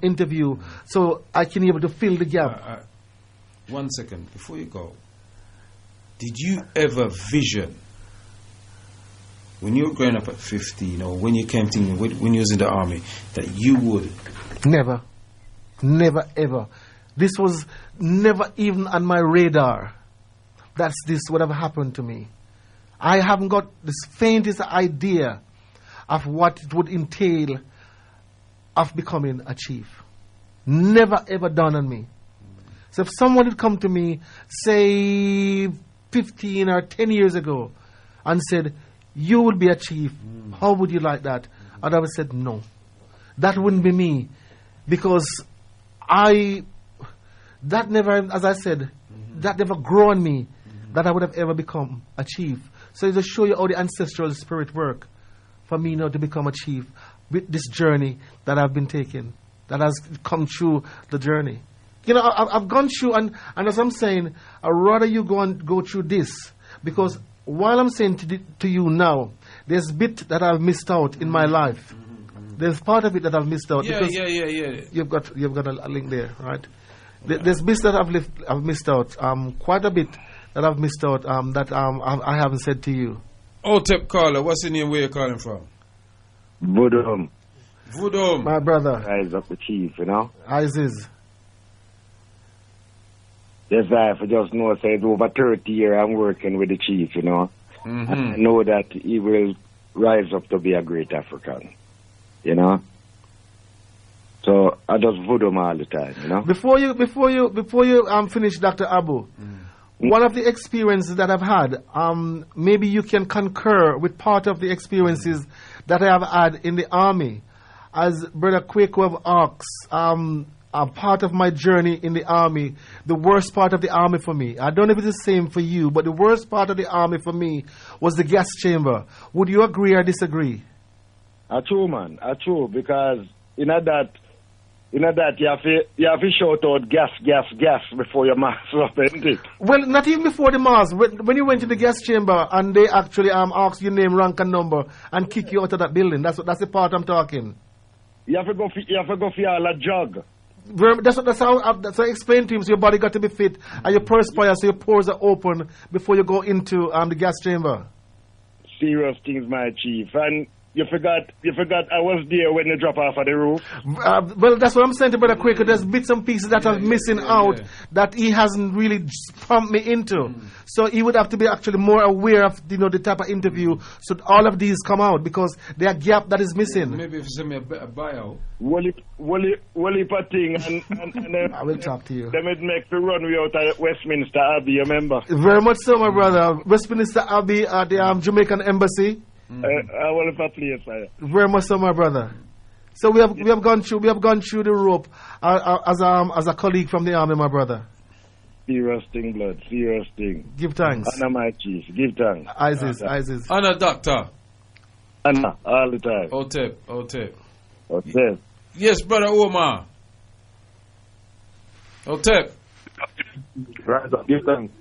interview, so I can be able to fill the gap. 1 second before you go. Did you ever vision? When you were growing up at 15, or when you came to when you was in the army, that you would? Never ever. This was never even on my radar. That's this would have happened to me. I haven't got the faintest idea of what it would entail of becoming a chief. Never ever dawned on me. So if someone had come to me, say 15 or 10 years ago, and said, you will be a chief, how would you like that? And I would have said, no. That wouldn't be me. Because that never, as I said, that never grew on me, that I would have ever become a chief. So to show you how the ancestral spirit work, for me now to become a chief, with this journey that I've been taking, that has come through the journey. You know, I've gone through, and as I'm saying, I'd rather you go through this, because while I'm saying to you now, there's a bit that I've missed out in my life. There's part of it that I've missed out. Yeah. You've got a link there, right? There's bits that I've missed out. Quite a bit that I've missed out. That I haven't said to you. Otep caller, what's the name? Where you calling from? Vodum. My brother. Rise up the chief, you know. Isis. Yes, I just know, say, it's over 30 years I'm working with the chief, you know. And I know that he will rise up to be a great African, you know. So I just voodoo all the time, you know. Before you finish, Dr. Abu, one of the experiences that I've had, maybe you can concur with part of the experiences that I have had in the army. As Brother Kwaku have asked, a part of my journey in the army, the worst part of the army for me, I don't know if it's the same for you, but the worst part of the army for me was the gas chamber. Would you agree or disagree? True, man. True, because in that you have to shout out gas before your mask up, isn't it? Well, not even before the mask. When you went to the gas chamber and they actually ask your name, rank and number and kick you out of that building, that's the part I'm talking. You have to go for all a jog. That's how I explained to him. So your body got to be fit, and you perspire, so your pores are open before you go into the gas chamber. Serious things, my chief. And you forgot I was there when you drop off of the roof. Well, that's what I'm saying to Brother Kwaku. There's bits and pieces that are missing out that he hasn't really pumped me into. So he would have to be actually more aware of the type of interview, so all of these come out, because there are gap that is missing. Maybe if you send me a bio. Will it thing and I will talk to you. They would make the run out of Westminster Abbey, you remember? Very much so, my brother. Westminster Abbey, the Jamaican embassy. I will place. Very much so, my brother. So we have gone through the rope as a colleague from the army, my brother. Serious thing, blood. Serious thing. Give thanks. Anna, my chief. Give thanks. Isis. Anna, doctor. Anna, all the time. Otep. Yes, brother Omar. Otep. Rise up. Give thanks.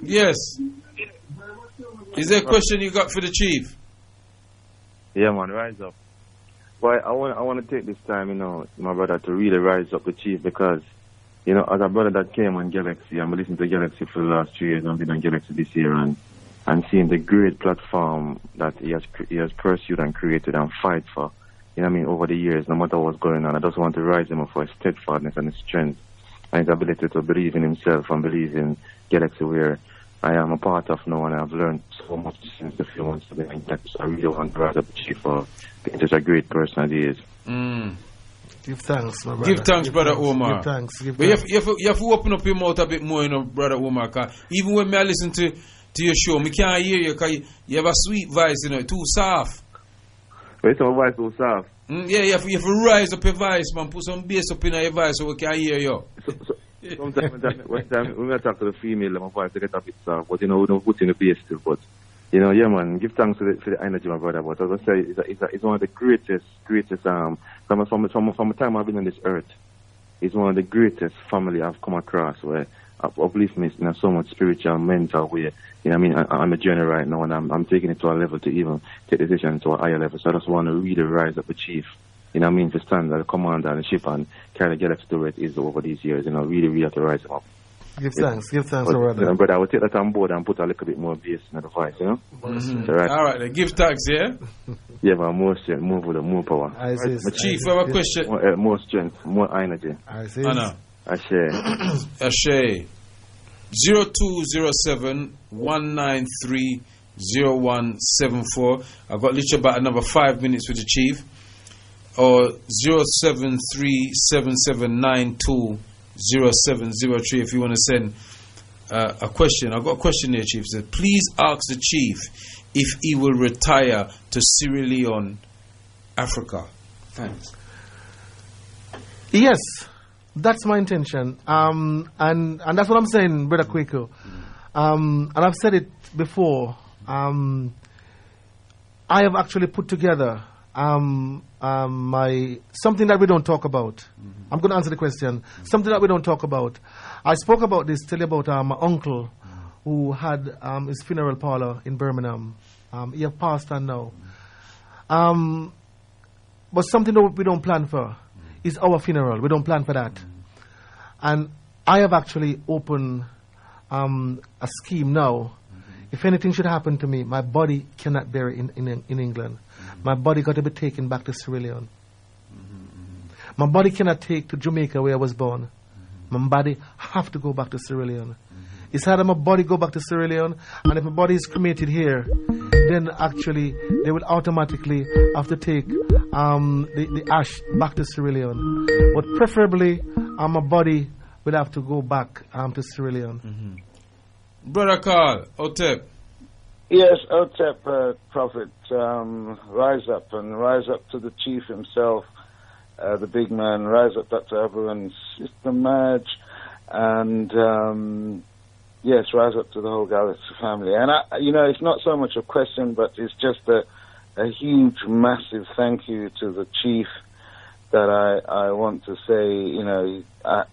Yes. Is there a question you got for the chief? Yeah, man, rise up. Boy, I want to take this time, my brother, to really rise up the chief because, as a brother that came on Galaxy, I'm listening to Galaxy for the last 3 years, I've been on Galaxy this year, and seeing the great platform that he has pursued and created and fight for, over the years, no matter what's going on. I just want to rise him up for his steadfastness and his strength and his ability to believe in himself and believe in Galaxy, where I am a part of now, and I've learned so much since the few months of the Galaxy. I really want to rise up the chief for being such a great person as he is. Give thanks, my brother. Give thanks, brother Omar. Give thanks. But you have to open up your mouth a bit more, brother Omar. Cause even when I listen to your show, I can't hear you because you have a sweet voice, too soft. Wait, my voice too soft? Yeah, you have to rise up your voice, man. Put some bass up in your voice so we can hear you. Sometimes when I talk to the female, my voice get a bit soft, but we don't put in the bass still. But yeah, man, give thanks for the energy, my brother. But as I say, it's one of the greatest from the time I've been on this earth. It's one of the greatest family I've come across where uplift me in so much spiritual, mental way. I'm a journey right now, and I'm taking it to a level to even take the decision to a higher level. So I just want to really rise up the chief. To stand at the commander and the ship and carry the Galaxy to where it is over these years. Really have to rise him up. Give thanks, brother. But I will take that on board and put a little bit more bass in the voice, Right. All right, then give thanks, yeah? Yeah, but more strength, more power. My chief, I have a question. More strength, more energy. Anna. Ashe. 0207 193 0174. I've got literally about another 5 minutes with the chief. Or 0737792 0703 if you want to send a question. I've got a question there, Chief. It says, please ask the chief if he will retire to Sierra Leone, Africa. Thanks. Yes, that's my intention. And that's what I'm saying, Brother Kwaku. And I've said it before. I have actually put together something that we don't talk about. I'm going to answer the question. Something that we don't talk about. I spoke about this, tell you about my uncle who had his funeral parlor in Birmingham. He has passed on now. But something that we don't plan for is our funeral. We don't plan for that. And I have actually opened a scheme now. If anything should happen to me, my body cannot bury in England. My body got to be taken back to Sierra Leone. My body cannot take to Jamaica where I was born. My body have to go back to Sierra Leone. It's either my body go back to Sierra Leone, and if my body is cremated here, then actually they will automatically have to take the ash back to Sierra Leone. But preferably, my body will have to go back to Sierra Leone. Brother Carl, Otep. Yes, Otep, Prophet, rise up to the chief himself, the big man, rise up Dr. Abu and Sister Madge, and yes, rise up to the whole Galaxy family. And, it's not so much a question, but it's just a huge, massive thank you to the chief that I want to say. I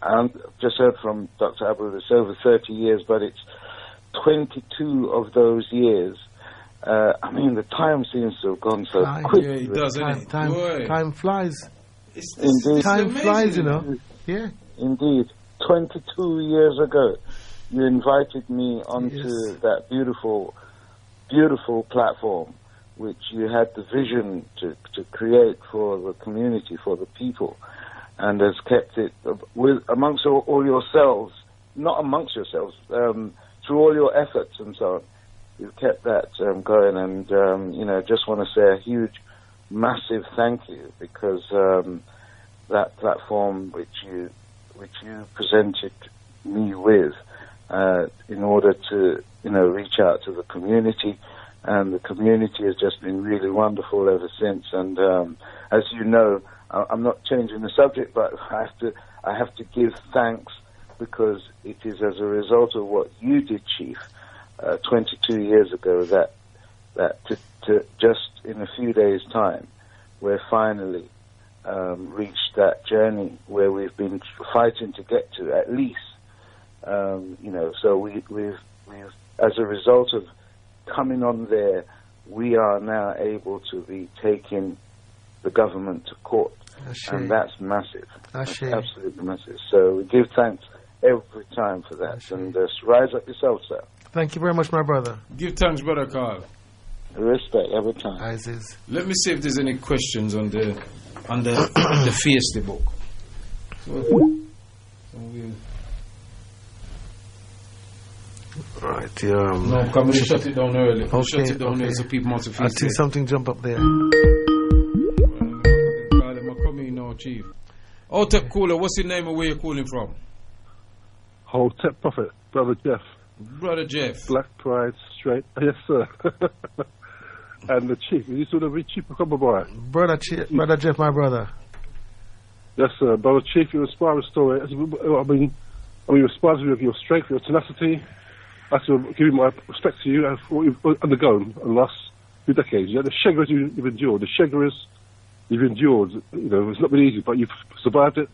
just heard from Dr. Abu, it's over 30 years, but it's 22 of those years. The time seems to have gone so quick. Yeah, it does, Time flies. Indeed. Time flies, Yeah. Indeed. 22 years ago, you invited me onto that beautiful, beautiful platform, which you had the vision to create for the community, for the people, and has kept it amongst all yourselves, not amongst yourselves, through all your efforts and so on. You've kept that going, and just want to say a huge, massive thank you, because that platform which you presented me with, in order to reach out to the community, and the community has just been really wonderful ever since. And as you know, I'm not changing the subject, but I have to give thanks, because it is as a result of what you did, Chief, 22 years ago, that to just in a few days' time, we're finally reached that journey where we've been fighting to get to, at least. So we've as a result of coming on there, we are now able to be taking the government to court, and that's massive. That's absolutely massive. So we give thanks every time for that, and rise up yourself, sir. Thank you very much, my brother. Give thanks, brother Carl. Respect every time. Isis. Let me see if there's any questions on the the Fiesta book. Right. No, come we shut it down early. Okay, Shut it down early so people must I see something jump up there. Chief. Hotep Cooler, what's your name and where you're calling from? Hotep Prophet, Brother Jeff. Brother Jeff. Black Pride, straight. Yes, sir. And the Chief. Is this the very Chief of Cumber Boy? Brother Jeff, my brother. Yes, sir. Brother Chief, you're inspiring story. I mean, responsible of your strength, your tenacity. I have to give you my respect to you and for what you've undergone in the last few decades. You know, the Shegras you've endured, the Shegras you've endured, it's not been easy, but you've survived it,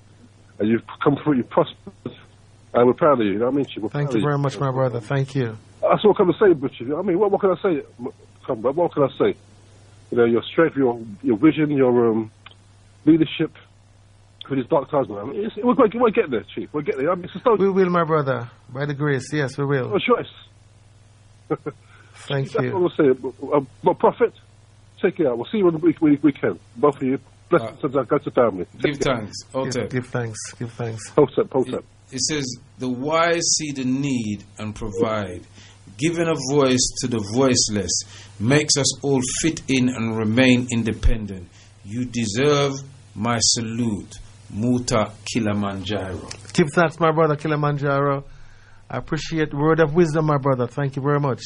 and you've come through, you've prospered, and we're proud of you, you know what I mean, Chief? Thank you very much, my brother, thank you. That's what I can say, Butcher. I mean, what can I say? What can I say? Your strength, your vision, your leadership for these dark times, man. We're going to get there, Chief. We'll get there. I mean, we will, my brother. By the grace, yes, we will. No choice. Thank That's you. what I'm saying. My prophet, take it out. We'll see you on the weekend. Both of you. Blessings to the family. Give thanks. Give thanks. Give thanks. Hotep. It says, the wise see the need and provide. Giving a voice to the voiceless makes us all fit in and remain independent. You deserve my salute. Muta Kilimanjaro. Give thanks, my brother Kilimanjaro. I appreciate word of wisdom, my brother. Thank you very much.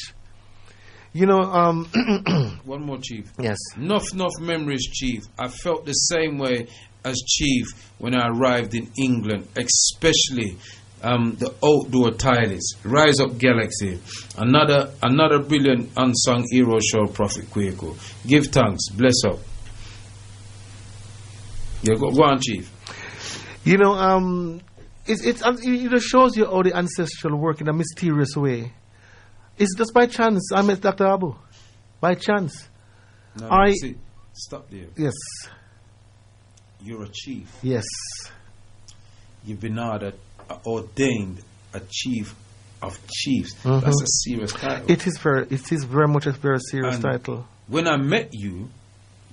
One more, Chief. Yes. Enough memories, Chief. I felt the same way as Chief when I arrived in England, especially the outdoor titles. Rise Up Galaxy. Another brilliant unsung hero show, Prophet Kwaku. Give thanks. Bless up. Yeah, go on, Chief. It shows you all the ancestral work in a mysterious way. It's just by chance I met Dr. Abu. By chance. No, see, stop there. Yes. You're a chief. Yes. You've been ordained a chief of chiefs. Mm-hmm. That's a serious title. It is very much a very serious title. When I met you,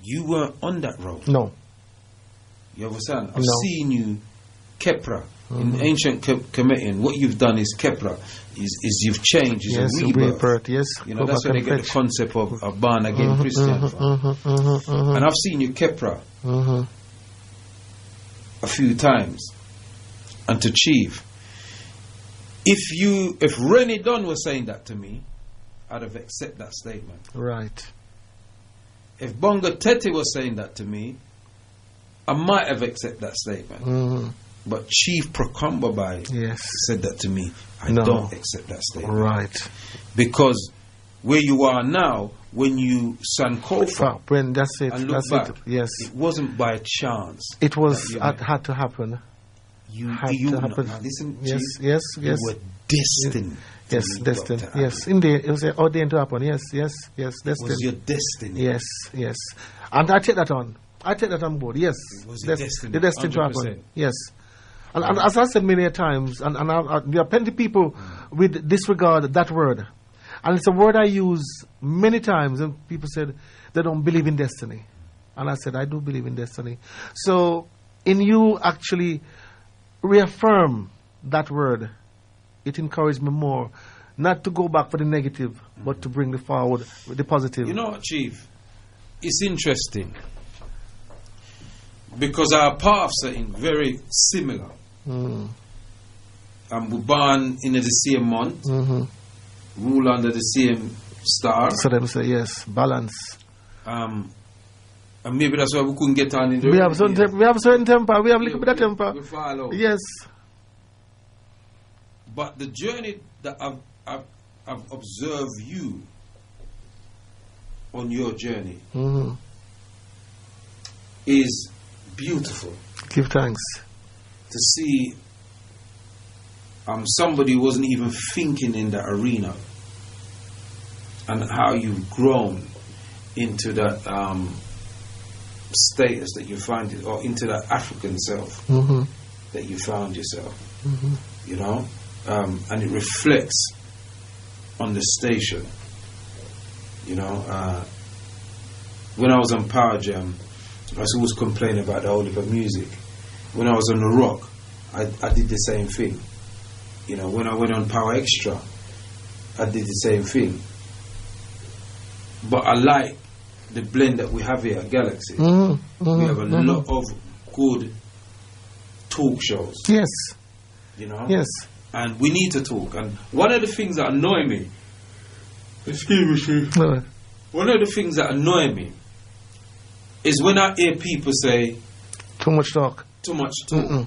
you weren't on that road. No. You understand? I've seen you, Kepra. In ancient Kemetic, what you've done is Kepra, is you've changed, is a rebirth. Yes, that's where they get the concept of a born again Christian from. And I've seen you Kepra a few times. And to Chief, if Rennie Dunn was saying that to me, I'd have accepted that statement. Right. If Bonga Tete was saying that to me, I might have accepted that statement. But Chief Prokombabai said that to me. I don't accept that statement. Right. Because where you are now, when you Sankofa that's it. and look That's back, it. Yes. It wasn't by chance. It was. It had to happen. You had to happen. Now listen, yes, Chief, yes. You were destined. Yes, destined. Yes, indeed. It was ordained to happen. Yes, destined. It was your destiny. Yes. And I take that on. I take that on board. Yes. It was your destiny. The destiny to happen. Yes. And as I said many times, and there are plenty of people with disregard that word. And it's a word I use many times, and people said they don't believe in destiny. And I said, I do believe in destiny. So, in you actually reaffirm that word, it encouraged me more not to go back for the negative, but to bring the forward the positive. You know what, Chief? It's interesting. Because our paths are very similar. We're born in the same month, rule under the same star. So them say yes, balance. And maybe that's why we couldn't get on in the We have certain temper. We have a little bit of temper. We follow. Yes. But the journey that I've observed you on your journey is beautiful. Give thanks. To see somebody who wasn't even thinking in that arena, and how you've grown into that status that you find it, or into that African self that you found yourself. You know, and it reflects on the station. You know, when I was on Power Jam, I was always complaining about the Oliver music. When I was on the Rock, I did the same thing. You know, when I went on Power Extra, I did the same thing. But I like the blend that we have here at Galaxy. We have a lot of good talk shows. Yes. You know? Yes. And we need to talk. And one of the things that annoy me, excuse me, one of the things that annoy me is when I hear people say, too much talk. Too much talk.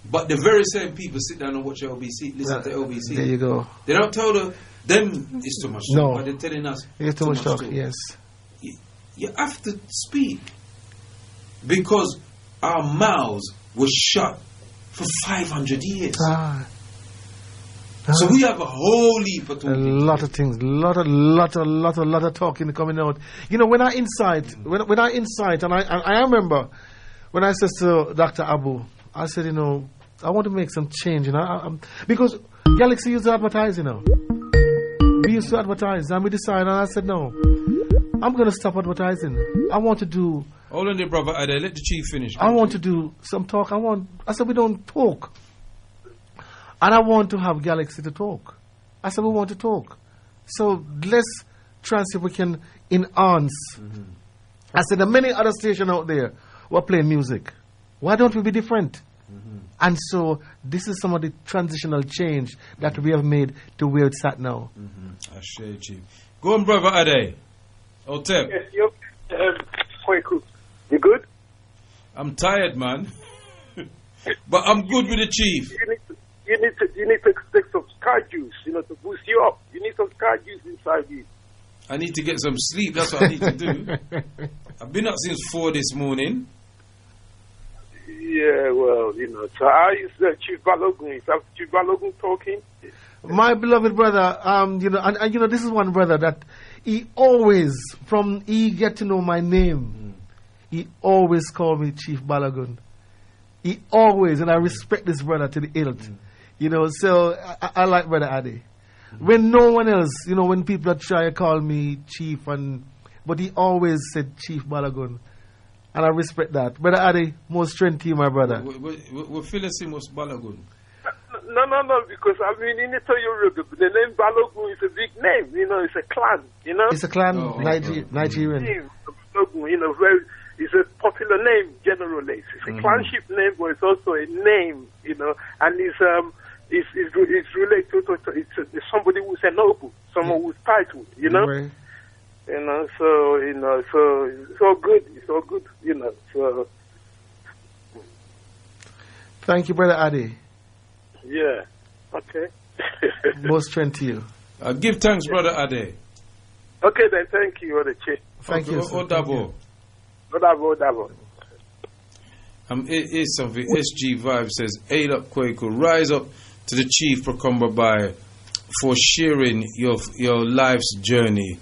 But the very same people sit down and watch LBC, listen to LBC. There you go. They don't tell them it's too much talk, no. but they're telling us it's too much talk. Yes. You have to speak, because our mouths were shut for 500 years. So we have a whole heap of talking. A lot of things, lot of talking coming out. You know, when I incite, and I remember when I said to Dr. Abu, I said, you know, I want to make some change, you know, because Galaxy used to advertise, you know. We used to advertise, and we decided, and I said, no, I'm going to stop advertising. I want to do... Hold on there, brother. Let the chief finish. I want to do some talk. I said, we don't talk. And I want to have Galaxy to talk. I said, we want to talk. So let's try and see if we can enhance. I said, there are many other stations out there who are playing music. Why don't we be different? And so this is some of the transitional change that we have made to where it's at now. I share, Chief. Go on, brother Ade. Otep. Yes, yo. Kwaku. You good? I'm tired, man. But I'm good with the chief. You need to take some scar juice, you know, to boost you up. You need some scar juice inside you. I need to get some sleep. That's what I need to do. I've been up since 4 this morning. Yeah, well, you know. So I is Chief Balogun. Is that Chief Balogun talking? My beloved brother, you know, and you know, this is one brother that he always, from he get to know my name, he always called me Chief Balogun. He always, and I respect this brother to the hilt. You know, so I like Brother Adi. When no one else, you know, when people try to call me Chief, but he always said Chief Balogun. And I respect that. Brother Adi, more strength to you, my brother. We're feeling most Balogun. No, because I mean, in Yoruba, the name Balogun is a big name. You know, it's a clan. You know, it's a clan, Nigerian. Balogun, you know, it's a popular name generally. It's a clanship name, but it's also a name. You know, and it's related to it's somebody who's a noble, someone who's titled. You know. Right. You know, so it's all good. It's all good, you know. So, thank you, Brother Adi. Yeah. Okay. More strength to you. Give thanks, Brother Adi. Okay, then. Thank you, Odeche. Thank you. Odabo. It is something. SG Vibe says, "Aid up, Kwaku. Rise up to the chief Procomba by for sharing your life's journey.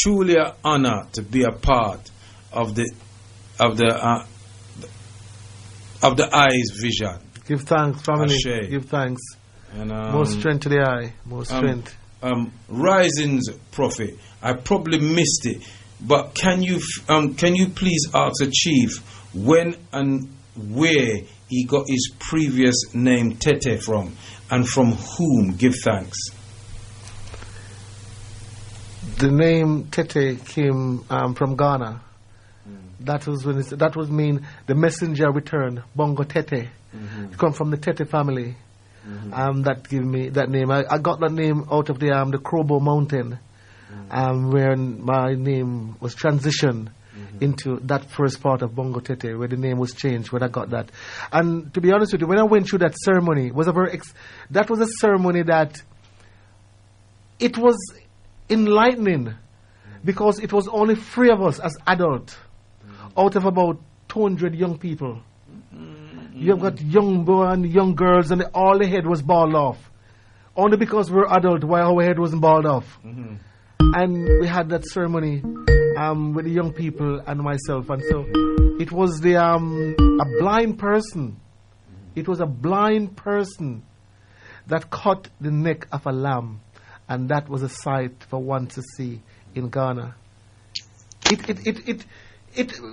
Truly an honor to be a part of the eye's vision." Give thanks, family. Ashe. Give thanks. And, more strength to the eye. More strength. Rising's prophet. I probably missed it, but can you please ask the chief when and where he got his previous name Tete from, and from whom? Give thanks. The name Tete came from Ghana. That was when that was mean the messenger returned. Bongo Tete. It come from the Tete family. That gave me that name. I got that name out of the Krobo Mountain, where my name was transitioned into that first part of Bongo Tete, where the name was changed, where I got that. And to be honest with you, when I went through that ceremony, it was that was a ceremony that it was enlightening, because it was only 3 of us as adults out of about 200 young people. You've got young boys and young girls, and all the head was bald off. Only because we're adult, why our head wasn't bald off. And we had that ceremony with the young people and myself. And so it was a blind person. It was a blind person that cut the neck of a lamb. And that was a sight for one to see in Ghana.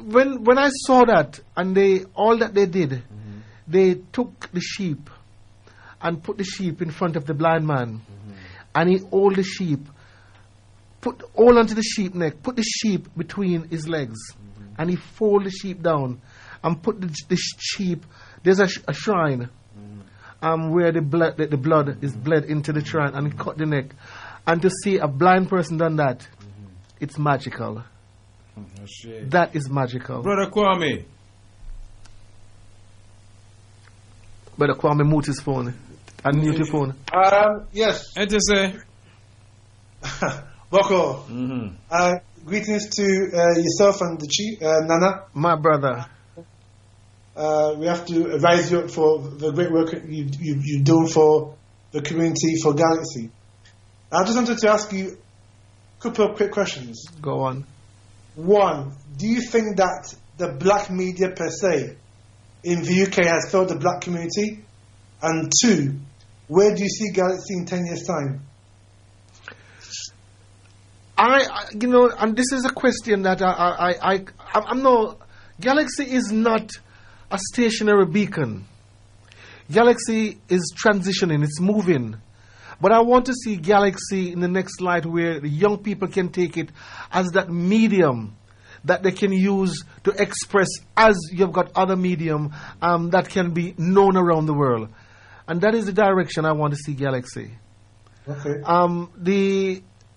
When I saw that, and all that they did, they took the sheep and put the sheep in front of the blind man, and he hold the sheep, hold onto the sheep neck, put the sheep between his legs, and he fold the sheep down and put the sheep. There's a shrine where the blood is bled into the shrine, and he cut the neck. And to see a blind person done that, it's magical. That is magical. Brother Kwame. Brother Kwame, mute his phone. Unmute your phone. Yes. And to say, Boko. Greetings to yourself and the chief, Nana. My brother. We have to advise you for the great work you do for the community, for Galaxy. I just wanted to ask you a couple of quick questions. Go on. One, do you think that the black media per se in the UK has failed the black community? And two, where do you see Galaxy in 10 years' time? And this is a question that I'm no. Galaxy is not a stationary beacon. Galaxy is transitioning, it's moving. But I want to see Galaxy in the next light, where the young people can take it as that medium that they can use to express, as you've got other medium that can be known around the world. And that is the direction I want to see Galaxy. Okay.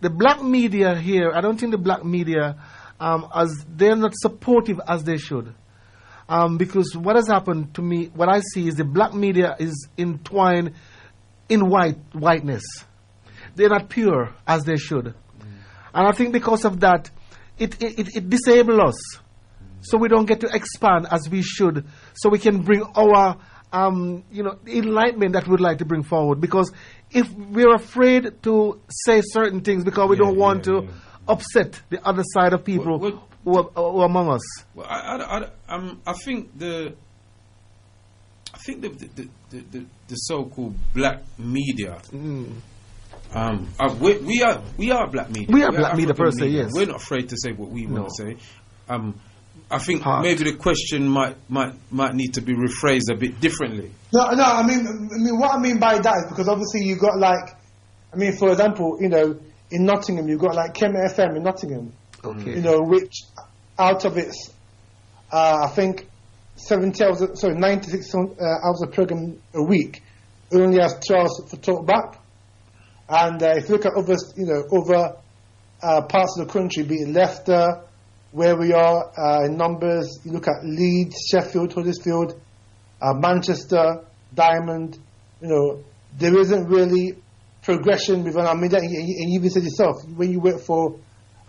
The black media here, I don't think the black media, as they're not supportive as they should. Because what has happened to me, what I see is the black media is entwined in whiteness. They're not pure as they should. And I think because of that, it disables us. So we don't get to expand as we should. So we can bring our enlightenment that we'd like to bring forward. Because if we're afraid to say certain things because we don't want to upset the other side of people who are among us. Well, I think the so-called black media. We are black media. We are black media per se. Yes, we're not afraid to say what we want to say. I think maybe the question might need to be rephrased a bit differently. No. I mean, what I mean by that is because obviously you got for example, in Nottingham you've got like Kem FM in Nottingham. Okay. Which out of its, I think 96 hours of program a week, it only has 2 hours for talk back. And if you look at other parts of the country, be it Leicester, where we are in numbers, you look at Leeds, Sheffield, Huddersfield, Manchester, Diamond, there isn't really progression within our media. And you even said yourself, when you work for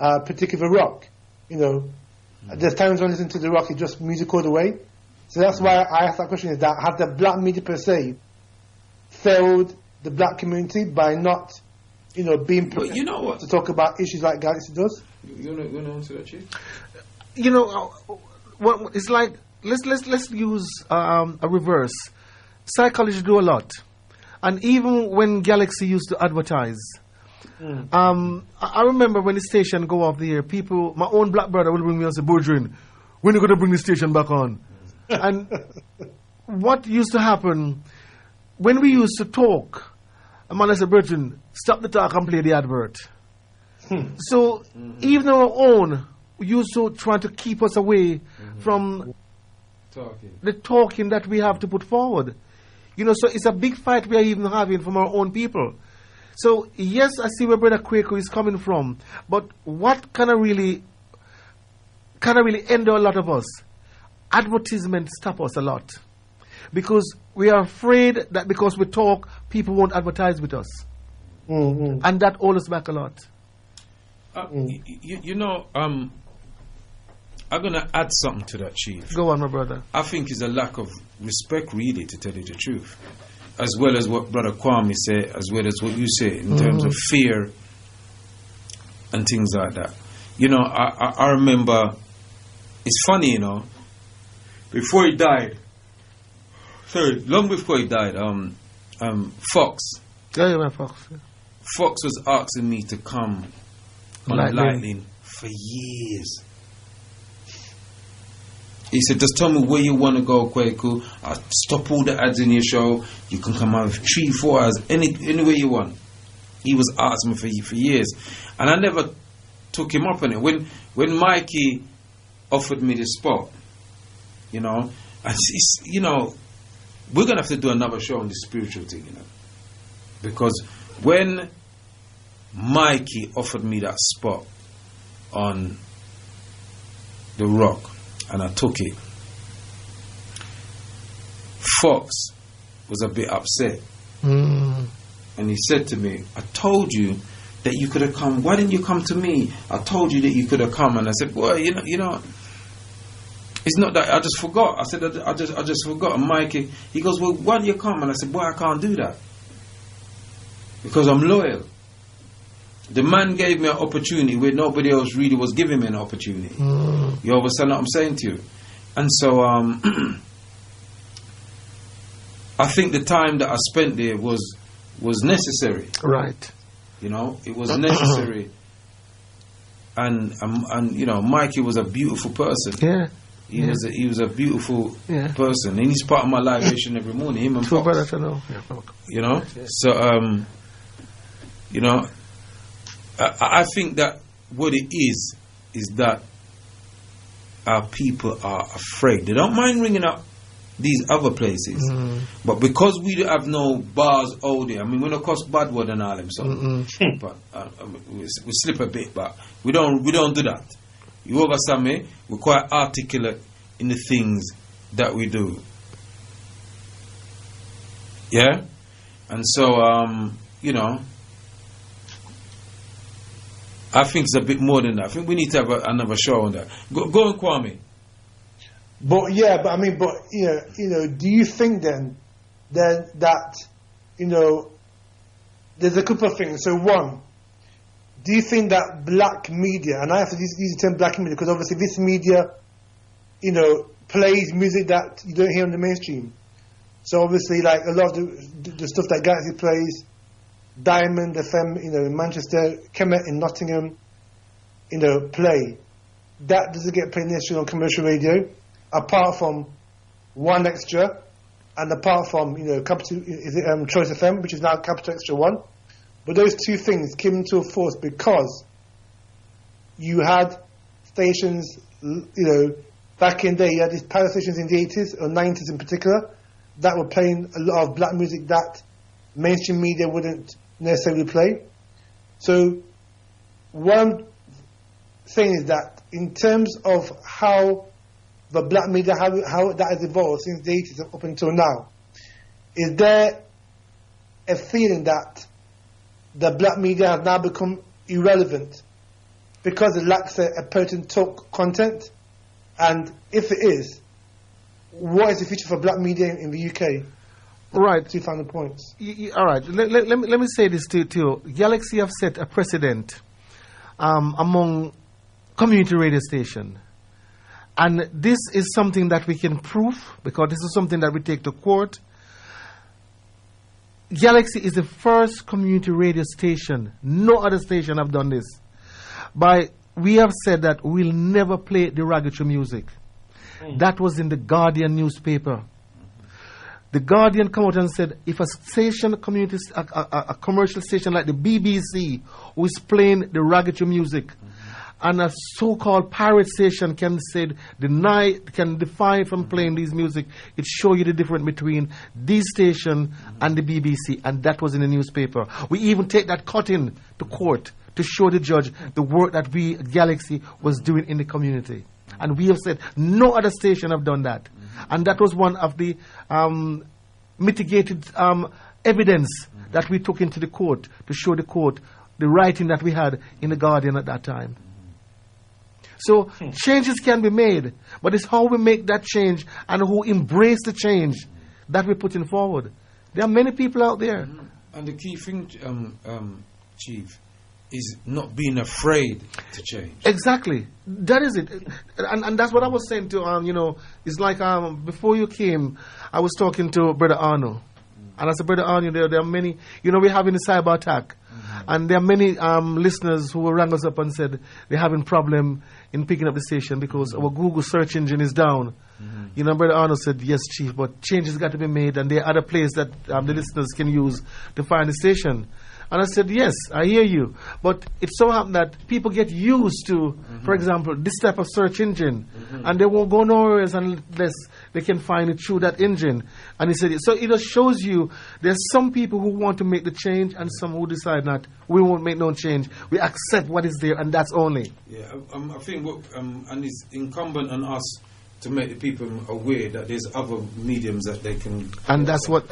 a particular rock, there's times when I listen to the rock, it's just music all the way. So that's why I asked that question, is that have the black media per se failed the black community by not, being prepared to talk about issues like Galaxy does? You want to answer that, Chief? It's like, let's use a reverse. Psychology do a lot. And even when Galaxy used to advertise, I remember when the station go off the air, people, my own black brother will bring me and say, Boudrin, when are you going to bring the station back on? And what used to happen, when we used to talk, a man said, Boudrin, stop the talk and play the advert. So even our own used to try to keep us away from the talking that we have to put forward. So it's a big fight we are even having from our own people. So yes, I see where Brother Kwaku is coming from, but what can I really kind of really hinder a lot of us. Advertisements stop us a lot. Because we are afraid that because we talk, people won't advertise with us. And that holds us back a lot. You know, I'm going to add something to that, Chief. Go on, my brother. I think it's a lack of respect, really, to tell you the truth. As well as what Brother Kwame said, as well as what you say, in terms of fear and things like that. You know, I remember, it's funny, you know, before he died, long before he died, Fox. Yeah, Fox. Yeah. Fox was asking me to come on Lightning for years. He said, just tell me where you want to go, Kwaku. I'll stop all the ads in your show. You can come out 3-4 hours, anywhere you want. He was asking me for years. And I never took him up on it. When Mikey offered me the spot, you know, and you know, we're going to have to do another show on the spiritual thing, you know. Because when Mikey offered me that spot on The Rock, and I took it, Fox was a bit upset. And he said to me, I told you that you could have come. Why didn't you come to me? I told you that you could have come. And I said, well, you know, it's not that I just forgot. I said, I just forgot. And Mikey, he goes, well, why didn't you come? And I said, boy, I can't do that. Because I'm loyal. The man gave me an opportunity where nobody else really was giving me an opportunity. You understand what I'm saying to you? And so I think the time that I spent there was necessary. Right. You know, it was necessary. And you know, Mikey was a beautiful person. Yeah. He was a beautiful person. And he's part of my libation every morning. Him and Fox. You know? Yeah. So you know, I think that what it is that our people are afraid. They don't mind ringing up these other places, but because we have no bars out there, I mean, we don't cost bad word and all them, so but we slip a bit, but we don't do that. You understand me? We're quite articulate in the things that we do. Yeah, and so you know, I think it's a bit more than that. I think we need to have another show on that. Go on, Kwame. But you know, do you think then that you know, there's a couple of things. So one, do you think that black media, and I have to use the term black media because obviously this media, you know, plays music that you don't hear on the mainstream. So obviously, like a lot of the stuff that Galaxy plays, Diamond FM, you know, in Manchester, Kemet in Nottingham, you know, play. That doesn't get played nationally on commercial radio, apart from One Extra, and apart from, you know, Capital, Choice FM, which is now Capital Extra 1. But those two things came into force because you had stations, you know, back in the day, you had these power stations in the 80s, or 90s in particular, that were playing a lot of black music that mainstream media wouldn't necessarily play. So what I'm saying is that in terms of how the black media, how that has evolved since the 80s up until now, is there a feeling that the black media has now become irrelevant because it lacks a pertinent talk content? And if it is, what is the future for black media in the UK? Right. 2 final points. All right. Let me say this to you. Galaxy have set a precedent among community radio stations. And this is something that we can prove because this is something that we take to court. Galaxy is the first community radio station. No other station have done this. We have said that we'll never play derogatory music. That was in the Guardian newspaper. The Guardian come out and said, if a station, a commercial station like the BBC, who is playing derogatory music, and a so-called pirate station can defy from playing these music, it shows you the difference between this station and the BBC, and that was in the newspaper. We even take that cutting to court to show the judge the work that we, Galaxy, was doing in the community. And we have said no other station have done that. And that was one of the mitigated evidence that we took into the court to show the court the writing that we had in the Guardian at that time. So changes can be made, but it's how we make that change and who embrace the change that we're putting forward. There are many people out there. And the key thing, Chief, is not being afraid to change. Exactly. That is it. And that's what I was saying to, it's like before you came, I was talking to Brother Arno. And I said, Brother Arno, there are many, we're having a cyber attack. And there are many listeners who rang us up and said they're having problem in picking up the station because our Google search engine is down. Brother Arnold said, yes, Chief, but changes got to be made and there are other places that the listeners can use to find the station. And I said, yes, I hear you. But it so happened that people get used to, for example, this type of search engine. And they won't go nowhere else unless they can find it through that engine. And he said, so it just shows you there's some people who want to make the change and some who decide not. We won't make no change. We accept what is there and that's only. Yeah, I think and it's incumbent on us to make the people aware that there's other mediums that they can. And that's what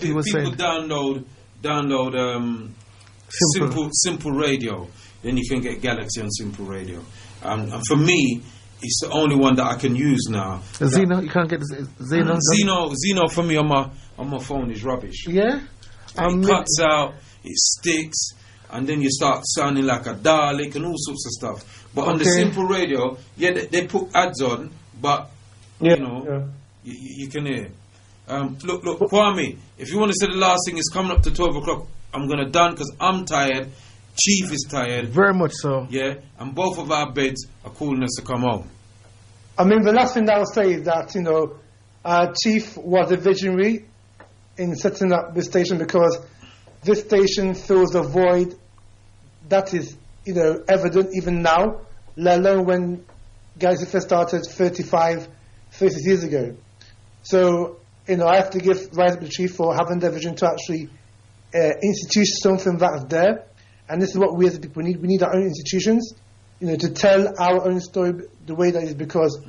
he was saying. People download Simple Radio, then you can get Galaxy on Simple Radio. And for me, it's the only one that I can use now. Zeno, you can't get Zeno. Zeno for me on my phone is rubbish. Yeah, it cuts out, it sticks, and then you start sounding like a Dalek and all sorts of stuff. But on the Simple Radio, they put ads on, but you can hear. Look, Kwame, if you want to say the last thing is coming up to 12 o'clock, I'm going to done because I'm tired. Chief is tired. Very much so. Yeah, and both of our beds are calling us to come home. I mean, the last thing that I'll say is that, Chief was a visionary in setting up this station because this station fills a void that is, evident even now, let alone when Galaxy first started 36 years ago. So, I have to rise up the Chief for having the vision to actually institute something that's there. And this is what we as a people need. We need our own institutions, to tell our own story the way that is, because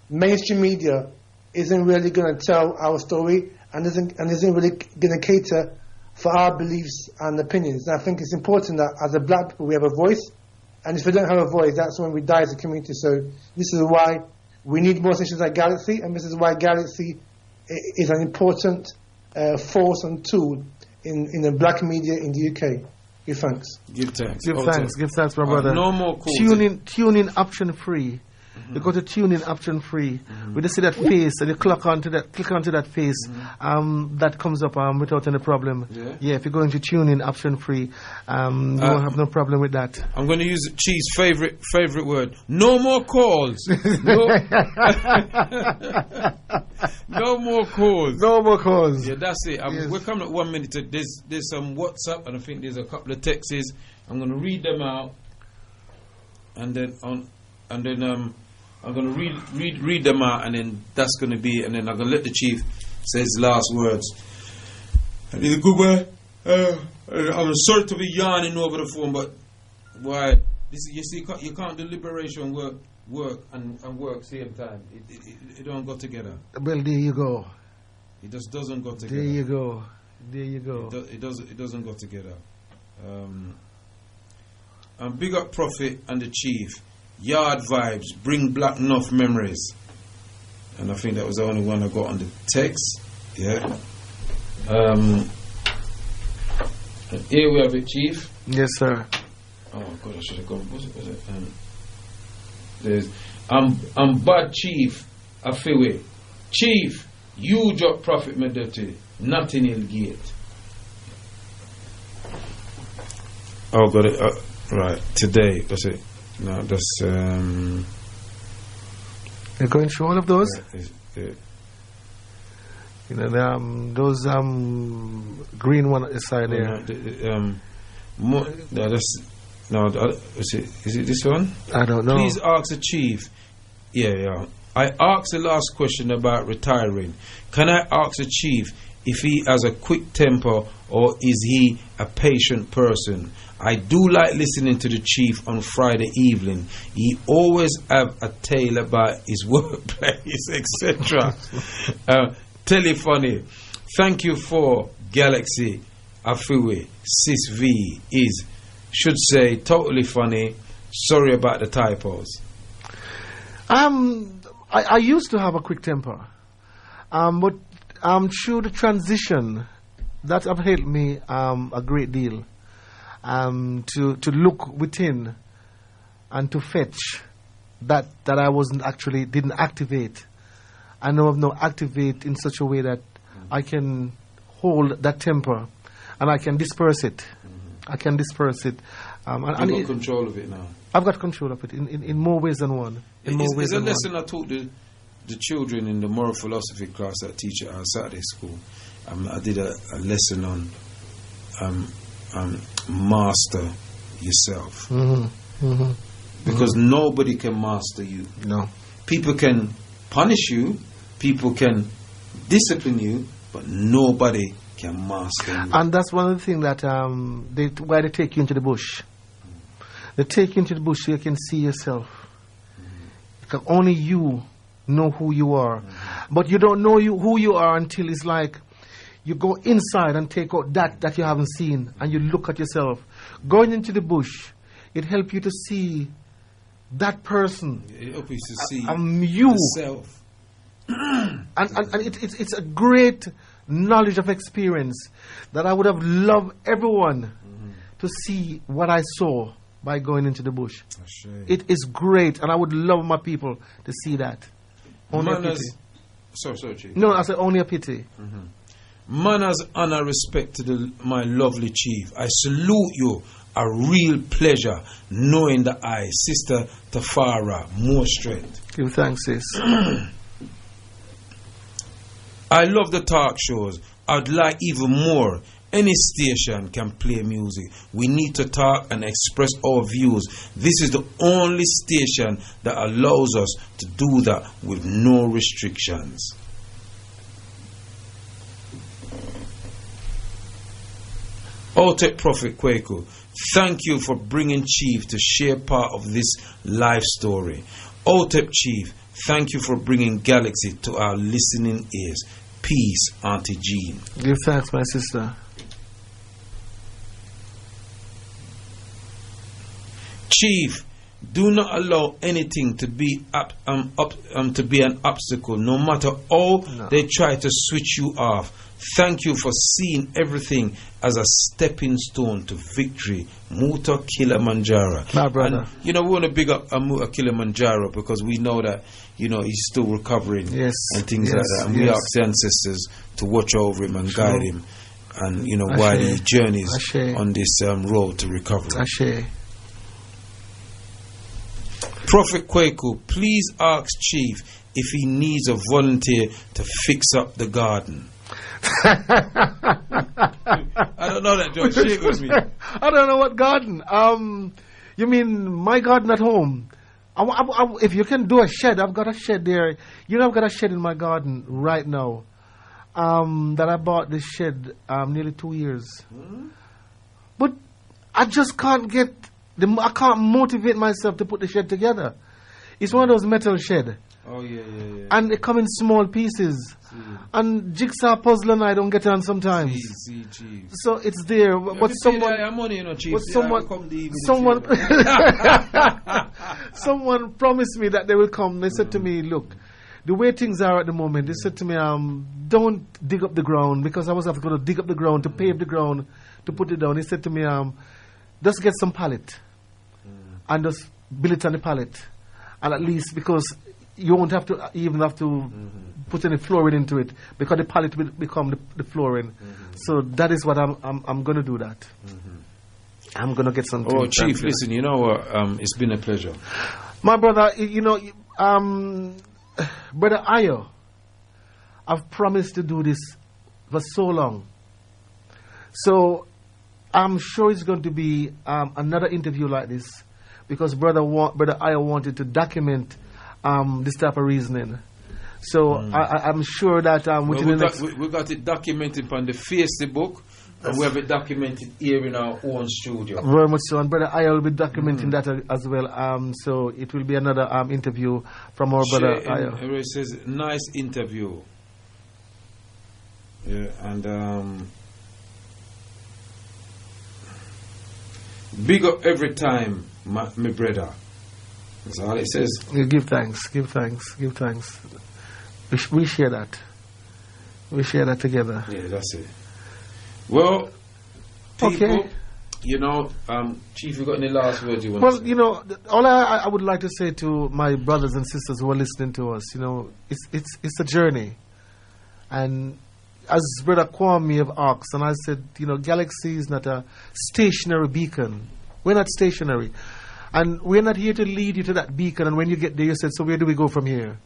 mainstream media isn't really going to tell our story and isn't really going to cater for our beliefs and opinions. And I think it's important that as a black people we have a voice, and if we don't have a voice, that's when we die as a community. So this is why we need more stations like Galaxy, and this is why Galaxy is an important force and tool in the black media in the UK. Give thanks. Give thanks. Give thanks, my brother. No more calls. Tune in option free. You go to tune in option free. We just see that face and you click onto that face. That comes up without any problem. Yeah, if you go into tune in option free, you won't have no problem with that. I'm going to use Chief's favorite word. No more calls. No more calls. No more calls. Yeah, that's it. We're coming at 1 minute. There's some WhatsApp and I think there's a couple of texts. I'm going to read them out, and then I'm going to read them out, and then that's going to be, and then I'm going to let the Chief say his last words. And he's a good word. I'm sorry to be yarning over the phone, but why? You see, you can't do liberation work and work same time. It don't go together. Well, there you go. It just doesn't go together. There you go. It doesn't go together. And big up Prophet and the Chief. Yard vibes, bring black enough memories. And I think that was the only one I got on the text. Yeah. Here we have it, Chief. Yes, sir. Oh God, I should have gone. Was it? There's I'm bad Chief. I feel it. Chief, you drop Prophet Medete, nothing in gate. Oh, got it. Right, today. That's it. No, that's You're going through all of those? Those green one aside there. Is it this one? I don't know. Please ask the Chief. Yeah. I asked the last question about retiring. Can I ask the Chief if he has a quick temper or is he a patient person. I do like listening to the chief on Friday evening. He always have a tale about his workplace, etc. Telephony. Thank you for Galaxy Afiwe. Sis V is, should say, totally funny. Sorry about the typos. I used to have a quick temper, but through the transition, that have helped me a great deal. To look within and to fetch that I didn't activate. I know I've now activate in such a way that I can hold that temper and I can disperse it. I can disperse it. You've got control of it now. I've got control of it in more ways than one. It's a lesson I taught the children in the moral philosophy class that I teach at our Saturday school. I did a lesson on master yourself. Because nobody can master you. No. People can punish you, people can discipline you, but nobody can master you. And that's one of the things that why they take you into the bush. They take you into the bush so you can see yourself. Because only you know who you are. But you don't know who you are until it's like you go inside and take out that you haven't seen, and you look at yourself. Going into the bush, it helps you to see that person. It helps you to see you. yourself. and it's a great knowledge of experience that I would have loved everyone to see what I saw by going into the bush. It is great, and I would love my people to see that. Only a pity. Sorry, Chief. No, I said only a pity. Manners, honor, respect to my lovely chief. I salute you. A real pleasure knowing that I, Sister Tafara, more strength. Give thanks, sis. I love the talk shows. I'd like even more. Any station can play music. We need to talk and express our views. This is the only station that allows us to do that with no restrictions. Otep Prophet Kwaku, thank you for bringing Chief to share part of this life story. Otep Chief, thank you for bringing Galaxy to our listening ears. Peace, Auntie Jean. Give thanks, my sister. Chief, do not allow anything to be to be an obstacle, no matter how they try to switch you off. Thank you for seeing everything as a stepping stone to victory. Muta Kilimanjaro. My brother. And, we want to big up Muta Kilimanjaro because we know that, he's still recovering and things like that. And we ask the ancestors to watch over him and guide him. And, while he journeys on this road to recovery. Prophet Kwaku, please ask Chief if he needs a volunteer to fix up the garden. I don't know that, George. Share it with me. I don't know what garden. You mean my garden at home? If you can do a shed, I've got a shed there. I've got a shed in my garden right now. That I bought this shed nearly 2 years. But I just can't I can't motivate myself to put the shed together. It's one of those metal shed. Oh, yeah. And they come in small pieces. And jigsaw puzzle and I don't get on sometimes. So it's there. But someone promised me that they will come. They said to me, look, the way things are at the moment, they said to me, don't dig up the ground, because I was going to dig up the ground to pave the ground to put it down. He said to me, just get some pallet and just build it on the pallet. And at least, because you won't have to put any flooring into it, because the pallet will become the flooring. So that is what I'm going to do that. I'm going to get something. Oh, Chief, listen, you know what? It's been a pleasure. My brother, Brother Ayo, I've promised to do this for so long. So I'm sure it's going to be another interview like this, because Brother Ayo wanted to document this type of reasoning. So I'm sure that within the next... we got it documented on the Facebook, and we have it documented here in our own studio. Very much so, and Brother I will be documenting that as well. So it will be another interview from our Brother Ayo. It says, nice interview. Yeah, and big up every time, my brother. That's all it says. Give thanks. We share that. We share that together. Yeah, that's it. Well, people, okay. You know, Chief, you got any last words you want to say? Well, you know, all I would like to say to my brothers and sisters who are listening to us, you know, it's a journey. And as Brother Kwame have asked, and I said, you know, Galaxy is not a stationary beacon. We're not stationary. And we're not here to lead you to that beacon, and when you get there, you said, so where do we go from here?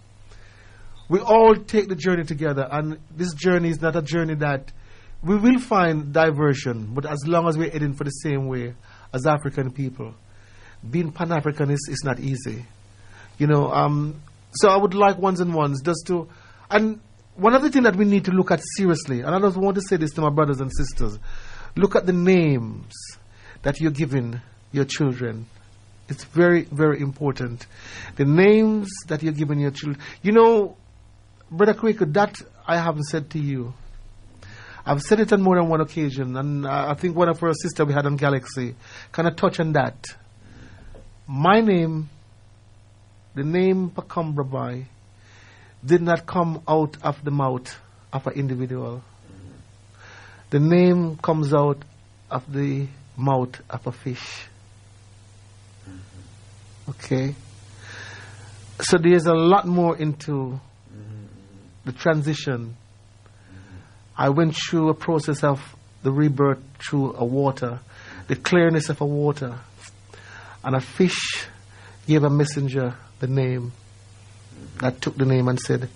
We all take the journey together, and this journey is not a journey that we will find diversion, but as long as we're heading for the same way as African people, being Pan-African is not easy. You know, so I would like ones and ones just to, and one other thing that we need to look at seriously, and I just want to say this to my brothers and sisters, look at the names that you're giving your children. It's very, very important. The names that you're giving your children. You know, Brother Kwaku, that I haven't said to you. I've said it on more than one occasion, and I think one of our sisters we had on Galaxy kind of touched on that. My name, the name Pakam Brabai, did not come out of the mouth of an individual. The name comes out of the mouth of a fish. Okay? So there's a lot more into the transition. I went through a process of the rebirth through a water, the clearness of a water. And a fish gave a messenger the name, that took the name and said,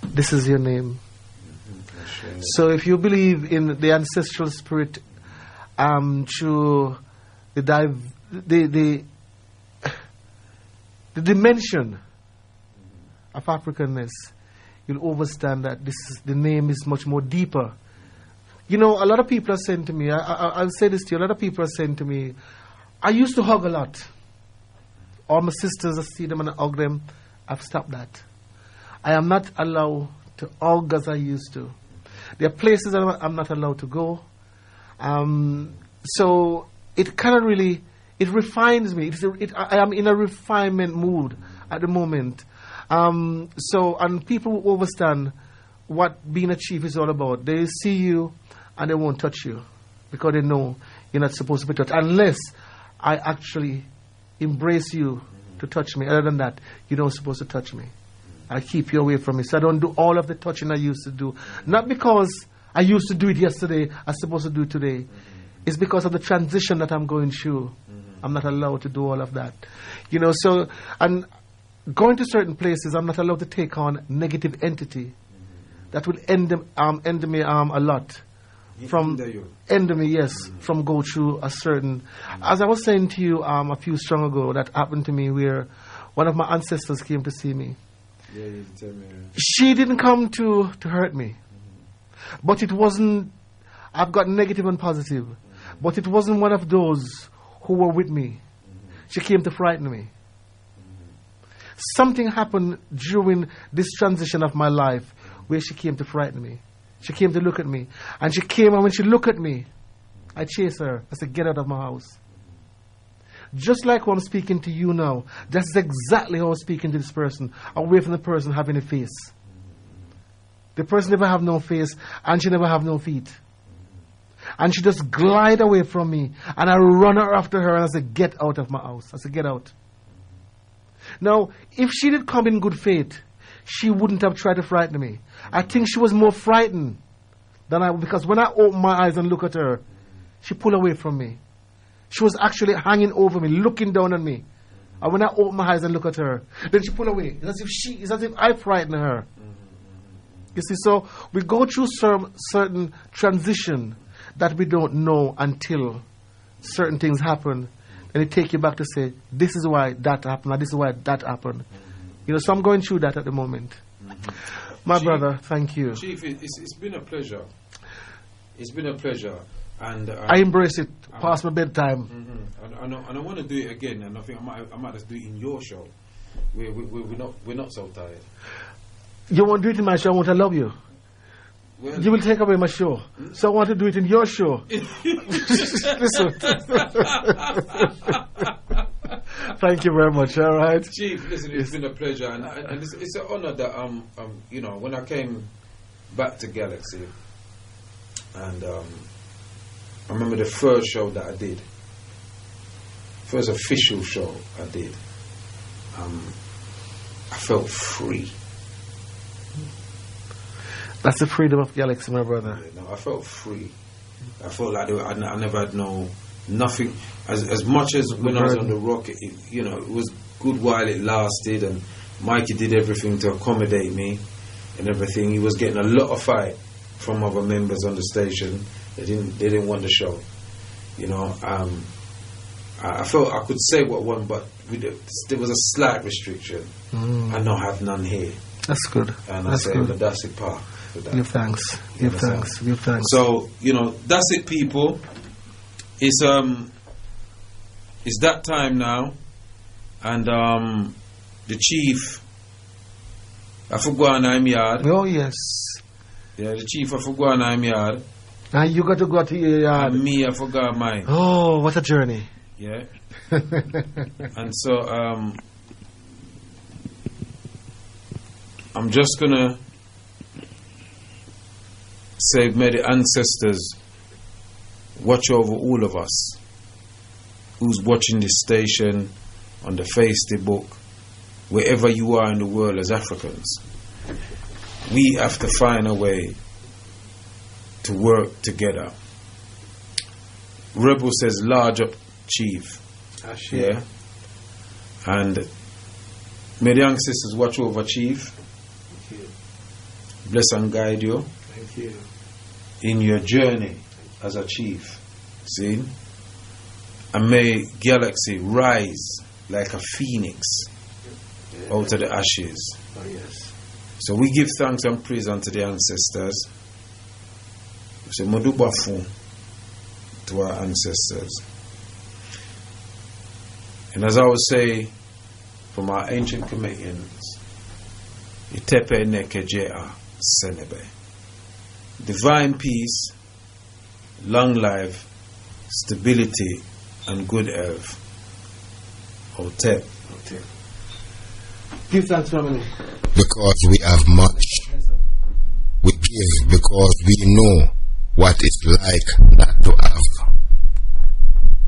this is your name. So if you believe in the ancestral spirit through the dimension of Africanness, you'll understand that the name is much more deeper. You know, a lot of people are saying to me, I'll say this to you, a lot of people are saying to me, I used to hug a lot. All my sisters, I see them and I hug them. I've stopped that. I am not allowed to hug as I used to. There are places that I'm not allowed to go. So it kind of really, it refines me. I am in a refinement mood at the moment. And people will understand what being a chief is all about. They see you and they won't touch you because they know you're not supposed to be touched unless I actually embrace you to touch me. Other than that, you're not supposed to touch me. I keep you away from me. So I don't do all of the touching I used to do. Not because I used to do it yesterday, I'm supposed to do it today. It's because of the transition that I'm going through. I'm not allowed to do all of that. You know, so, and going to certain places, I'm not allowed to take on negative entity that will end me a lot. From end me, yes, from go through a certain. As I was saying to you a few strong ago, that happened to me where one of my ancestors came to see me. Yeah, you tell me. She didn't come to hurt me, but it wasn't. I've got negative and positive, but it wasn't one of those who were with me. She came to frighten me. Something happened during this transition of my life where she came to frighten me. She came to look at me. And she came, and when she looked at me, I chased her. I said, get out of my house. Just like when I'm speaking to you now, that's exactly how I'm speaking to this person, away from the person having a face. The person never have no face, and she never have no feet. And she just glide away from me, and I run her after her, and I said, get out of my house. I said, get out. Now, if she did come in good faith, she wouldn't have tried to frighten me. I think she was more frightened than I, because when I opened my eyes and look at her, she pulled away from me. She was actually hanging over me, looking down on me. And when I opened my eyes and look at her, then she pulled away. It's as if I frightened her. You see, so we go through certain transition that we don't know until certain things happen. And it take you back to say, this is why that happened, or this is why that happened. You know, so I'm going through that at the moment. My Chief, brother, thank you. Chief, it's been a pleasure. It's been a pleasure. And I embrace it past my bedtime. And I want to do it again, and I think I might just do it in your show. We're not so tired. You won't do it in my show, I won't love you. Well, You will take away my show. So I want to do it in your show. Listen. Thank you very much, all right? Chief, listen, it's been a pleasure, and it's an honor that you know, when I came back to Galaxy, and I remember the first show that I did, first official show I did, I felt free. That's the freedom of Galaxy, my brother. Yeah, no, I felt free. I felt like I never had nothing. As much as when I was on the rock, it was good while it lasted, and Mikey did everything to accommodate me and everything. He was getting a lot of fight from other members on the station. They didn't want the show. I felt I could say what I want, but there was a slight restriction. I don't have none here. That's good. And that's I say, good. but that's it, part. Give thanks. Give thanks. Give thanks. So, that's it, people. It's that time now, and the chief, I forgot I'm yard. Oh yes. Yeah, the chief, I forgot I'm yard. And you got to go to your yard. And me, I forgot mine. Oh, what a journey. Yeah. And so I'm just gonna say, may the ancestors watch over all of us who's watching this station, on the Facebook, wherever you are in the world as Africans. We have to find a way to work together. Rebel says, large up, chief. Yeah. And may the ancestors watch over, chief. Thank you. Bless and guide you. Thank you. In your journey as a chief. See? And may Galaxy rise like a phoenix out of the ashes. Oh, yes. So we give thanks and praise unto the ancestors. We say, Modubafu to our ancestors. And as I would say from our ancient comedians, Itepe Nekejea Senebe. Divine peace, long life, stability, and good health. Hotep. Give thanks, family. Because we have much. We give because we know what it's like not to have.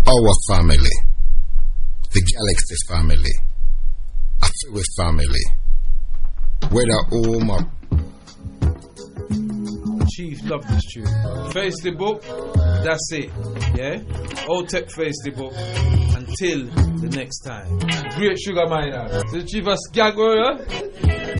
Our family, the Galaxy family, a Fury family, whether home or Chief, love this tune. Face the book, that's it. Yeah? Hotep face the book. Until the next time. Great Sugar Miner. So the Chief has gag,